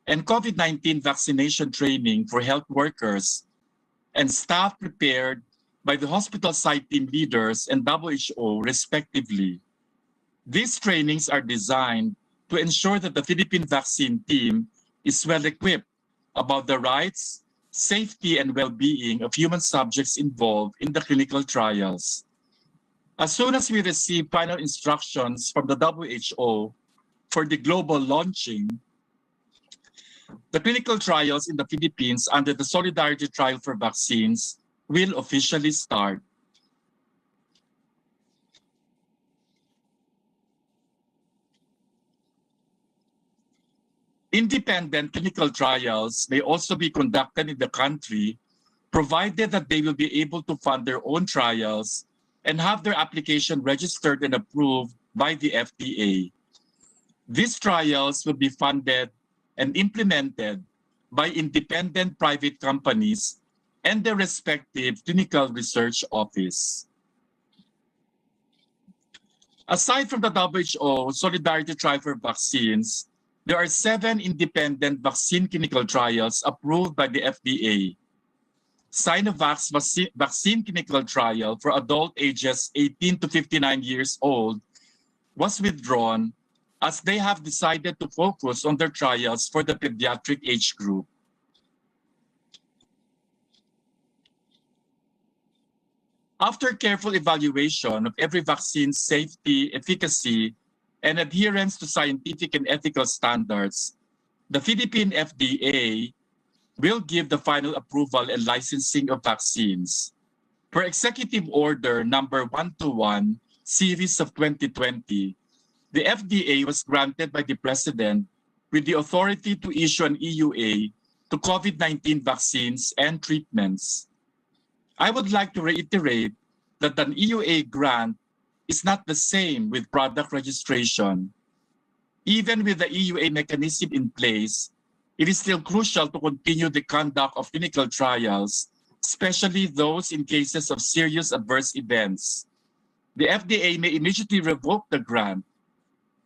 and COVID-19 vaccination training for health workers, and staff prepared by the hospital site team leaders and WHO respectively. These trainings are designed to ensure that the Philippine vaccine team is well equipped about the rights, safety, and well-being of human subjects involved in the clinical trials. As soon as we receive final instructions from the WHO for the global launching, the clinical trials in the Philippines under the Solidarity Trial for Vaccines will officially start. Independent clinical trials may also be conducted in the country, provided that they will be able to fund their own trials and have their application registered and approved by the FDA. These trials will be funded and implemented by independent private companies and their respective clinical research office. Aside from the WHO Solidarity Trial for Vaccines, there are 7 independent vaccine clinical trials approved by the FDA. Sinovac's vaccine clinical trial for adult ages 18 to 59 years old was withdrawn as they have decided to focus on their trials for the pediatric age group. After careful evaluation of every vaccine's safety, efficacy, and adherence to scientific and ethical standards, the Philippine FDA will give the final approval and licensing of vaccines. Per Executive Order number 121, Series of 2020, the FDA was granted by the President with the authority to issue an EUA to COVID-19 vaccines and treatments. I would like to reiterate that an EUA grant is not the same with product registration. Even with the EUA mechanism in place, it is still crucial to continue the conduct of clinical trials, especially those in cases of serious adverse events. The FDA may immediately revoke the grant.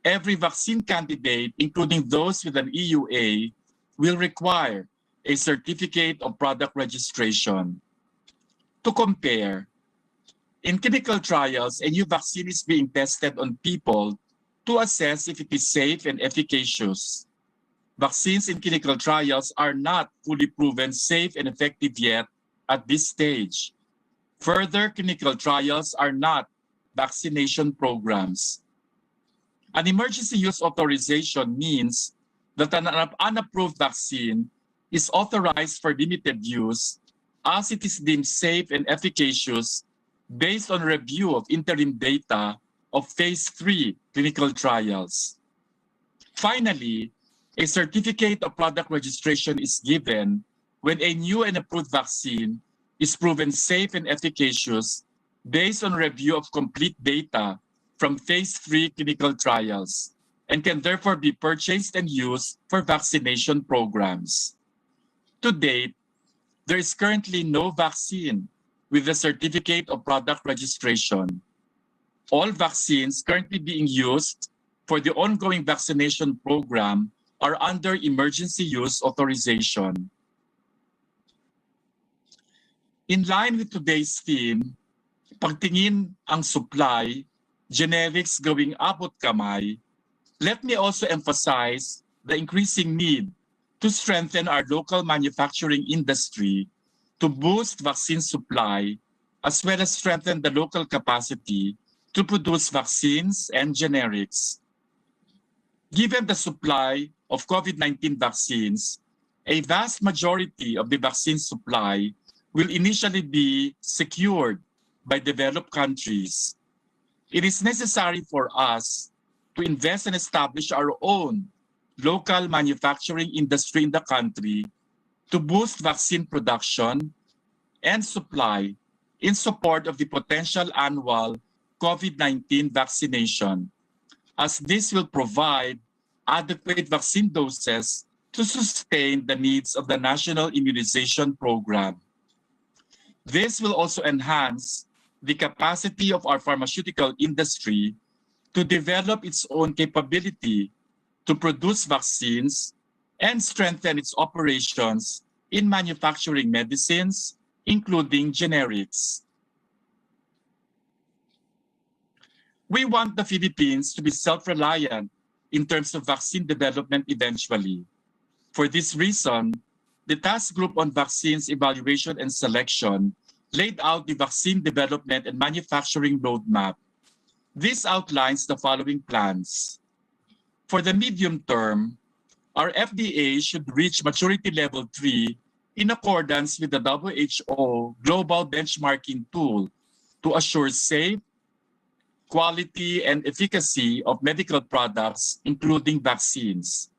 Every vaccine candidate, including those with an EUA, will require a certificate of product registration. To compare, in clinical trials, a new vaccine is being tested on people to assess if it is safe and efficacious. Vaccines in clinical trials are not fully proven safe and effective yet at this stage. Further, clinical trials are not vaccination programs. An emergency use authorization means that an unapproved vaccine is authorized for limited use as it is deemed safe and efficacious based on review of interim data of phase 3 clinical trials. Finally, a certificate of product registration is given when a new and approved vaccine is proven safe and efficacious based on review of complete data from phase 3 clinical trials and can therefore be purchased and used for vaccination programs. To date, there is currently no vaccine with a certificate of product registration. All vaccines currently being used for the ongoing vaccination program are under emergency use authorization. In line with today's theme, Paigtingin ang supply, generics gawing Abot-kamay, Let me also emphasize the increasing need to strengthen our local manufacturing industry to boost vaccine supply, as well as strengthen the local capacity to produce vaccines and generics. Given the supply of COVID-19 vaccines, a vast majority of the vaccine supply will initially be secured by developed countries. It is necessary for us to invest and establish our own local manufacturing industry in the country to boost vaccine production and supply in support of the potential annual COVID-19 vaccination, as this will provide adequate vaccine doses to sustain the needs of the national immunization program. This will also enhance the capacity of our pharmaceutical industry to develop its own capability to produce vaccines and strengthen its operations in manufacturing medicines, including generics. We want the Philippines to be self-reliant in terms of vaccine development eventually. For this reason, the Task Group on Vaccines Evaluation and Selection laid out the vaccine development and manufacturing roadmap. This outlines the following plans. For the medium term, our FDA should reach maturity level 3 in accordance with the WHO Global Benchmarking Tool to assure safe, quality, and efficacy of medical products, including vaccines.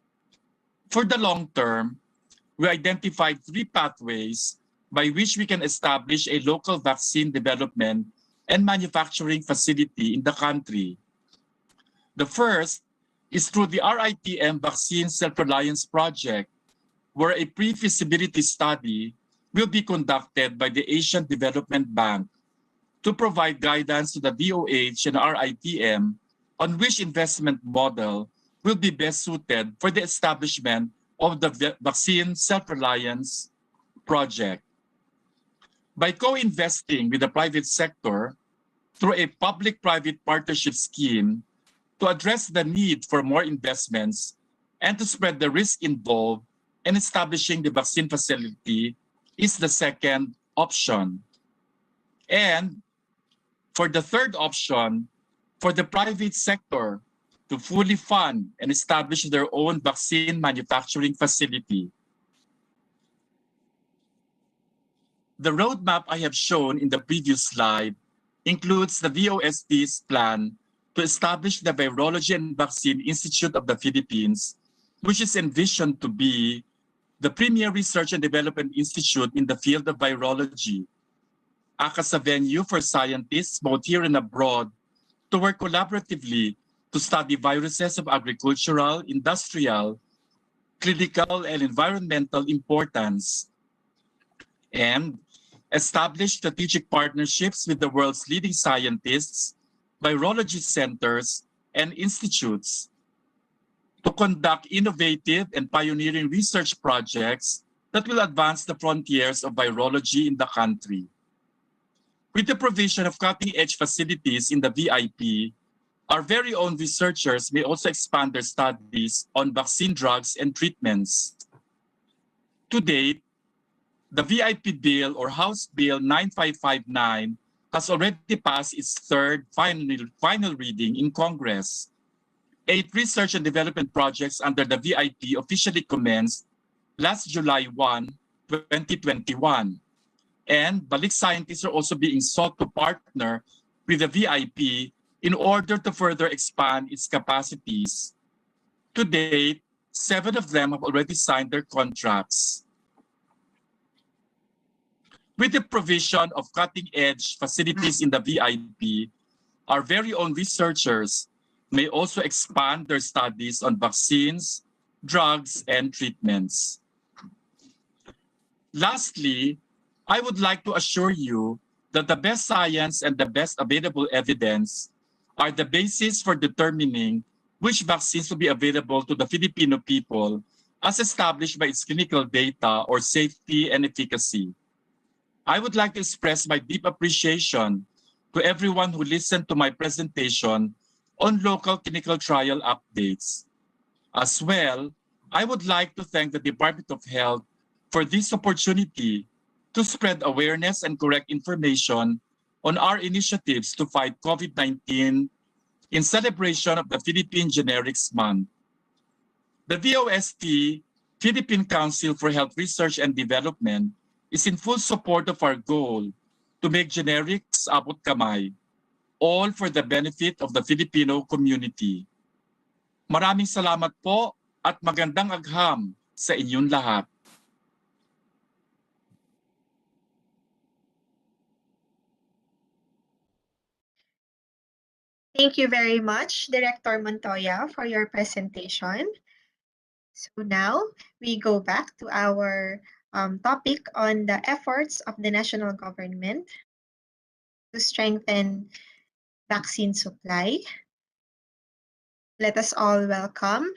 For the long term, we identified 3 pathways by which we can establish a local vaccine development and manufacturing facility in the country. The first is through the RITM Vaccine Self-Reliance Project, where a pre-feasibility study will be conducted by the Asian Development Bank to provide guidance to the DOH and RITM on which investment model will be best suited for the establishment of the Vaccine Self-Reliance Project. By co-investing with the private sector through a public-private partnership scheme to address the need for more investments and to spread the risk involved in establishing the vaccine facility is the second option. And for the third option, for the private sector to fully fund and establish their own vaccine manufacturing facility. The roadmap I have shown in the previous slide includes the VOST's plan to establish the Virology and Vaccine Institute of the Philippines, which is envisioned to be the premier research and development institute in the field of virology, act as a venue for scientists both here and abroad to work collaboratively to study viruses of agricultural, industrial, clinical, and environmental importance, and establish strategic partnerships with the world's leading scientists, virology centers, and institutes to conduct innovative and pioneering research projects that will advance the frontiers of virology in the country. With the provision of cutting-edge facilities in the VIP, our very own researchers may also expand their studies on vaccine drugs and treatments. To date, the VIP Bill or House Bill 9559 has already passed its third final reading in Congress. 8 research and development projects under the VIP officially commenced last July 1, 2021. And Balik scientists are also being sought to partner with the VIP in order to further expand its capacities. To date, 7 of them have already signed their contracts. With the provision of cutting-edge facilities in the VIP, our very own researchers may also expand their studies on vaccines, drugs, and treatments. Lastly, I would like to assure you that the best science and the best available evidence are the basis for determining which vaccines will be available to the Filipino people as established by its clinical data or safety and efficacy. I would like to express my deep appreciation to everyone who listened to my presentation on local clinical trial updates. As well, I would like to thank the Department of Health for this opportunity to spread awareness and correct information on our initiatives to fight COVID-19 in celebration of the Philippine Generics Month. The VOST, Philippine Council for Health Research and Development, is in full support of our goal to make generics Abot-kamay, all for the benefit of the Filipino community. Maraming salamat po at magandang agham sa inyong lahat. Thank you very much, Director Montoya, for your presentation. So now we go back to our topic on the efforts of the national government to strengthen vaccine supply. Let us all welcome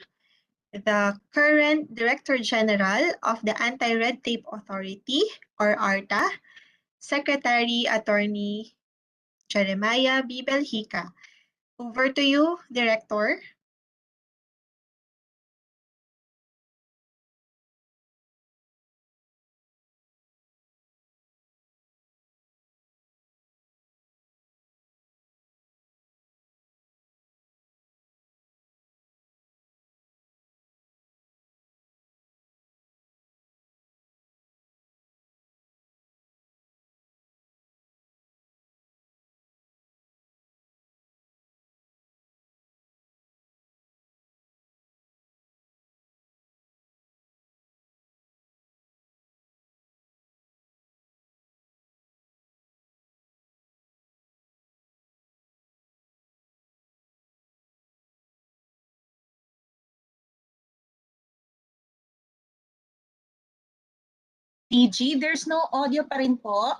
the current Director General of the Anti-Red Tape Authority, or ARTA, Secretary Attorney Jeremiah B. Belhica. Over to you, Director. DG, there's no audio pa rin po.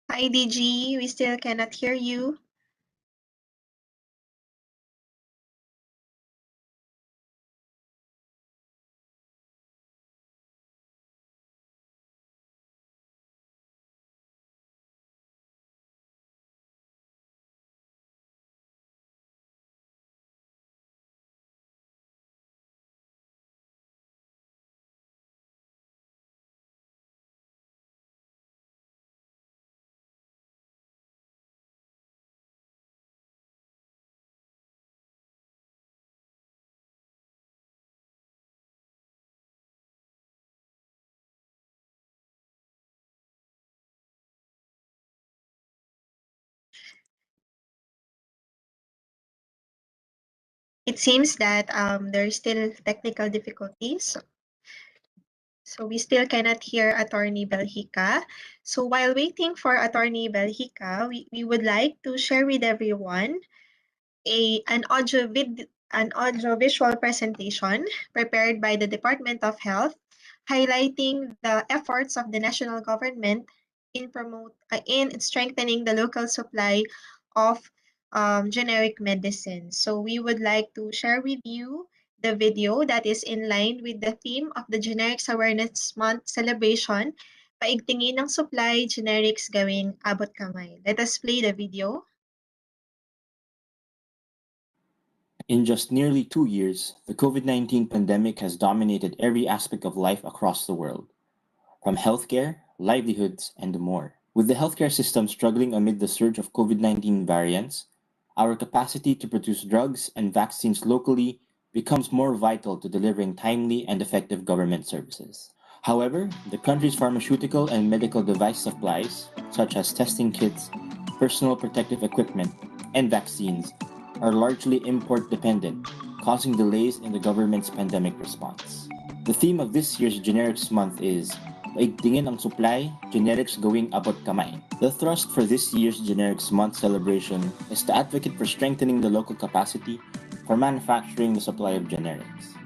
Hi, DG. We still cannot hear you. It seems that there is still technical difficulties. So we still cannot hear Attorney Belhica. So while waiting for Attorney Belhica, we would like to share with everyone an audio-visual presentation prepared by the Department of Health, highlighting the efforts of the national government in strengthening the local supply of generic medicine. So we would like to share with you the video that is in line with the theme of the Generics Awareness Month celebration, Paigtingin ng supply, generics gawing Abot-kamay. Let us play the video. In just nearly 2 years, the COVID-19 pandemic has dominated every aspect of life across the world, from healthcare, livelihoods, and more. With the healthcare system struggling amid the surge of COVID-19 variants, our capacity to produce drugs and vaccines locally becomes more vital to delivering timely and effective government services. However, the country's pharmaceutical and medical device supplies, such as testing kits, personal protective equipment, and vaccines, are largely import-dependent, causing delays in the government's pandemic response. The theme of this year's Generics Month is Paigtingin ang supply, generics gawing Abot-kamay. The thrust for this year's Generics Month celebration is to advocate for strengthening the local capacity for manufacturing the supply of generics.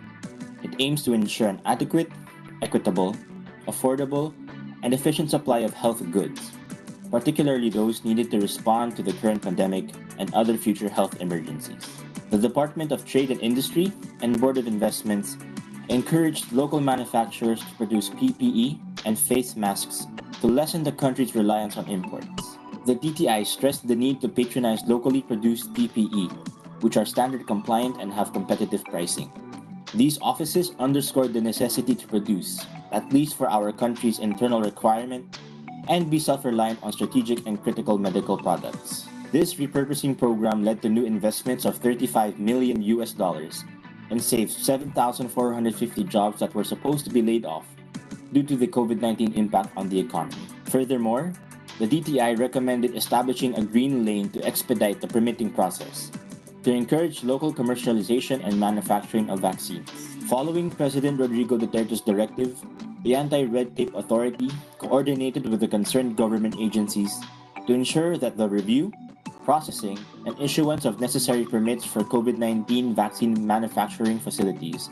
It aims to ensure an adequate, equitable, affordable, and efficient supply of health goods, particularly those needed to respond to the current pandemic and other future health emergencies. The Department of Trade and Industry and Board of Investments encouraged local manufacturers to produce PPE and face masks to lessen the country's reliance on imports. The DTI stressed the need to patronize locally produced PPE, which are standard compliant and have competitive pricing. These offices underscored the necessity to produce, at least for our country's internal requirement, and be self-reliant on strategic and critical medical products. This repurposing program led to new investments of $35 million and saved 7,450 jobs that were supposed to be laid off due to the COVID-19 impact on the economy. Furthermore, the DTI recommended establishing a green lane to expedite the permitting process to encourage local commercialization and manufacturing of vaccines. Following President Rodrigo Duterte's directive, the Anti-Red Tape Authority coordinated with the concerned government agencies to ensure that the review, processing, and issuance of necessary permits for COVID-19 vaccine manufacturing facilities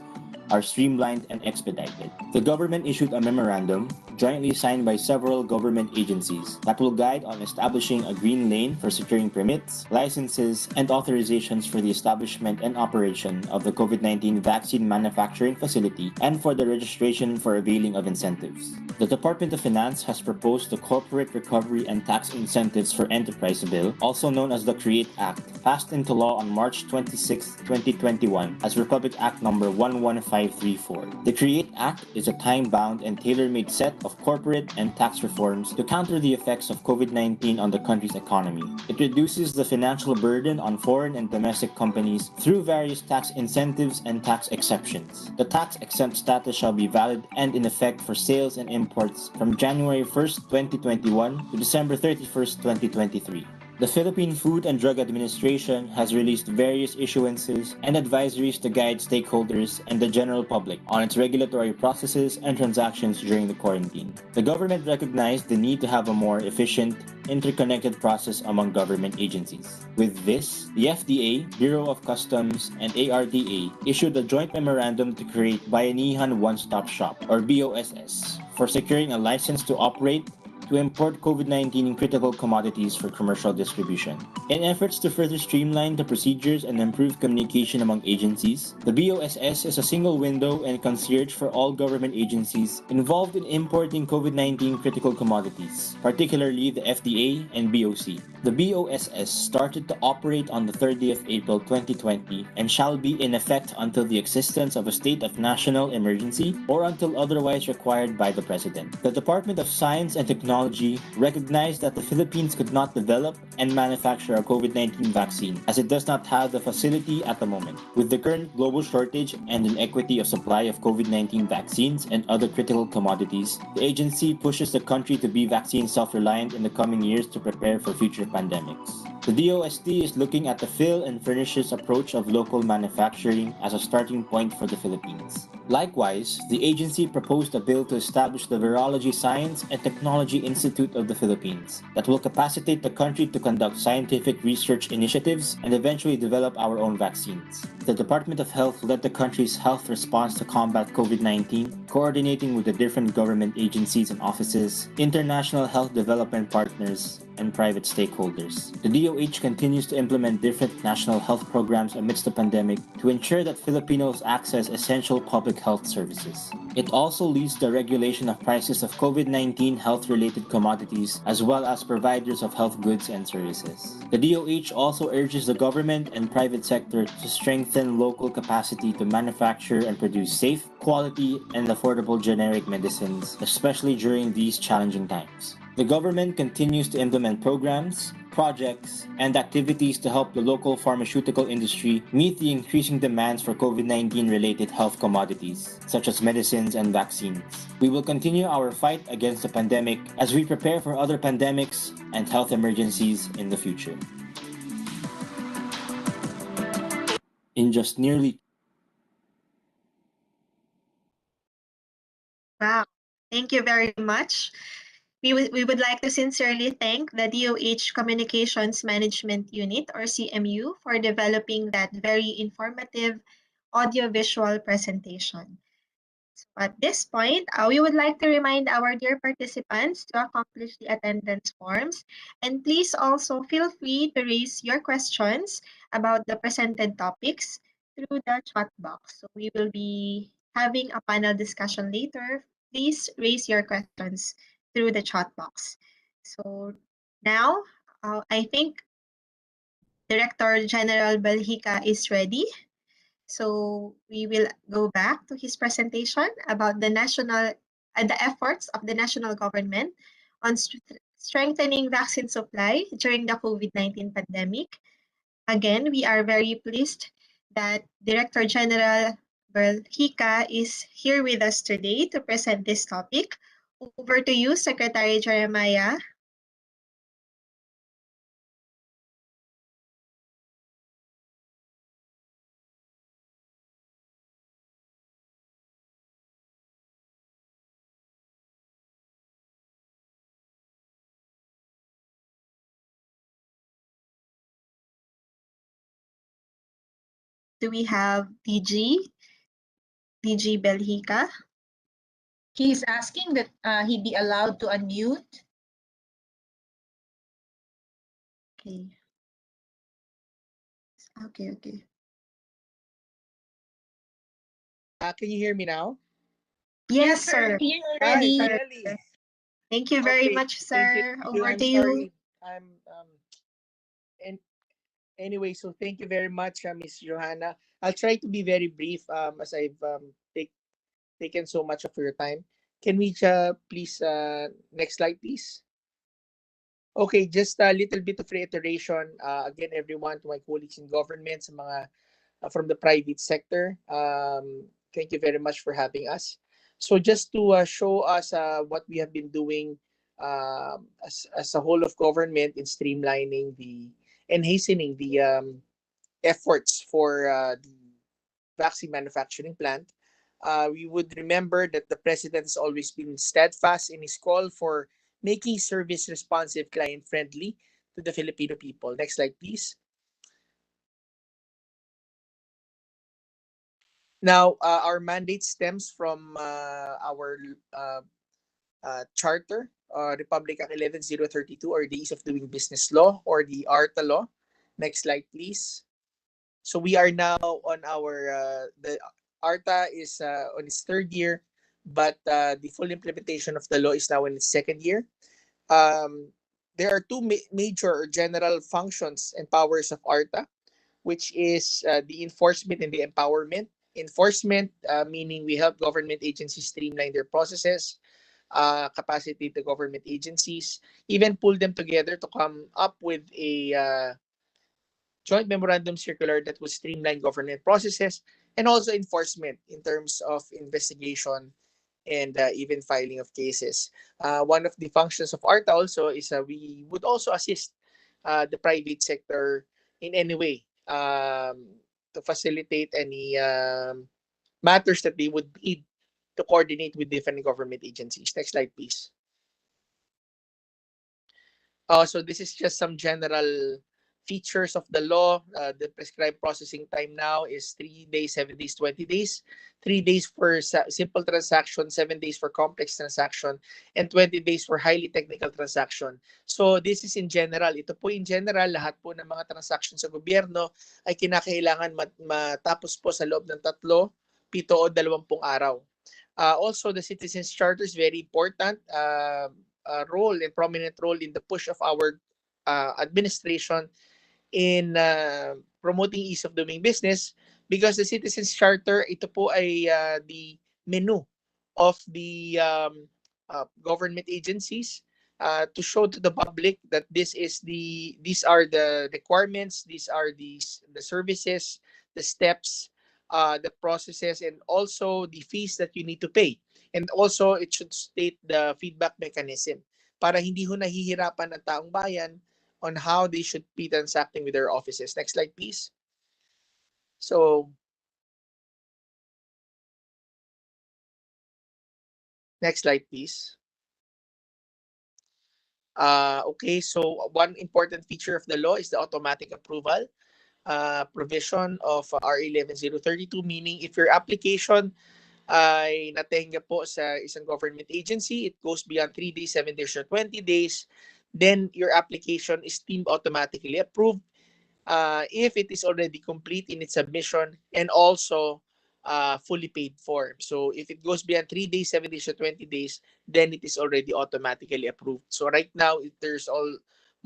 are streamlined and expedited. The government issued a memorandum, jointly signed by several government agencies, that will guide on establishing a green lane for securing permits, licenses, and authorizations for the establishment and operation of the COVID-19 vaccine manufacturing facility and for the registration for availing of incentives. The Department of Finance has proposed the Corporate Recovery and Tax Incentives for Enterprise Bill, also known as the CREATE Act, passed into law on March 26, 2021 as Republic Act No. 11534. The CREATE Act is a time-bound and tailor-made set of corporate and tax reforms to counter the effects of COVID-19 on the country's economy. It reduces the financial burden on foreign and domestic companies through various tax incentives and tax exceptions. The tax-exempt status shall be valid and in effect for sales and imports from January 1st, 2021 to December 31st, 2023. The Philippine Food and Drug Administration has released various issuances and advisories to guide stakeholders and the general public on its regulatory processes and transactions during the quarantine. The government recognized the need to have a more efficient, interconnected process among government agencies. With this, the FDA, Bureau of Customs, and ARTA issued a joint memorandum to create Bayanihan One-Stop Shop, or BOSS, for securing a license to operate to import COVID-19 critical commodities for commercial distribution. In efforts to further streamline the procedures and improve communication among agencies, the BOSS is a single window and concierge for all government agencies involved in importing COVID-19 critical commodities, particularly the FDA and BOC. The BOSS started to operate on the 30th April 2020 and shall be in effect until the existence of a state of national emergency or until otherwise required by the President. The Department of Science and Technology recognized that the Philippines could not develop and manufacture a COVID-19 vaccine as it does not have the facility at the moment. With the current global shortage and inequity of supply of COVID-19 vaccines and other critical commodities, the agency pushes the country to be vaccine self-reliant in the coming years to prepare for future pandemics. The DOST is looking at the fill and furnishes approach of local manufacturing as a starting point for the Philippines. Likewise, the agency proposed a bill to establish the Virology Science and Technology Institute of the Philippines that will capacitate the country to conduct scientific research initiatives and eventually develop our own vaccines. The Department of Health led the country's health response to combat COVID-19, coordinating with the different government agencies and offices, international health development partners, and private stakeholders. The DOH continues to implement different national health programs amidst the pandemic to ensure that Filipinos access essential public health services. It also leads the regulation of prices of COVID-19 health-related commodities as well as providers of health goods and services. The DOH also urges the government and private sector to strengthen local capacity to manufacture and produce safe, quality, and affordable generic medicines, especially during these challenging times. The government continues to implement programs, projects, and activities to help the local pharmaceutical industry meet the increasing demands for COVID-19 related health commodities, such as medicines and vaccines. We will continue our fight against the pandemic as we prepare for other pandemics and health emergencies in the future. In just nearly Wow, thank you very much. We would like to sincerely thank the DOH Communications Management Unit, or CMU, for developing that very informative audiovisual presentation. At this point, we would like to remind our dear participants to accomplish the attendance forms, and please also feel free to raise your questions about the presented topics through the chat box. So we will be having a panel discussion later. Please raise your questions through the chat box. So now, I think Director General Baljica is ready. So we will go back to his presentation about the efforts of the national government on strengthening vaccine supply during the COVID-19 pandemic. Again, we are very pleased that Director General Baljica is here with us today to present this topic. Over to you, Secretary Jeremiah. Do we have DG Baljica? He's asking that he be allowed to unmute. Okay. Okay. Can you hear me now? Yes, sir. Here Hi, already. finally. Thank you very Okay, much, thank you. sir. Thank you. Over I'm to you. sorry. And anyway, so thank you very much, Miss Johanna. I'll try to be very brief as I've taken so much of your time. Can we please next slide, please? Okay, just a little bit of reiteration. Again, everyone, to my colleagues in government, sa mga from the private sector. Thank you very much for having us. So just to show us what we have been doing as a whole of government in streamlining and hastening the efforts for the vaccine manufacturing plant, we would remember that the president has always been steadfast in his call for making service responsive, client friendly to the Filipino people. Next slide, please. Now, our mandate stems from our charter, Republic Act 11032, or the Ease of Doing Business Law, or the ARTA law. Next slide, please. So we are now on our, the ARTA is on its third year, but the full implementation of the law is now in its second year. There are two major or general functions and powers of ARTA, which is the enforcement and the empowerment. Enforcement, meaning we help government agencies streamline their processes, capacitate the government agencies, even pull them together to come up with a joint memorandum circular that will streamline government processes, and also enforcement in terms of investigation and even filing of cases. One of the functions of ARTA also is we would also assist the private sector in any way to facilitate any matters that they would need to coordinate with different government agencies. Next slide, please. So this is just some general features of the law. The prescribed processing time now is 3 days, 7 days, 20 days. 3 days for simple transaction, 7 days for complex transaction, and 20 days for highly technical transaction. So this is in general. Ito po in general, lahat po ng mga transaction sa gobyerno ay kinakailangan matapos po sa loob ng 3, 7 o 20 araw. Also, the Citizens Charter is very important. Role and prominent role in the push of our administration in promoting ease of doing business, because the Citizens Charter, ito po ay the menu of the government agencies to show to the public that these are the requirements, these are the services, the steps, the processes, and also the fees that you need to pay. And also, it should state the feedback mechanism para hindi ho nahihirapan ang taong bayan on how they should be transacting with their offices. Next slide, please. So, next slide, please. Okay, so one important feature of the law is the automatic approval provision of R 11032, meaning if your application ay natenga po sa isang government agency, it goes beyond 3 days, 7 days, or 20 days, then your application is deemed automatically approved if it is already complete in its submission and also fully paid for. So if it goes beyond 3 days, 7 days, or 20 days, then it is already automatically approved. So right now, there's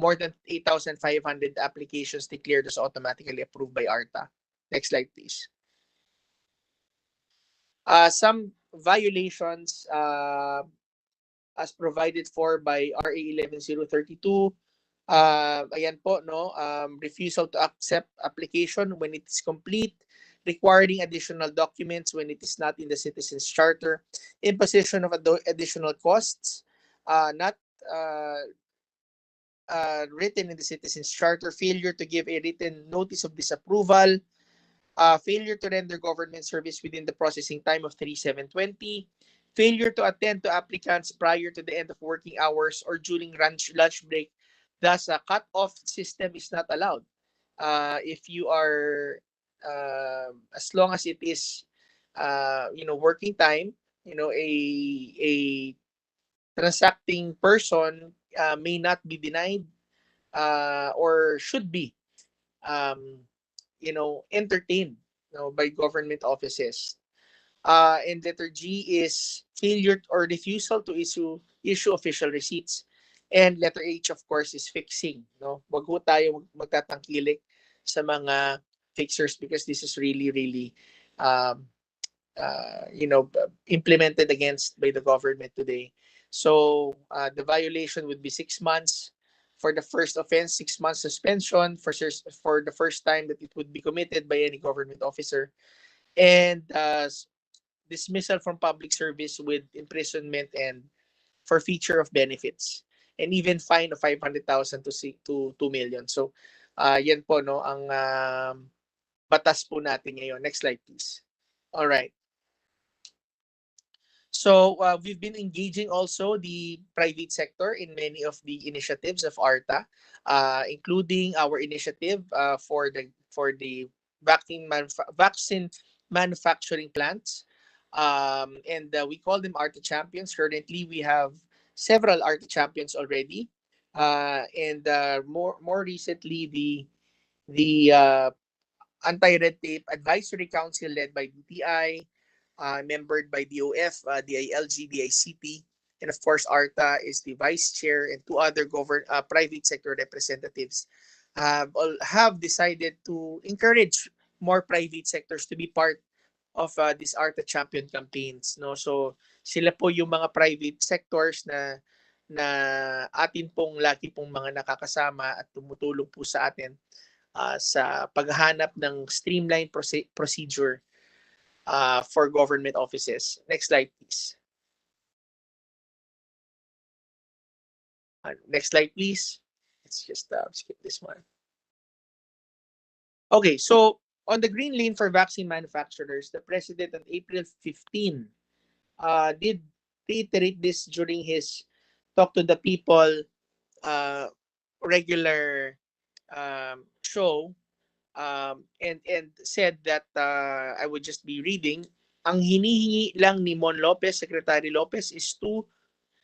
more than 8,500 applications declared as automatically approved by ARTA. Next slide, please. Some violations as provided for by RA 11032. Ayan po, no? Refusal to accept application when it is complete, requiring additional documents when it is not in the Citizens Charter, imposition of additional costs, not written in the Citizens Charter, failure to give a written notice of disapproval, failure to render government service within the processing time of 3/7/20, failure to attend to applicants prior to the end of working hours or during lunch break. Thus, a cut-off system is not allowed. If you are, as long as it is, working time, a transacting person may not be denied or should be um, entertained by government offices. And letter G is failure or refusal to issue official receipts. And letter H, of course, is fixing. No? Wag ho tayo magtatangkilik sa mga fixers because this is really, really, um, implemented against by the government today. So the violation would be 6 months for the first offense, 6 months suspension for the first time that it would be committed by any government officer, and dismissal from public service with imprisonment and forfeiture of benefits, and even fine of 500,000 to 2 million. So yan po no ang batas po natin ngayon. Next slide please. All right. So we've been engaging also the private sector in many of the initiatives of ARTA, including our initiative for the vaccine manufacturing plants, and we call them ARTA champions. Currently, we have several ARTA champions already, and more recently the Anti-Red Tape Advisory Council led by DTI, membered by DOF, DILG, DICT, and of course ARTA is the vice chair, and two other private sector representatives have decided to encourage more private sectors to be part of these ARTA champion campaigns. No, so sila po yung mga private sectors na atin pong lagi pong mga nakakasama at tumutulong po sa atin sa paghahanap ng streamlined procedure for government offices. Next slide, please. Next slide, please. Let's just skip this one. Okay, so on the green lane for vaccine manufacturers, the president on April 15 did reiterate this during his talk to the people regular show, and said that I would just be reading, ang hinihingi lang ni Mon Lopez, Secretary Lopez, is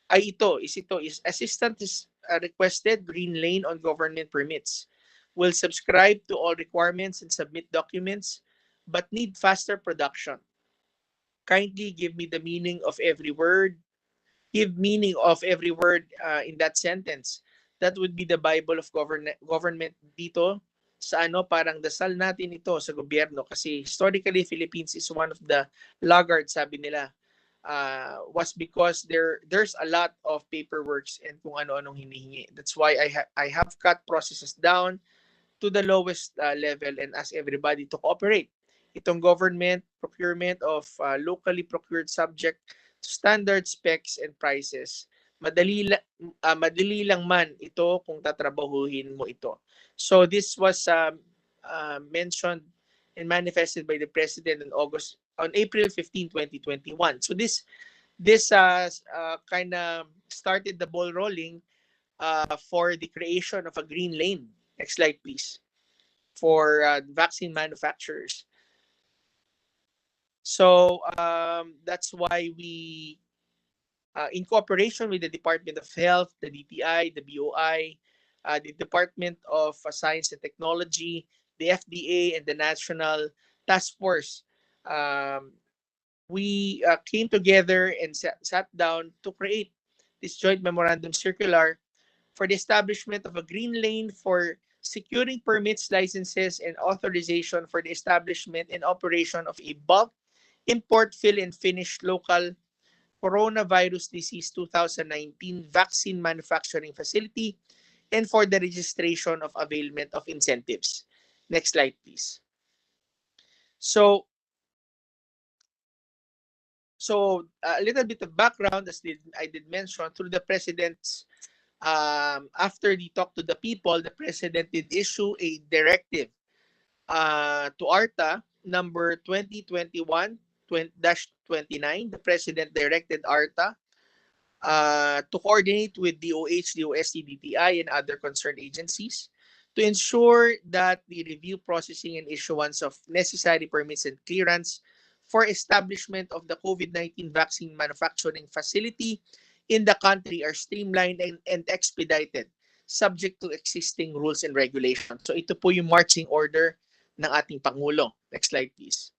assistant is requested green lane on government permits. Will subscribe to all requirements and submit documents, but need faster production. Kindly give me the meaning of every word. Give meaning of every word in that sentence. That would be the Bible of government dito sa parang dasal natin ito sa gobyerno, kasi historically Philippines is one of the laggards, sabi nila, was because there's a lot of paperworks and kung ano-anong hinihingi. That's why I have cut processes down to the lowest level and ask everybody to cooperate. Itong government procurement of locally procured subject to standard specs and prices. Madali lang man ito kung tatrabahuhin mo ito. So this was mentioned and manifested by the President on April 15, 2021. So this kind of started the ball rolling for the creation of a green lane. Next slide, please. For vaccine manufacturers. So that's why we, in cooperation with the Department of Health, the DTI, the BOI, the Department of Science and Technology, the FDA, and the National Task Force, um, we came together and sat down to create this joint memorandum circular for the establishment of a green lane for securing permits, licenses, and authorization for the establishment and operation of a bulk import, fill, and finish local coronavirus disease 2019 vaccine manufacturing facility, and for the registration of availment of incentives. Next slide, please. So, a little bit of background, as I did mention, through the president's, after the talk to the people, the president did issue a directive to ARTA number 2021-29. The president directed ARTA to coordinate with DOH, DOST, DTI, and other concerned agencies to ensure that the review, processing, and issuance of necessary permits and clearance for establishment of the COVID-19 vaccine manufacturing facility in the country are streamlined and expedited, subject to existing rules and regulations. So ito po yung marching order ng ating Pangulo. Next slide, please.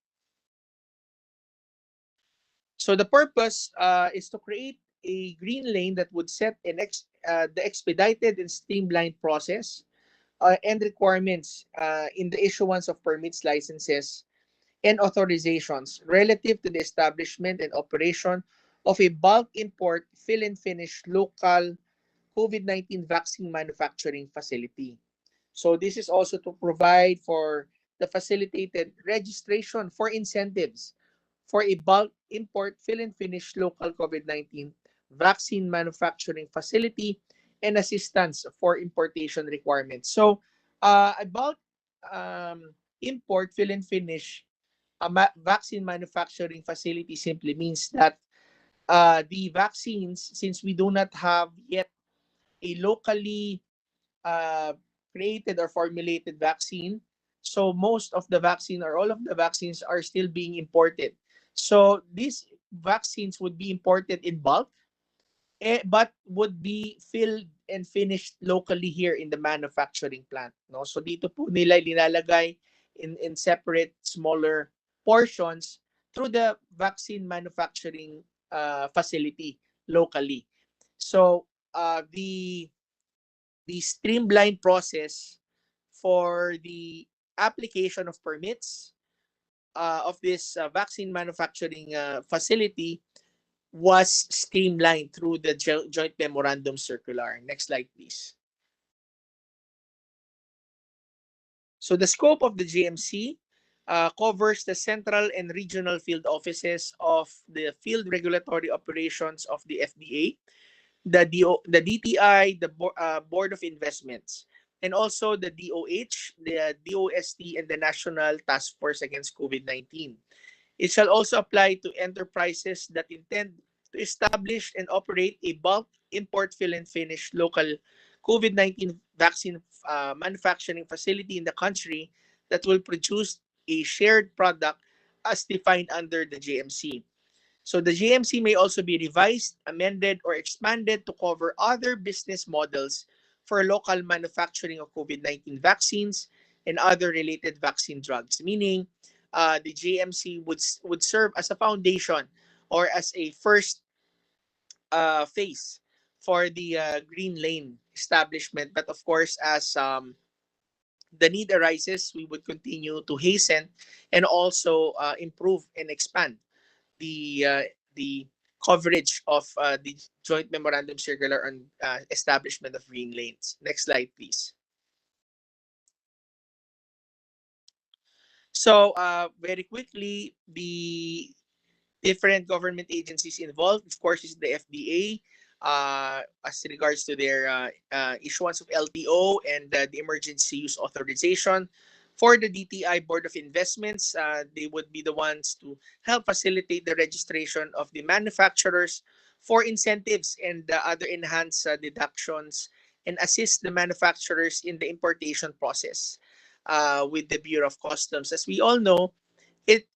So the purpose is to create a green lane that would set the expedited and streamlined process and requirements in the issuance of permits, licenses, and authorizations relative to the establishment and operation of a bulk import, fill and finish local COVID-19 vaccine manufacturing facility. So this is also to provide for the facilitated registration for incentives for a bulk import, fill and finish local COVID-19 vaccine manufacturing facility and assistance for importation requirements. So a bulk import, fill and finish vaccine manufacturing facility simply means that the vaccines, since we do not have yet a locally uh, created or formulated vaccine, so most of the vaccine or all of the vaccines are still being imported. So these vaccines would be imported in bulk, but would be filled and finished locally here in the manufacturing plant. No? So dito po nila nilalagay in separate smaller portions through the vaccine manufacturing facility locally. So the streamlined process for the application of permits of this vaccine manufacturing facility was streamlined through the joint memorandum circular. Next slide, please. So the scope of the GMC covers the central and regional field offices of the field regulatory operations of the FDA, the DTI, the Board of Investments, and also the DOH, the DOST, and the National Task Force Against COVID-19. It shall also apply to enterprises that intend to establish and operate a bulk import, fill, and finish local COVID-19 vaccine manufacturing facility in the country that will produce a shared product as defined under the GMC. So the GMC may also be revised, amended, or expanded to cover other business models for local manufacturing of COVID-19 vaccines and other related vaccine drugs, meaning the GMC would serve as a foundation or as a first phase for the green lane establishment. But of course, as the need arises, we would continue to hasten and also improve and expand the coverage of the joint memorandum circular on establishment of green lanes. Next slide, please. So very quickly, the different government agencies involved, of course, is the FDA, as regards to their issuance of LTO and the emergency use authorization. For the DTI Board of Investments, they would be the ones to help facilitate the registration of the manufacturers for incentives and the other enhanced deductions and assist the manufacturers in the importation process with the Bureau of Customs. As we all know, it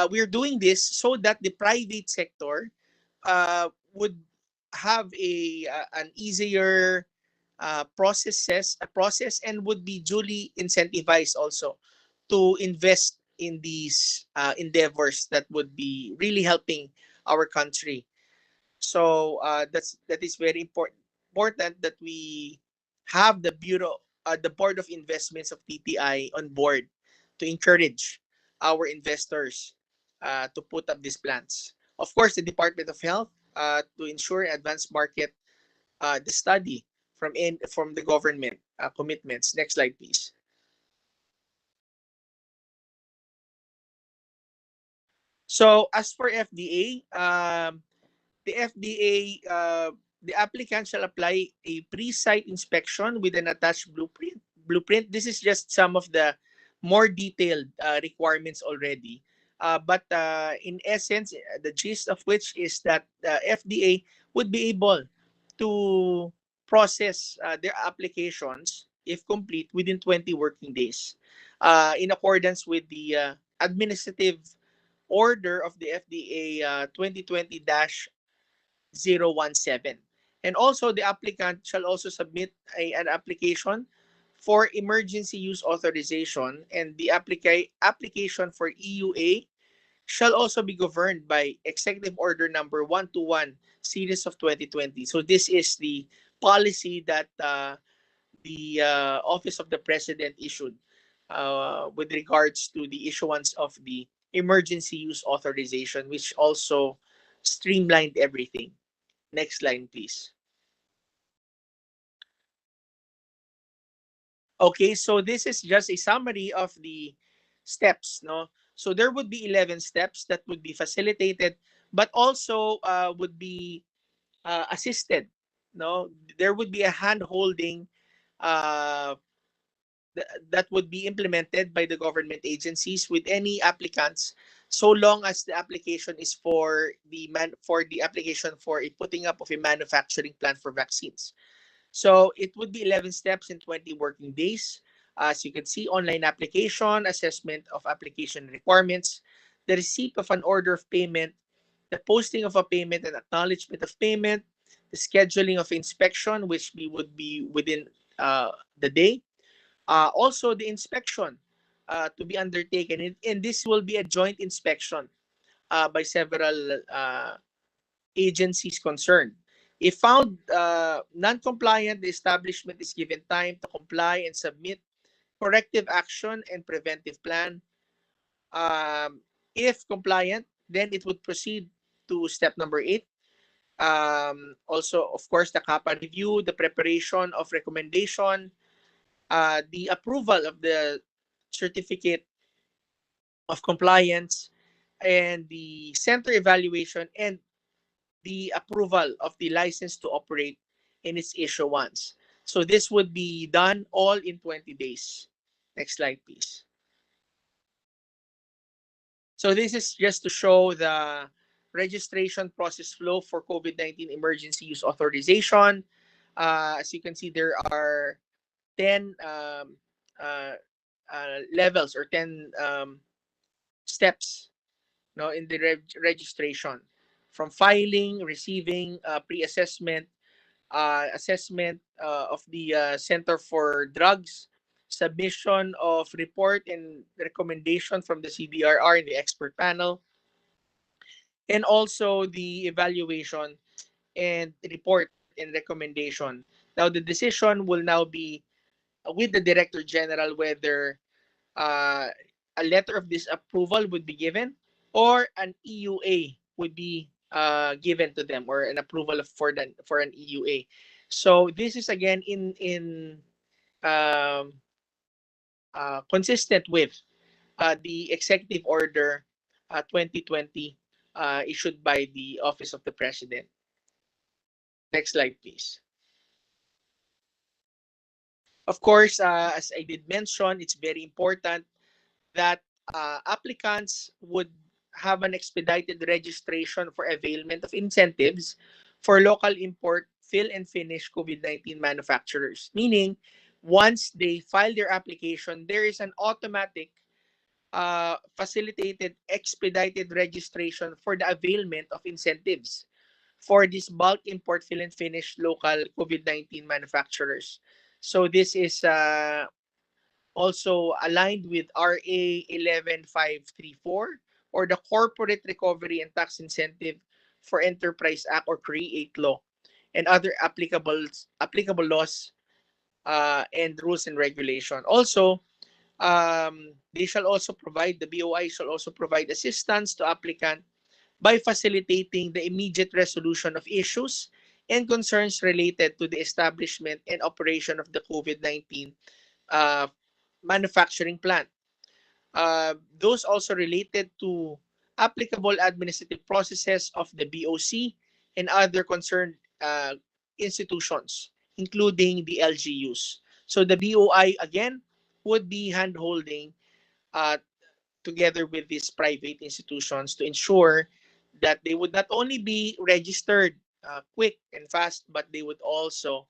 we're doing this so that the private sector would have an easier process and would be duly incentivized also to invest in these endeavors that would be really helping our country. So that is very important that we have the Board of Investments of TTI on board to encourage our investors to put up these plans. Of course, the Department of Health to ensure advanced market the study from the government commitments. Next slide, please. So as for FDA, the FDA, the applicant shall apply a pre-site inspection with an attached blueprint. This is just some of the more detailed requirements already. But in essence, the gist of which is that FDA would be able to process their applications, if complete, within 20 working days, in accordance with the administrative order of the FDA 2020-017. And also, the applicant shall also submit an application for emergency use authorization, and the application for EUA shall also be governed by Executive Order number 121 series of 2020. So this is the policy that the Office of the President issued with regards to the issuance of the emergency use authorization, which also streamlined everything. Next line, please. Okay, so this is just a summary of the steps, no? So there would be 11 steps that would be facilitated, but also would be assisted, no? There would be a hand-holding uh, that would be implemented by the government agencies with any applicants, so long as the application is for the application for a putting up of a manufacturing plant for vaccines. So it would be 11 steps in 20 working days. As you can see, online application, assessment of application requirements, the receipt of an order of payment, the posting of a payment and acknowledgement of payment, the scheduling of inspection, which would be within the day. Also, the inspection to be undertaken, and this will be a joint inspection by several agencies concerned. If found non-compliant, the establishment is given time to comply and submit corrective action and preventive plan. If compliant, then it would proceed to step number 8. Also, of course, the CAPA review, the preparation of recommendation, the approval of the certificate of compliance, and the center evaluation, and the approval of the license to operate in its issuance. So this would be done all in 20 days. Next slide, please. So this is just to show the registration process flow for COVID-19 emergency use authorization. As you can see, there are 10 levels or 10 steps, no, in the registration, from filing, receiving, pre-assessment, assessment of the Center for Drugs, submission of report and recommendation from the CDRR and the expert panel, and also the evaluation and report and recommendation. Now, the decision will now be with the Director General whether uh, a letter of disapproval would be given or an EUA would be given to them, or an approval for an EUA. So this is again in um, consistent with the Executive Order 2020 issued by the Office of the President. Next slide, please. Of course, as I did mention, it's very important that applicants would have an expedited registration for availment of incentives for local import, fill and finish COVID-19 manufacturers. Meaning, once they file their application, there is an automatic facilitated expedited registration for the availment of incentives for this bulk import fill and finish local COVID-19 manufacturers. So this is also aligned with RA 11534 or the Corporate Recovery and Tax Incentive for Enterprise Act or CREATE law and other applicable laws and rules and regulation. Also, they shall also provide, the BOI shall also provide assistance to applicant by facilitating the immediate resolution of issues and concerns related to the establishment and operation of the COVID-19 uh, manufacturing plant. Those also related to applicable administrative processes of the BOC and other concerned institutions, including the LGUs. So the BOI, again, would be hand-holding uh, together with these private institutions to ensure that they would not only be registered quick and fast, but they would also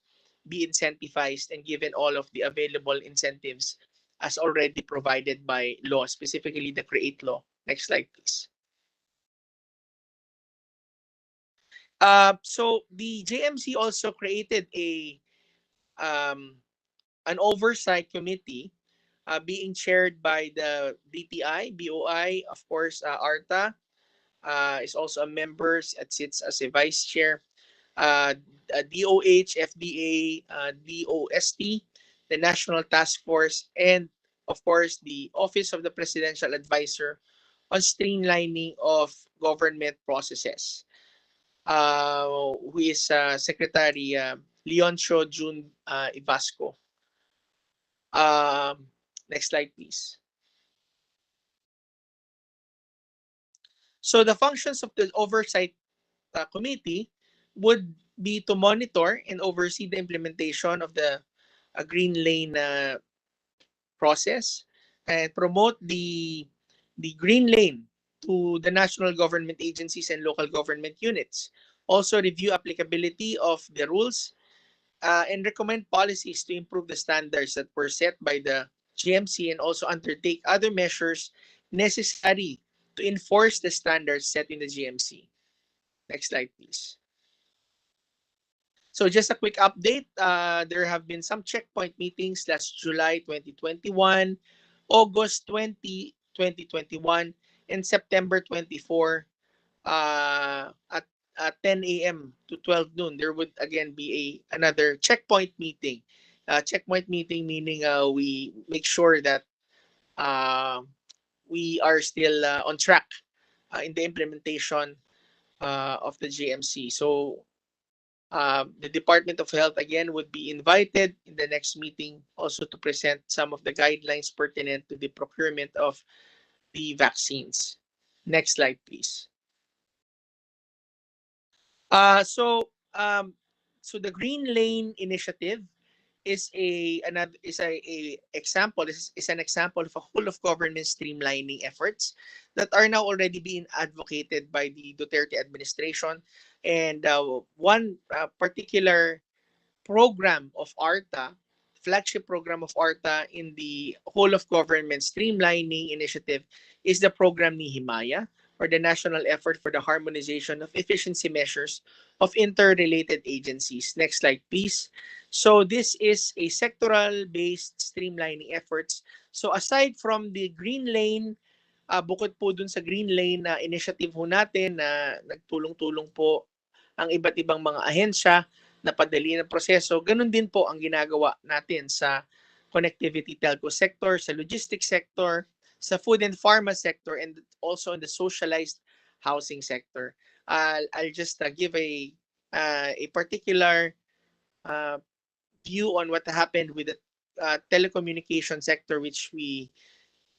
be incentivized and given all of the available incentives as already provided by law, specifically the CREATE law. Next slide, please. So the JMC also created an oversight committee being chaired by the DTI, BOI, of course, ARTA, is also a member, sits as a vice chair, uh, DOH, FDA, DOST, the National Task Force, and of course the Office of the Presidential Advisor on Streamlining of Government Processes, who is Secretary Leoncio June Ivasco. Next slide, please. So the functions of the Oversight Committee would be to monitor and oversee the implementation of the green lane process and promote the green lane to the national government agencies and local government units. Also review applicability of the rules and recommend policies to improve the standards that were set by the GMC and also undertake other measures necessary to enforce the standards set in the GMC. Next slide, please. So just a quick update, there have been some checkpoint meetings last July 2021, August 20, 2021, and September 24 at 10 a.m. to 12 noon. There would again be another checkpoint meeting. Checkpoint meeting meaning we make sure that uh, we are still on track in the implementation of the GMC. So the Department of Health again would be invited in the next meeting also to present some of the guidelines pertinent to the procurement of the vaccines. Next slide, please. So the Green Lane Initiative is a example. This is an example of a whole of government streamlining efforts that are now already being advocated by the Duterte administration. And one particular program of ARTA, flagship program of ARTA in the whole of government streamlining initiative is the program ni Himaya, or the National Effort for the Harmonization of Efficiency Measures of Interrelated Agencies. Next slide, please. So this is a sectoral-based streamlining efforts. So aside from the Green Lane, bukod po dun sa Green Lane initiative ho natin na nagtulong-tulong po ang iba't ibang mga ahensya na padali ng proseso, ganun din po ang ginagawa natin sa connectivity telco sector, sa logistics sector, sa food and pharma sector, and also in the socialized housing sector. I'll just give a particular view on what happened with the telecommunication sector, which we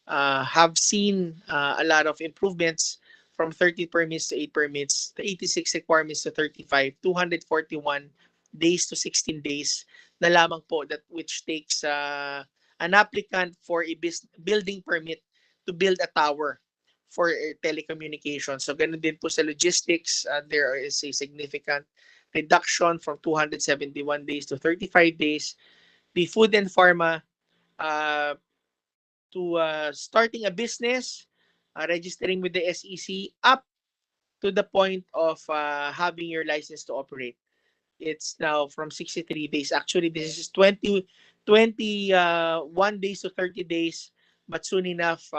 have seen a lot of improvements from 30 permits to 8 permits, the 86 requirements to 35, 241 days to 16 days na lamang po, that which takes an applicant for a building permit to build a tower for telecommunications. So ganun din po sa logistics, there is a significant reduction from 271 days to 35 days. The food and pharma, starting a business, registering with the SEC, up to the point of having your license to operate. It's now from 63 days. Actually, this is 21 days to 30 days, but soon enough,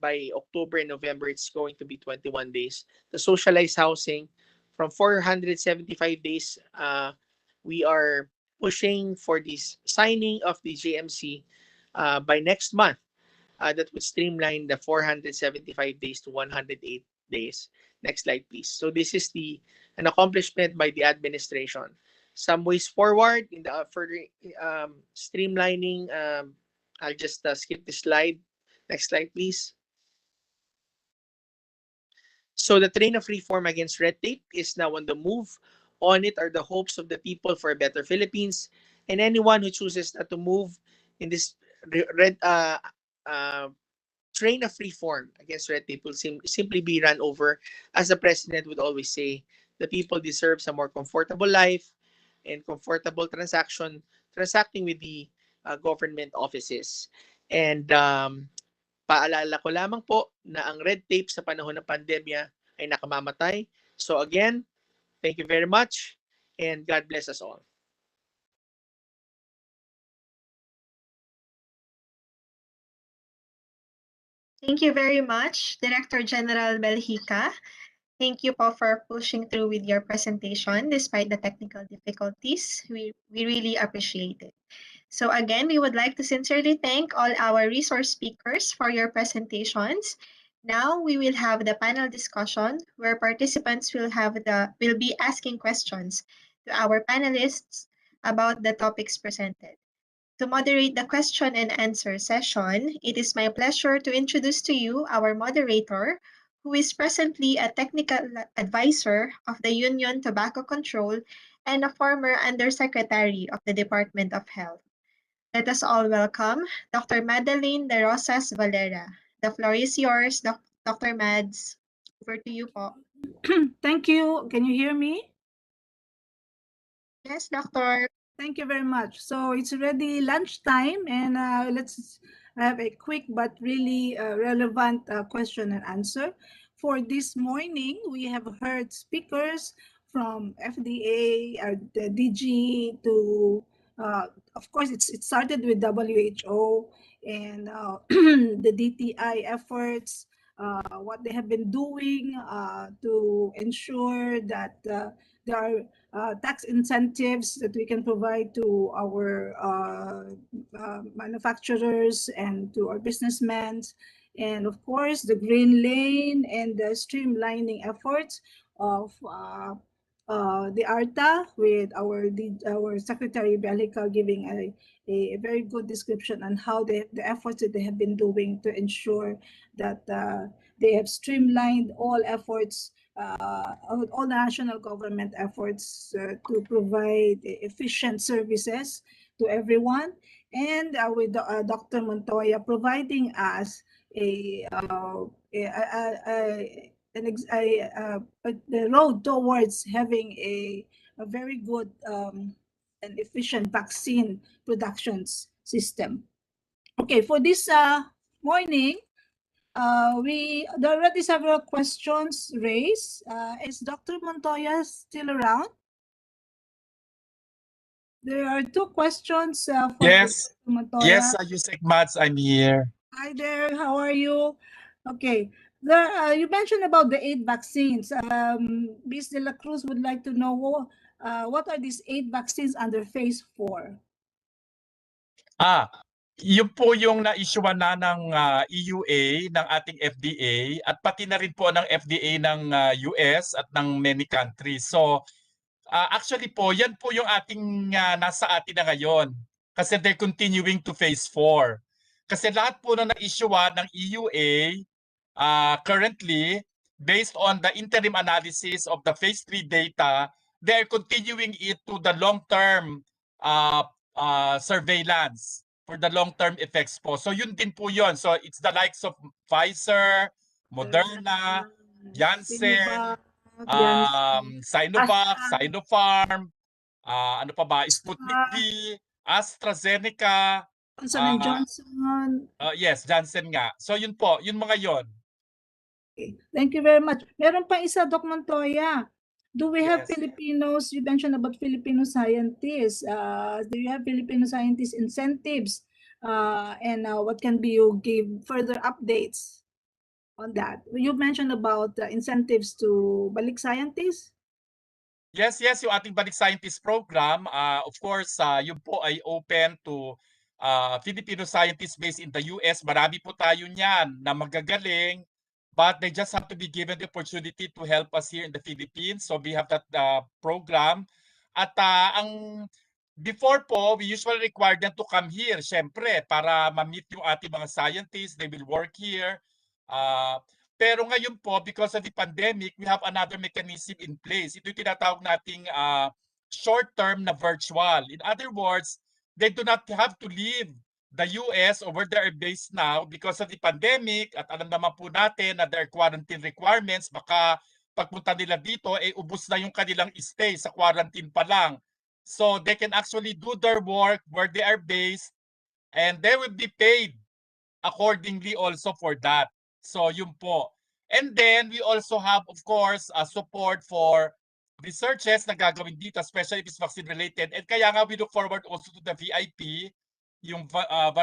by October and November, it's going to be 21 days. The socialized housing, from 475 days, we are pushing for this signing of the JMC by next month. That would streamline the 475 days to 108 days. Next slide, please. So this is an accomplishment by the administration. Some ways forward in the further streamlining. I'll just skip this slide. Next slide, please. So the train of reform against red tape is now on the move. On it are the hopes of the people for a better Philippines, and anyone who chooses not to move in this red train of reform against red tape will simply be run over. As the president would always say, the people deserve a more comfortable life and comfortable transacting with the government offices. And paalala ko lamang po na ang red tape sa panahon ng pandemya ay nakamamatay. So again, thank you very much and God bless us all. Thank you very much, Director General Belhica. Thank you po for pushing through with your presentation despite the technical difficulties. We really appreciate it. So again, we would like to sincerely thank all our resource speakers for your presentations. Now we will have the panel discussion where participants will be asking questions to our panelists about the topics presented. To moderate the question and answer session, it is my pleasure to introduce to you our moderator, who is presently a technical advisor of the Union Tobacco Control and a former Undersecretary of the Department of Health. Let us all welcome Dr. Madeline De Rosas Valera. The floor is yours, Dr. Mads. Over to you po. Thank you. Can you hear me? Yes, Doctor. Thank you very much. So it's already lunchtime, and let's have a quick but really relevant question and answer. For this morning, we have heard speakers from FDA, the DG, to of course, it started with WHO and the DTI efforts, what they have been doing to ensure that there are tax incentives that we can provide to our manufacturers and to our businessmen. And of course, the green lane and the streamlining efforts of the ARTA, with our Secretary Belhica giving a very good description on how the efforts that they have been doing to ensure that they have streamlined all efforts, all national government efforts to provide efficient services to everyone. And with Dr. Montoya providing us the road towards having a very good and efficient vaccine productions system. Okay, for this morning, there are already several questions raised. Is Dr. Montoya still around? There are two questions for Yes. Dr. Montoya. Yes, Yusek Mats, I'm here. Hi there, how are you? Okay, there, you mentioned about the 8 vaccines. Ms. De La Cruz would like to know what are these 8 vaccines under phase 4? Yun po yung na-issuean na ng EUA, ng ating FDA, at pati na rin po ng FDA ng US at ng many countries. So, actually po, yan po yung ating nasa atin na ngayon. Kasi they're continuing to phase 4. Kasi lahat po na na-issuean ng EUA currently, based on the interim analysis of the phase 3 data, they're continuing it to the long-term surveillance for the long-term effects po. So yun din po yun. So it's the likes of Pfizer, Moderna, Janssen, Sinovac, Sinopharm, ano pa ba, Sputnik V, AstraZeneca, Johnson & Johnson. Yes, Johnson nga. So yun po, yun mga yon. Okay. Thank you very much. Meron pa isa, Doc Montoya. Do we have Filipinos? You mentioned about Filipino scientists. Do you have Filipino scientists incentives? And what can be you give further updates on that? You mentioned about incentives to balik scientists. Yes, yung ating Balik Scientist program, of course, yun po ay open to Filipino scientists based in the US. Marami po tayo niyan na magagaling, but they just have to be given the opportunity to help us here in the Philippines. So we have that program. At before po, we usually require them to come here, syempre, para ma-meet yung ating mga scientists. They will work here. Pero ngayon po, because of the pandemic, we have another mechanism in place. Ito yung tinatawag nating short-term na virtual. In other words, they do not have to leave the US or where they are based now because of the pandemic. At alam naman po natin na there are quarantine requirements. Baka pagpunta nila dito, ubos na yung kanilang stay sa quarantine pa lang. So they can actually do their work where they are based and they will be paid accordingly also for that. So yun po. And then we also have, of course, support for researches na gagawin dito, especially if it's vaccine related. And kaya nga we look forward also to the VIP, yung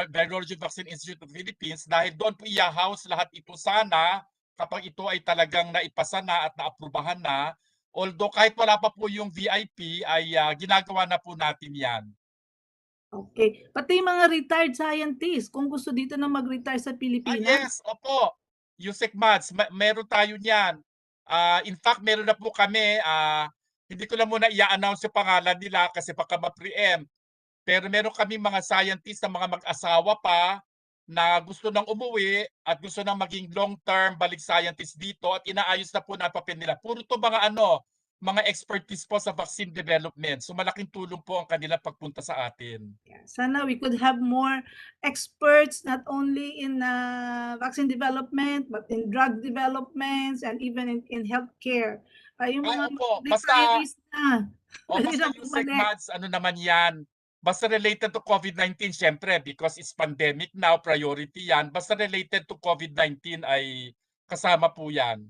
Virology Vaccine Institute of the Philippines, dahil doon po i-house lahat ito sana kapag ito ay talagang naipasa na at naaprubahan na. Although kahit wala pa po yung VIP, ay ginagawa na po natin yan. Okay. Pati yung mga retired scientists, kung gusto dito na mag-retire sa Pilipinas. Yes, opo. Yusek Mads, meron tayo niyan. In fact, meron na po kami. Hindi ko na muna i-announce yung pangalan nila kasi baka ma-preempt. Pero meron kami mga scientists na mga mag-asawa pa na gusto nang umuwi at gusto nang maging long-term balik scientist dito at inaayos na po na papel nila. Puro to mga expertise po sa vaccine development. So malaking tulong po ang kanilang pagpunta sa atin. Sana we could have more experts not only in vaccine development but in drug developments and even in healthcare. Yung mga retirees na. Basta Yusek Mads, ano naman yan? Basta related to COVID-19, syempre, because it's pandemic now, priority yan. Basta related to COVID-19 ay kasama po yan.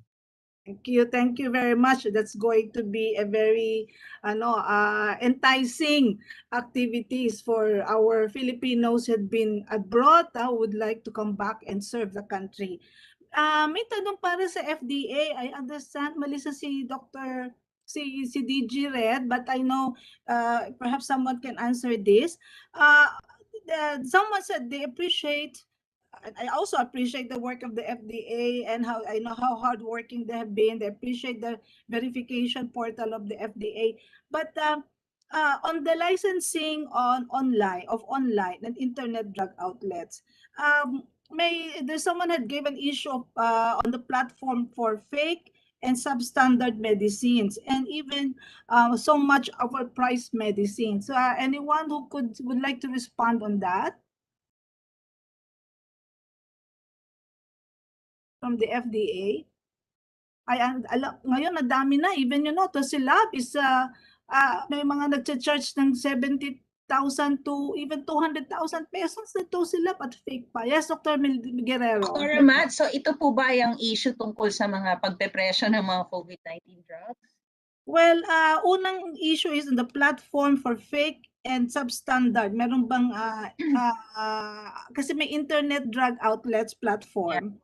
Thank you very much. That's going to be a very enticing activities for our Filipinos who had been abroad, would like to come back and serve the country. May tanong para sa FDA. I understand, Melissa, si Dr. si DG Red, but I know perhaps someone can answer this. Someone said they appreciate, I also appreciate the work of the FDA and how I know how hardworking they have been. They appreciate the verification portal of the FDA. But on the licensing online and internet drug outlets, there's someone had given issue of, on the platform for fake and substandard medicines and even so much overpriced medicines. So anyone who would like to respond on that? From the FDA. Ngayon nadami na, even Tosilab is may mga nagcha-charge ng 70,000 to even 200,000 pesos na Tosilab at fake pa. Yes, Dr. Guerrero. Dr. Matt, so ito po ba yung issue tungkol sa mga pagpepresyo ng mga COVID-19 drugs? Well, unang issue is the platform for fake and substandard. Meron bang kasi may internet drug outlets platform.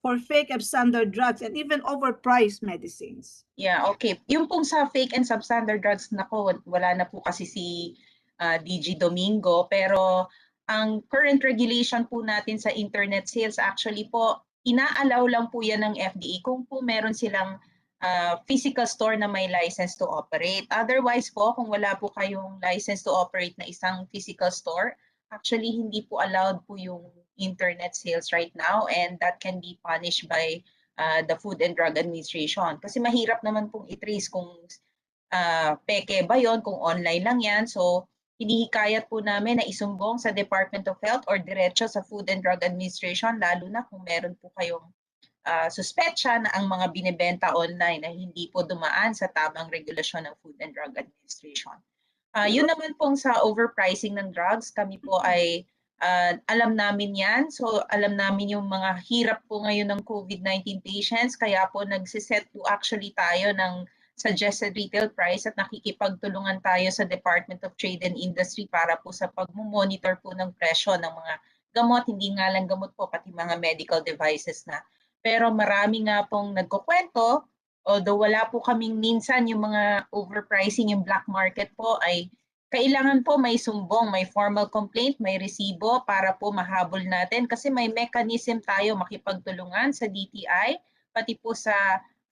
For fake and substandard drugs and even overpriced medicines. Yeah, okay. Yung pong sa fake and substandard drugs, nako, wala na po kasi si DG Domingo, pero ang current regulation po natin sa internet sales, actually po, ina-allow lang po yan ng FDA kung po meron silang physical store na may license to operate. Otherwise po, kung wala po kayong license to operate na isang physical store, actually hindi po allowed po yung internet sales right now, and that can be punished by the Food and Drug Administration. Kasi mahirap naman pong i-trace kung peke ba yon, kung online lang yan. So hinihikayat po namin na isumbong sa Department of Health or diretso sa Food and Drug Administration, lalo na kung meron po kayong suspetsya na ang mga binibenta online na hindi po dumaan sa tamang regulasyon ng Food and Drug Administration. Yun naman pong sa overpricing ng drugs, kami po ay alam namin yan. So alam namin yung mga hirap po ngayon ng COVID-19 patients, kaya po nagsiset po actually tayo ng suggested retail price at nakikipagtulungan tayo sa Department of Trade and Industry para po sa pag-monitor po ng presyo ng mga gamot, hindi nga lang gamot po, pati mga medical devices na. Pero marami nga pong nagkukwento, although wala po kaming minsan yung mga overpricing, yung black market po ay kailangan po may sumbong, may formal complaint, may resibo para po mahabol natin kasi may mechanism tayo makipagtulungan sa DTI, pati po sa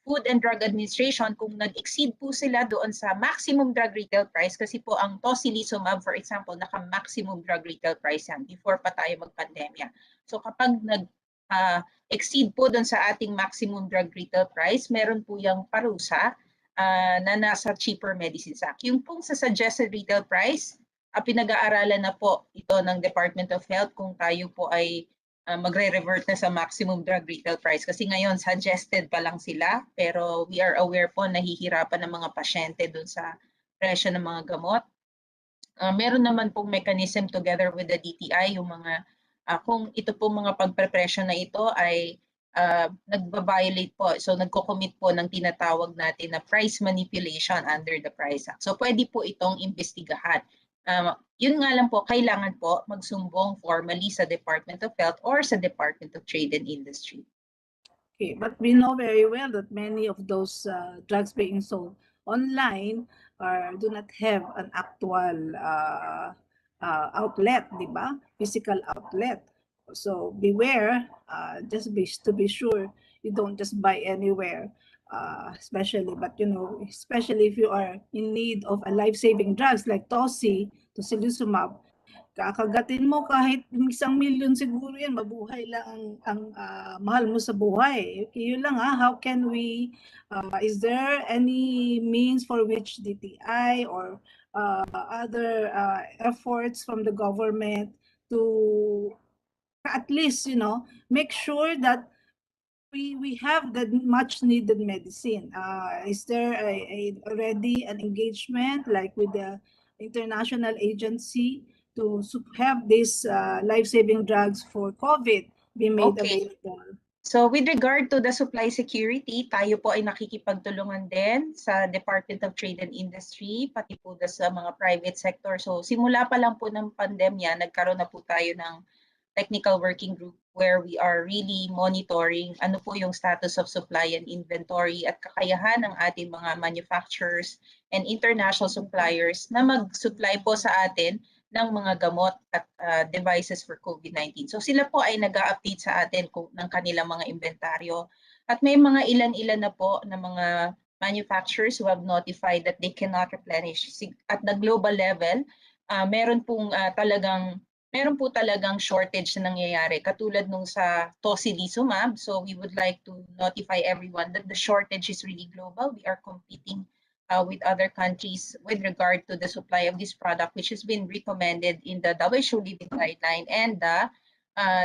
Food and Drug Administration kung nag-exceed po sila doon sa maximum drug retail price kasi po ang tocilizumab, for example, naka-maximum drug retail price yan before pa tayo mag-pandemya. So kapag exceed po doon sa ating maximum drug retail price, meron po yung parusa na nasa Cheaper Medicines Act. Yung pong sa suggested retail price, pinag-aaralan na po ito ng Department of Health kung tayo po ay magre-revert na sa maximum drug retail price. Kasi ngayon, suggested pa lang sila, pero we are aware po nahihirapan ng mga pasyente doon sa presyo ng mga gamot. Meron naman pong mechanism together with the DTI, yung mga kung ito po mga pagprepresyo na ito ay nagba-violate po. So nagko-commit po ng tinatawag natin na price manipulation under the Price Act. So pwede po itong imbestigahan. Yun nga lang po, kailangan po magsumbong formally sa Department of Health or sa Department of Trade and Industry. Okay, but we know very well that many of those drugs being sold online do not have an actual outlet, di ba? Physical outlet. So beware, just to be sure you don't just buy anywhere, especially, but you know, especially if you are in need of a life-saving drugs like tocilizumab, kakagatin mo kahit 1,000,000 siguro yan, mabuhay lang ang mahal mo sa buhay. Okay, yun lang how can we, is there any means for which DTI or other efforts from the government to at least, you know, make sure that we have the much needed medicine? Is there already an engagement like with the international agency to have these life-saving drugs for COVID be made available? So with regard to the supply security, tayo po ay nakikipagtulungan din sa Department of Trade and Industry, pati po sa mga private sector. So simula pa lang po ng pandemya, nagkaroon na po tayo ng technical working group where we are really monitoring ano po yung status of supply and inventory at kakayahan ng ating mga manufacturers and international suppliers na mag-supply po sa atin ng mga gamot at devices for COVID-19. So sila po ay nag-update sa atin ng kanilang mga inventaryo. At may mga ilan-ilan na po na mga manufacturers who have notified that they cannot replenish. At the global level, meron po talagang shortage na nangyayari katulad nung sa tocilizumab. So we would like to notify everyone that the shortage is really global. We are competing with other countries with regard to the supply of this product, which has been recommended in the WHO Living Guideline and the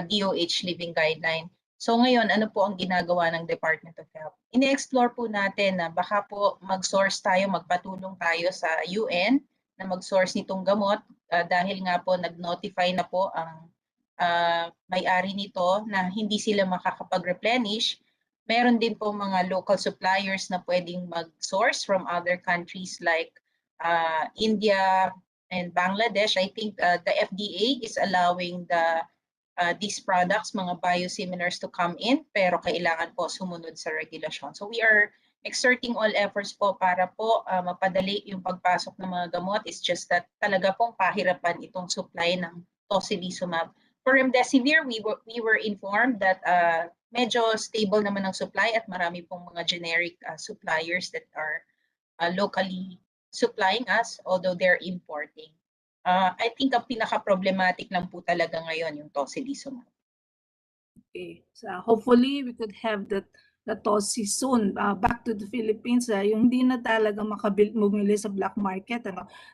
DOH Living Guideline. So ngayon, ano po ang ginagawa ng Department of Health? Ine-explore po natin na baka po mag-source tayo, magpatulong tayo sa UN na mag-source nitong gamot dahil nga po nag-notify na po ang may-ari nito na hindi sila makakapag-replenish. Meron din po mga local suppliers na pwedeng mag-source from other countries like India and Bangladesh. I think the FDA is allowing these products, mga biosimilars, to come in, pero kailangan po sumunod sa regulasyon. So we are exerting all efforts po para po mapadali yung pagpasok ng mga gamot. It's just that talaga pong pahirapan itong supply ng tocilizumab. For remdesivir, we were informed that medyo stable naman ang supply at marami pong mga generic suppliers that are locally supplying us, although they're importing. I think ang pinaka-problematic lang po talaga ngayon yung tocilizumab. Okay, so hopefully we could have the tosi soon back to the Philippines, yung hindi na talaga bumili sa black market.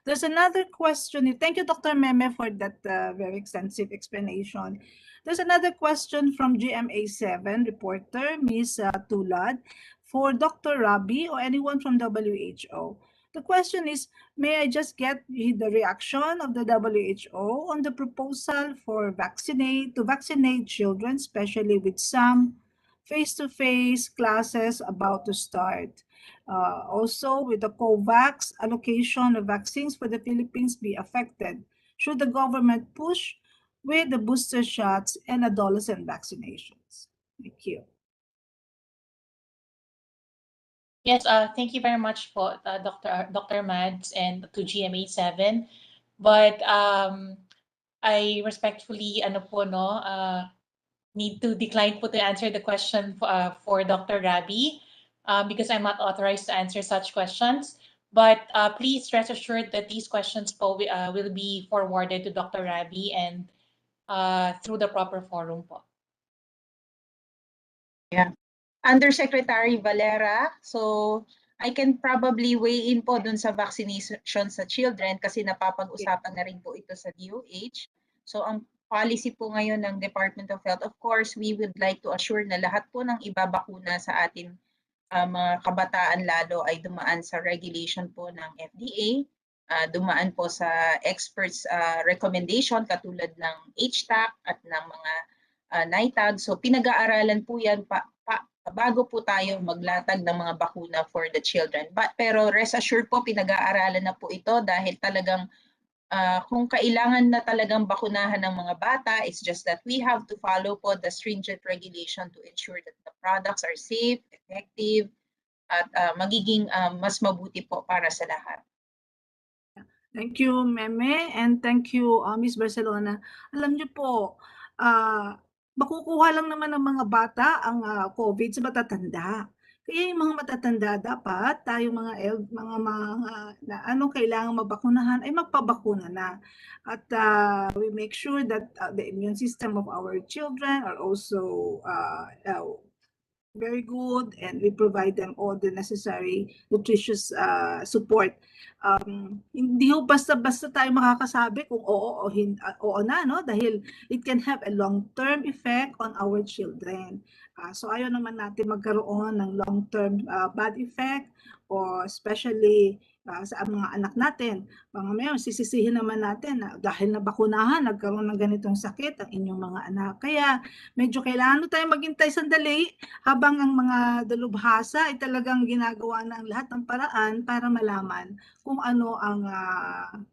There's another question. Thank you, Dr. Meme, for that very extensive explanation. There's another question from GMA7 reporter, Ms. Tulad, for Dr. Rabi or anyone from WHO. The question is, may I just get the reaction of the WHO on the proposal to vaccinate children, especially with some face-to-face classes about to start. Also, with the COVAX allocation of vaccines for the Philippines be affected? Should the government push with the booster shots and adolescent vaccinations? Thank you. Yes, thank you very much for Dr. Mads and to GMA7. But I respectfully need to decline to answer the question for Dr. Rabi because I'm not authorized to answer such questions. But please rest assured that these questions will be forwarded to Dr. Rabi and through the proper forum po. Yeah. Undersecretary Valera, so I can probably weigh in po dun sa vaccination sa children kasi napapag-usapan na rin po ito sa DOH. So ang policy po ngayon ng Department of Health, of course, we would like to assure na lahat po ng ibabakuna sa atin mga kabataan lalo ay dumaan sa regulation po ng FDA, dumaan po sa experts recommendation katulad ng HTAC at ng mga NITAG. So pinag-aaralan po yan bago po tayo maglatag ng mga bakuna for the children. Pero rest assured po, pinag-aaralan na po ito dahil talagang kung kailangan na talagang bakunahan ng mga bata, it's just that we have to follow po the stringent regulation to ensure that the products are safe, effective, at magiging mas mabuti po para sa lahat. Thank you, Meme, and thank you, Miss Barcelona. Alam niyo po, makukuha lang naman ng mga bata ang COVID sa matatanda. Kaya yung mga matatanda dapat tayo mga na kailangan mabakunahan ay magpabakuna na. At we make sure that the immune system of our children are also very good, and we provide them all the necessary nutritious support. Hindi ho basta-basta tayo makakasabi kung oo o na, no? Dahil it can have a long-term effect on our children. So ayaw naman natin magkaroon ng long-term bad effect, or especially sa mga anak natin. Mga sisisihin naman natin na dahil nabakunahan, nagkaroon ng ganitong sakit ang inyong mga anak. Kaya medyo kailangan tayo maghintay sandali habang ang mga dalubhasa ay talagang ginagawa na ang lahat ng paraan para malaman kung ano ang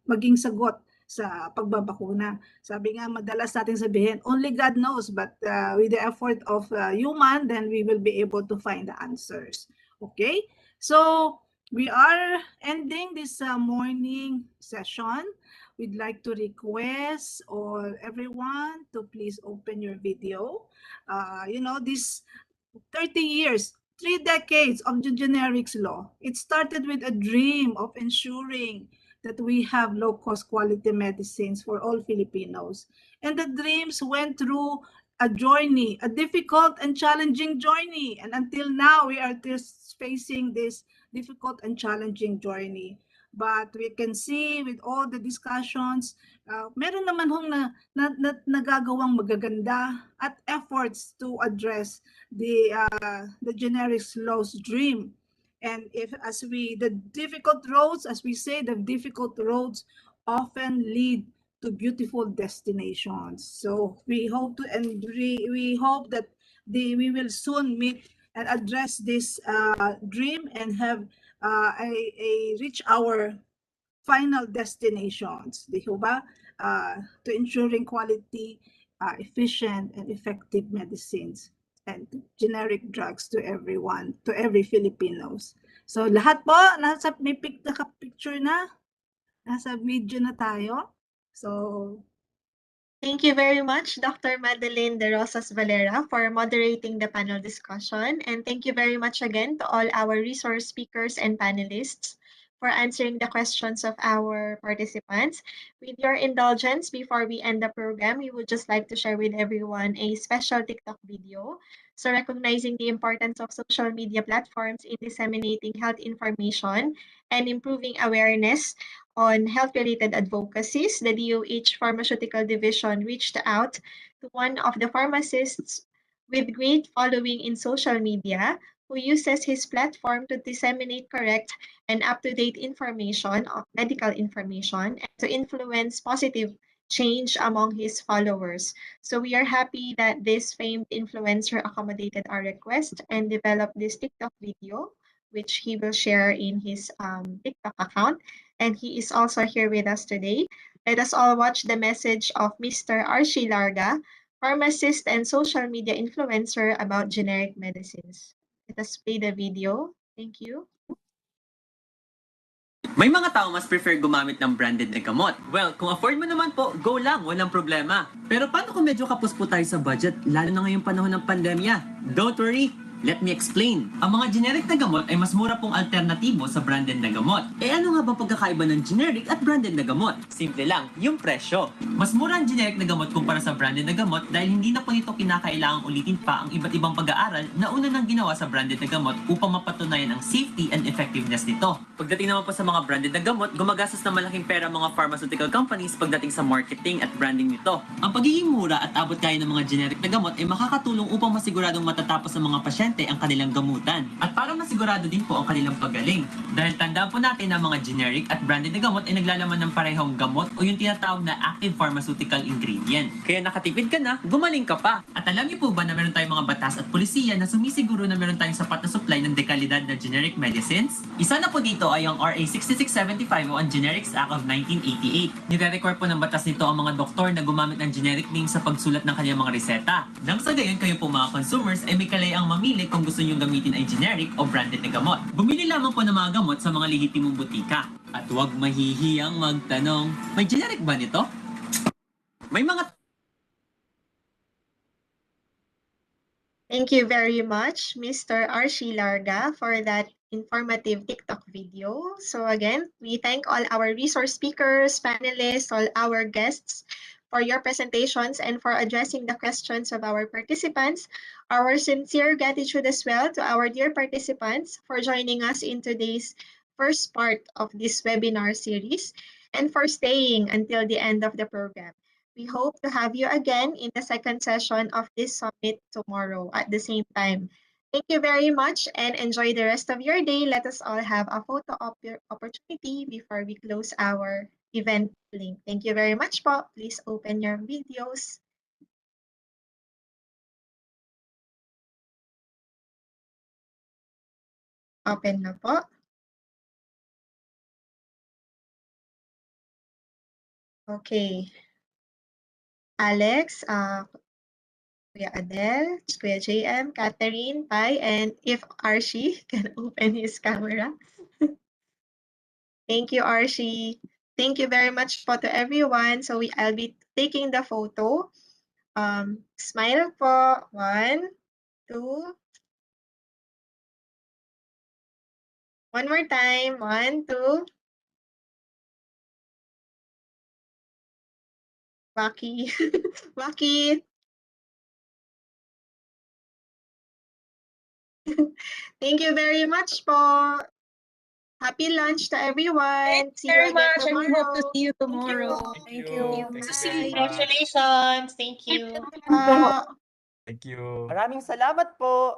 maging sagot sa pagbabakuna. Sabi nga, madalas natin sabihin, only God knows, but with the effort of human, then we will be able to find the answers. Okay? So, we are ending this morning session. We'd like to request everyone to please open your video. This 30 years, 3 decades of the generics law, it started with a dream of ensuring that we have low-cost quality medicines for all Filipinos. And the dreams went through a journey, a difficult and challenging journey. And until now, we are just facing this difficult and challenging journey. But we can see with all the discussions, meron naman hong nagagawang magaganda at efforts to address the generics law's dream. And the difficult roads, as we say, the difficult roads often lead to beautiful destinations. So we hope that we will soon meet and address this dream and have reach our final destinations, di ba? To ensuring quality, efficient, and effective medicines and generic drugs to everyone, to every Filipinos. So lahat po, may picture na, nasa video na tayo. So thank you very much, Dr. Madeline De Rosas Valera, for moderating the panel discussion. And thank you very much again to all our resource speakers and panelists for answering the questions of our participants. With your indulgence, before we end the program, we would just like to share with everyone a special TikTok video. So recognizing the importance of social media platforms in disseminating health information and improving awareness on health-related advocacies, the DOH Pharmaceutical Division reached out to one of the pharmacists with great following in social media who uses his platform to disseminate correct and up-to-date information, medical information, and to influence positive change among his followers. So we are happy that this famed influencer accommodated our request and developed this TikTok video, which he will share in his TikTok account. And he is also here with us today. Let us all watch the message of Mr. Archie Larga, pharmacist and social media influencer about generic medicines. Let us play the video. Thank you. May mga tao mas prefer gumamit ng branded na gamot. Well, kung afford mo naman po, go lang, walang problema. Pero paano kung medyo kapos po tayo sa budget, lalo na ngayong panahon ng pandemya? Don't worry, let me explain. Ang mga generic na gamot ay mas mura pong alternatibo sa branded na gamot. Ano nga ba pagkakaiba ng generic at branded na gamot? Simple lang, yung presyo. Mas mura ang generic na gamot kumpara sa branded na gamot dahil hindi na po nito kinakailangang ulitin pa ang iba't ibang pag-aaral na una nang ginawa sa branded na gamot upang mapatunayan ang safety and effectiveness nito. Pagdating naman po sa mga branded na gamot, gumagastos na malaking pera ang mga pharmaceutical companies pagdating sa marketing at branding nito. Ang pagiging mura at abot kaya ng mga generic na gamot ay makakatulong upang masiguradong matatapos ng mga pasyente ang kanilang gamutan. At para masigurado din po ang kanilang paggaling. Dahil tandaan po natin na mga generic at branded na gamot ay naglalaman ng parehong gamot o yung tinatawag na active pharmaceutical ingredient. Kaya nakatipid ka na, gumaling ka pa. At alam niyo po ba na meron tayong mga batas at polisiya na sumisiguro na meron tayong sapat na supply ng dekalidad na generic medicines? Isa na po dito ay ang RA 6675 o ang Generics Act of 1988. Nire-require po ng batas nito ang mga doktor na gumamit ng generic name sa pagsulat ng kanyang mga reseta. Nang sa gayon kayo po mga consumers ay may kalayang mamili kung gusto niyong gamitin ay generic o branded na gamot. Bumili lamang po ng mga gamot sa mga lehitimong butika. At huwag mahihiyang magtanong, may generic ba nito? May mga... Thank you very much, Mr. Archie Larga, for that informative TikTok video. So again, we thank all our resource speakers, panelists, all our guests for your presentations and for addressing the questions of our participants. Our sincere gratitude as well to our dear participants for joining us in today's first part of this webinar series and for staying until the end of the program. We hope to have you again in the second session of this summit tomorrow at the same time. Thank you very much and enjoy the rest of your day. Let us all have a photo opportunity before we close our event link. Thank you very much po. Please open your videos. Open na po. Okay. Alex, Kuya Adele, Kuya JM, Catherine, Pai, and if Archie can open his camera. Thank you, Archie. Thank you very much po to everyone. So I'll be taking the photo. Smile po. 1, 2. One more time. 1, 2. Waki. Waki. Thank you very much po. Happy lunch to everyone. Thank you very much, and we hope to tomorrow. see you tomorrow. Thank you. Congratulations. Thank you. Bye. Thank you. Maraming salamat po.